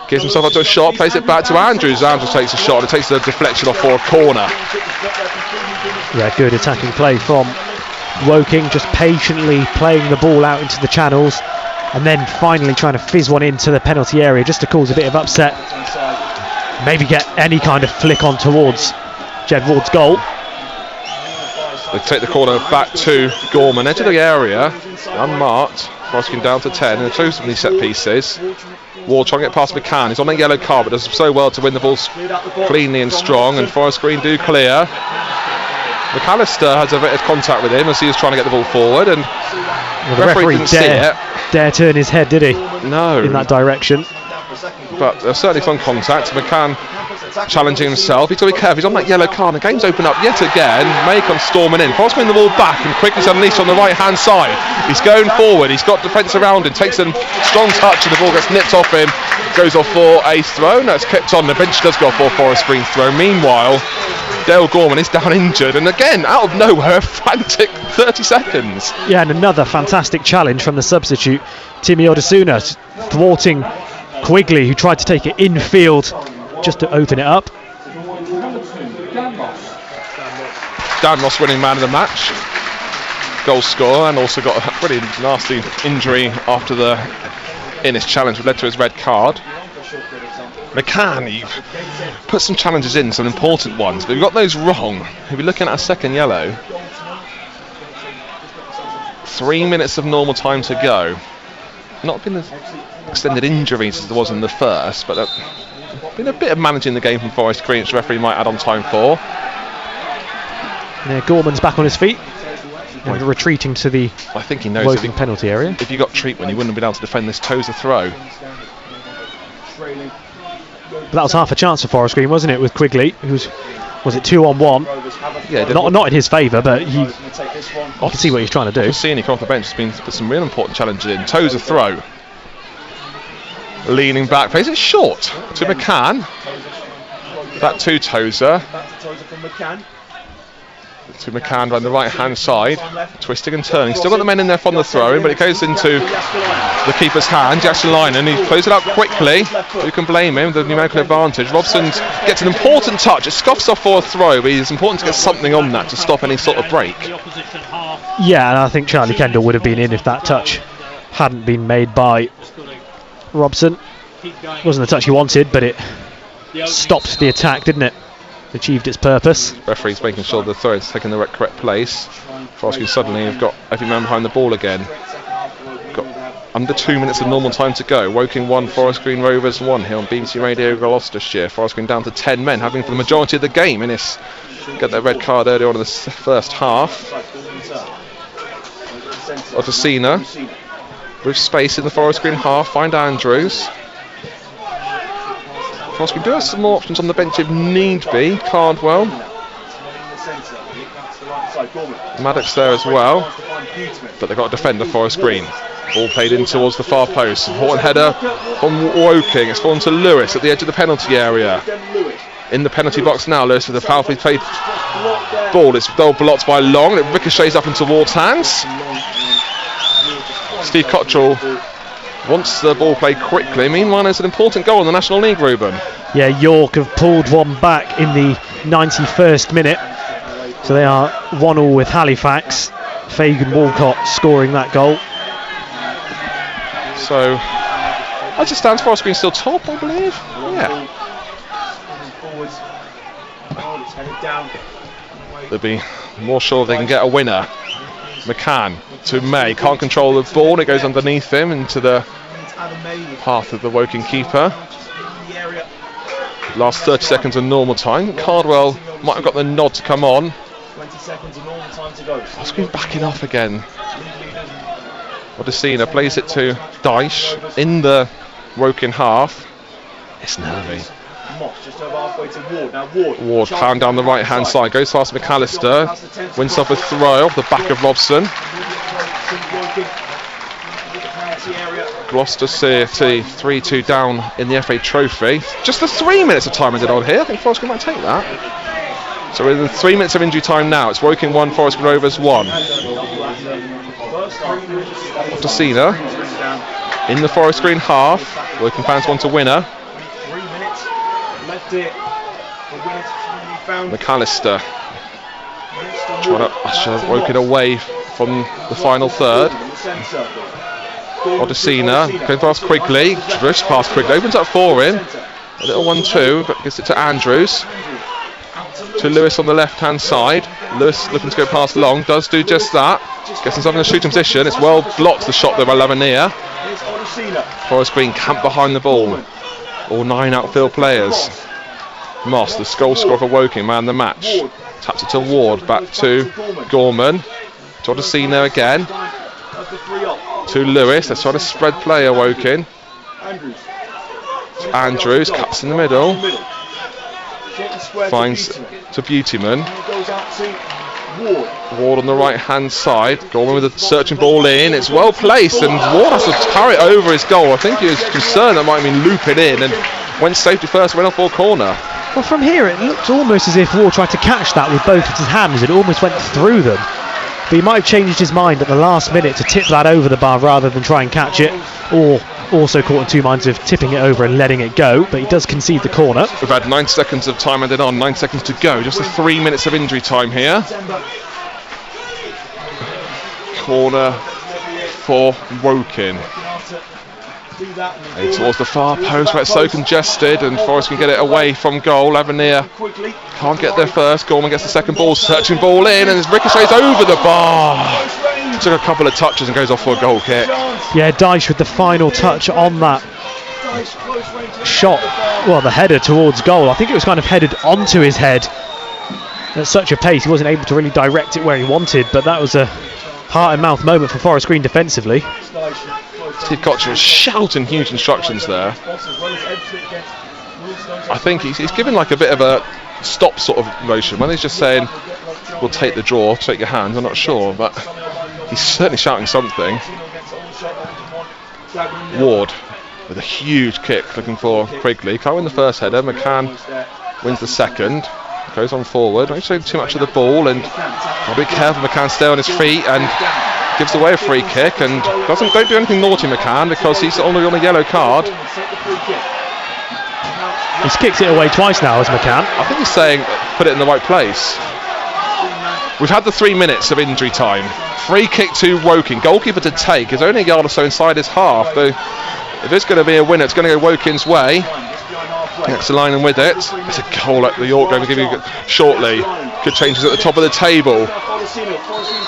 gives himself up to a shot, plays it back to Andrews. Andrews takes a shot and it takes the deflection off for a corner. Yeah, good attacking play from Woking, just patiently playing the ball out into the channels and then finally trying to fizz one into the penalty area just to cause a bit of upset. Maybe get any kind of flick on towards Jed Ward's goal. They take the corner back to Gorman, edge of the area, unmarked. Roskin down to 10 and close to these set pieces. Ward trying to get past McCann. He's on a yellow card but does so well to win the ball cleanly and strong, and Forest Green do clear. McAllister has a bit of contact with him as he was trying to get the ball forward, and the referee dare turn his head, did he? No. In that direction. But certainly fun contact. McCann challenging himself. He's got to be careful. He's on that yellow card. The game's open up yet again. May comes storming in. Forrest winning the ball back and quickly unleashed on the right hand side. He's going forward. He's got defence around him. Takes a strong touch and the ball gets nipped off him. Goes off for a throw. No, it's kept on. Eventually does go off for a Forest Green throw. Meanwhile, Dale Gorman is down injured, and again out of nowhere, frantic 30 seconds. Yeah, and another fantastic challenge from the substitute Timmy Odesuna, thwarting Quigley, who tried to take it infield just to open it up. Dan Ross winning man of the match, goal scorer, and also got a pretty nasty injury after the Innis challenge which led to his red card. McCann, he put some challenges in, some important ones, but if he got those wrong, he'll be looking at a second yellow. 3 minutes of normal time to go. Not been as extended injuries as there was in the first, but been a bit of managing the game from Forest Green, which the referee might add on time for. Yeah, Gorman's back on his feet and retreating to the I think he knows Woking penalty area. If you got treatment, he wouldn't have been able to defend this Tozer throw. But that was half a chance for Forest Green, wasn't it, with Quigley, who's, was it 2-on-1? Yeah, not in his favour, but you can see what he's trying to do. Seeing he come off the bench has been put some real important challenges in. Tozer throw. Leaning back, plays it short to McCann. That to Tozer. To McCann on the right hand side, twisting and turning. Still got the men in there from the throw in, but it goes into the keeper's hand, Jackson Lynon. He closes it out quickly. Who can blame him? The numerical advantage. Robson gets an important touch. It scoffs off for a throw, but it's important to get something on that to stop any sort of break. Yeah, and I think Charlie Kendall would have been in if that touch hadn't been made by Robson. Wasn't the touch he wanted, but it stopped the attack, didn't it? Achieved its purpose. Referee's making sure the throw is taking the correct place. Forest suddenly have got every man behind the ball again. Got under 2 minutes of normal time to go. Woking 1, Forest Green Rovers 1 here on BBC Radio Gloucestershire. Forest Green down to 10 men, having for the majority of the game. Innis got that red card earlier on in the first half. Odesuna with space in the Forest Green half. Find Andrews. Forest Green do have some more options on the bench if need be. Cardwell. Maddox there as well. But they've got a defender, Forest Green. Ball played in towards the far post. Important header from Woking. It's fallen to Lewis at the edge of the penalty area. In the penalty box now, Lewis with a powerfully played ball. It's blocked by Long. It ricochets up into Ward's hands. Steve Cottrell wants the ball played quickly. Meanwhile, there's an important goal in the National League, Ruben. Yeah, York have pulled one back in the 91st minute. So they are 1-1 with Halifax. Fagan Walcott scoring that goal. So, as it stands, Forest Green still top, I believe. Yeah. They'll be more sure if they can get a winner. McCann to May, can't control the ball, it goes underneath him into the path of the Woking keeper. Last 30 seconds of normal time. Cardwell might have got the nod to come on. 20 seconds of normal time to go. It's been backing off again. Odesuna plays it to Dyche in the Woking half. It's nervy. Moss just over halfway to Ward. Now Ward found down the right hand side, goes past McAllister, wins off a throw off the back of Robson. Gloucester City 3-2 down in the FA Trophy. Just the 3 minutes of time I did on here. I think Forest Green might take that. So we're in 3 minutes of injury time now. It's Woking 1, Forest Green Rovers 1. Decina in the Forest Green half. Woking fans want a winner. 3 minutes left it. McAllister trying to usher Woking away from the final third. Odesina going past Quigley, drifts past Quigley, opens up for him. A little 1-2, but gets it to Andrews. To Lewis on the left hand side. Lewis looking to go past Long, does do just that. Gets himself in a shooting position. It's well blocked, the shot there by Lavernier. Forest Green camp behind the ball. All 9 outfield players. Moss, the goal scorer for Woking, man the match. Taps it to Ward, back to Gorman. To Odesina again. To Lewis, they're trying to spread play Woking. Andrews cuts in the middle. Finds to Beautyman. Ward on the right hand side. Gorman with a searching ball in. It's well placed and Ward has to carry it over his goal. I think he was concerned that might have been looping in and went safety first, went off for a corner. Well, from here it looked almost as if Ward tried to catch that with both of his hands. It almost went through them. But he might have changed his mind at the last minute to tip that over the bar rather than try and catch it, or also caught in two minds of tipping it over and letting it go, but he does concede the corner. We've had 9 seconds of time added on, 9 seconds to go, just the 3 minutes of injury time here. Corner for Woking. And towards the far post where it's so congested and Forest can get it away from goal. Lavernier can't get there first. Gorman gets the second ball, searching ball in, and his ricochets over the bar. Took a couple of touches and goes off for a goal kick. Yeah, Dyche with the final touch on that shot. Well, the header towards goal. I think it was kind of headed onto his head at such a pace he wasn't able to really direct it where he wanted, but that was a heart and mouth moment for Forest Green defensively. Steve Kocher was shouting huge instructions there. I think he's given like a bit of a stop sort of motion when he's just saying we'll take the draw, take your hands. I'm not sure, but he's certainly shouting something. Ward with a huge kick looking for Quigley. Can't win the first header. McCann wins the second. Goes on forward. Don't show too much of the ball and got to be careful. McCann stay on his feet and gives away a free kick and don't do anything naughty, McCann, because he's only on a yellow card. He's kicked it away twice now as McCann. I think he's saying put it in the right place. We've had the 3 minutes of injury time. Free kick to Woking. Goalkeeper to take. Is only a yard or so inside his half. Though if it's going to be a winner, it's going to go Woking's way. Next to line and with it. It's a goal at the York game. We'll give you shortly. Good changes at the top of the table.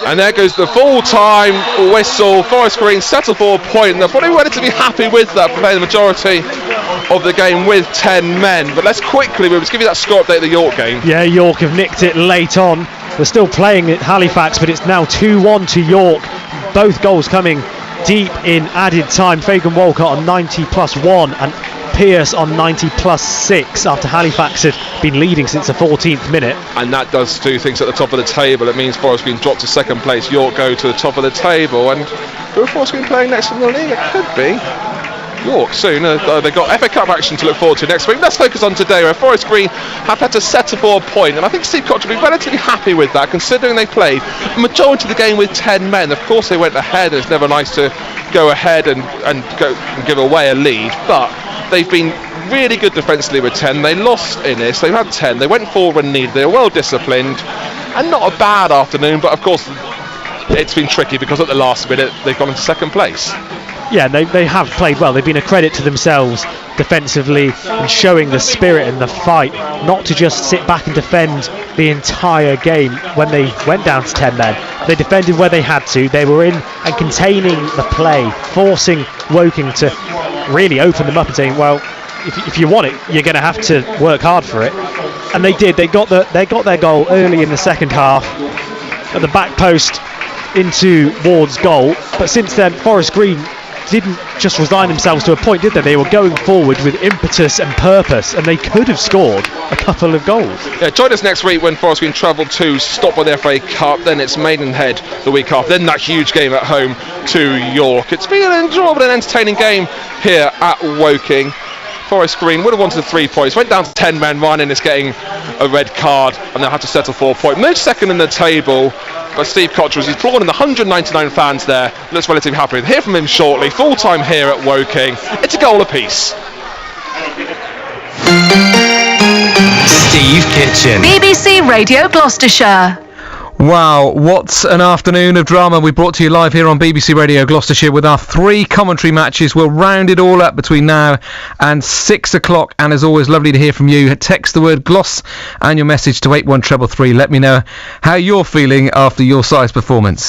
And there goes the full-time whistle. Forest Green settle for a point. They're probably relatively happy with that, playing the majority of the game with 10 men. But let's quickly, we'll just give you that score update of the York game. Yeah, York have nicked it late on. They're still playing at Halifax, but it's now 2-1 to York. Both goals coming deep in added time. Fagan Walcott on 90+1 and Pearce on 90+6 after Halifax had been leading since the 14th minute. And that does two things at the top of the table. It means Forest Green drop to second place, York go to the top of the table, and who are Forest Green playing next in the league? It could be York soon. They've got FA Cup action to look forward to next week. Let's focus on today, where Forest Green have had to settle for a point, and I think Steve Kocher will be relatively happy with that, considering they played the majority of the game with 10 men. Of course they went ahead, and it's never nice to go ahead and go and give away a lead, but they've been really good defensively with 10. They lost in this, they've had 10, they went forward when needed, they were well disciplined, and not a bad afternoon, but of course it's been tricky because at the last minute they've gone into second place. Yeah, they have played well. They've been a credit to themselves defensively and showing the spirit and the fight, not to just sit back and defend the entire game when they went down to 10 men. They defended where they had to. They were in and containing the play, forcing Woking to really open them up and saying, well, if you want it, you're going to have to work hard for it. And they did. They got their goal early in the second half at the back post into Ward's goal. But since then, Forest Green didn't just resign themselves to a point, did they? They were going forward with impetus and purpose, and they could have scored a couple of goals. Yeah, join us next week when Forest Green travel to stop by the FA Cup, then it's Maidenhead the week after, then that huge game at home to York. It's been an enjoyable and entertaining game here at Woking. Forest Green would have wanted the 3 points, went down to 10 men, Ryan Ennis getting a red card, and they had to settle for a point. Moved second in the table, but Steve Cottrell, he's applauding the 199 fans there, looks relatively happy. We'll hear from him shortly. Full time here at Woking. It's a goal apiece. Steve Kitchen. BBC Radio Gloucestershire. Wow, what an afternoon of drama we brought to you live here on BBC Radio Gloucestershire with our 3 commentary matches. We'll round it all up between now and 6 o'clock, and as always, lovely to hear from you. Text the word GLOSS and your message to 81333. Let me know how you're feeling after your side's performance.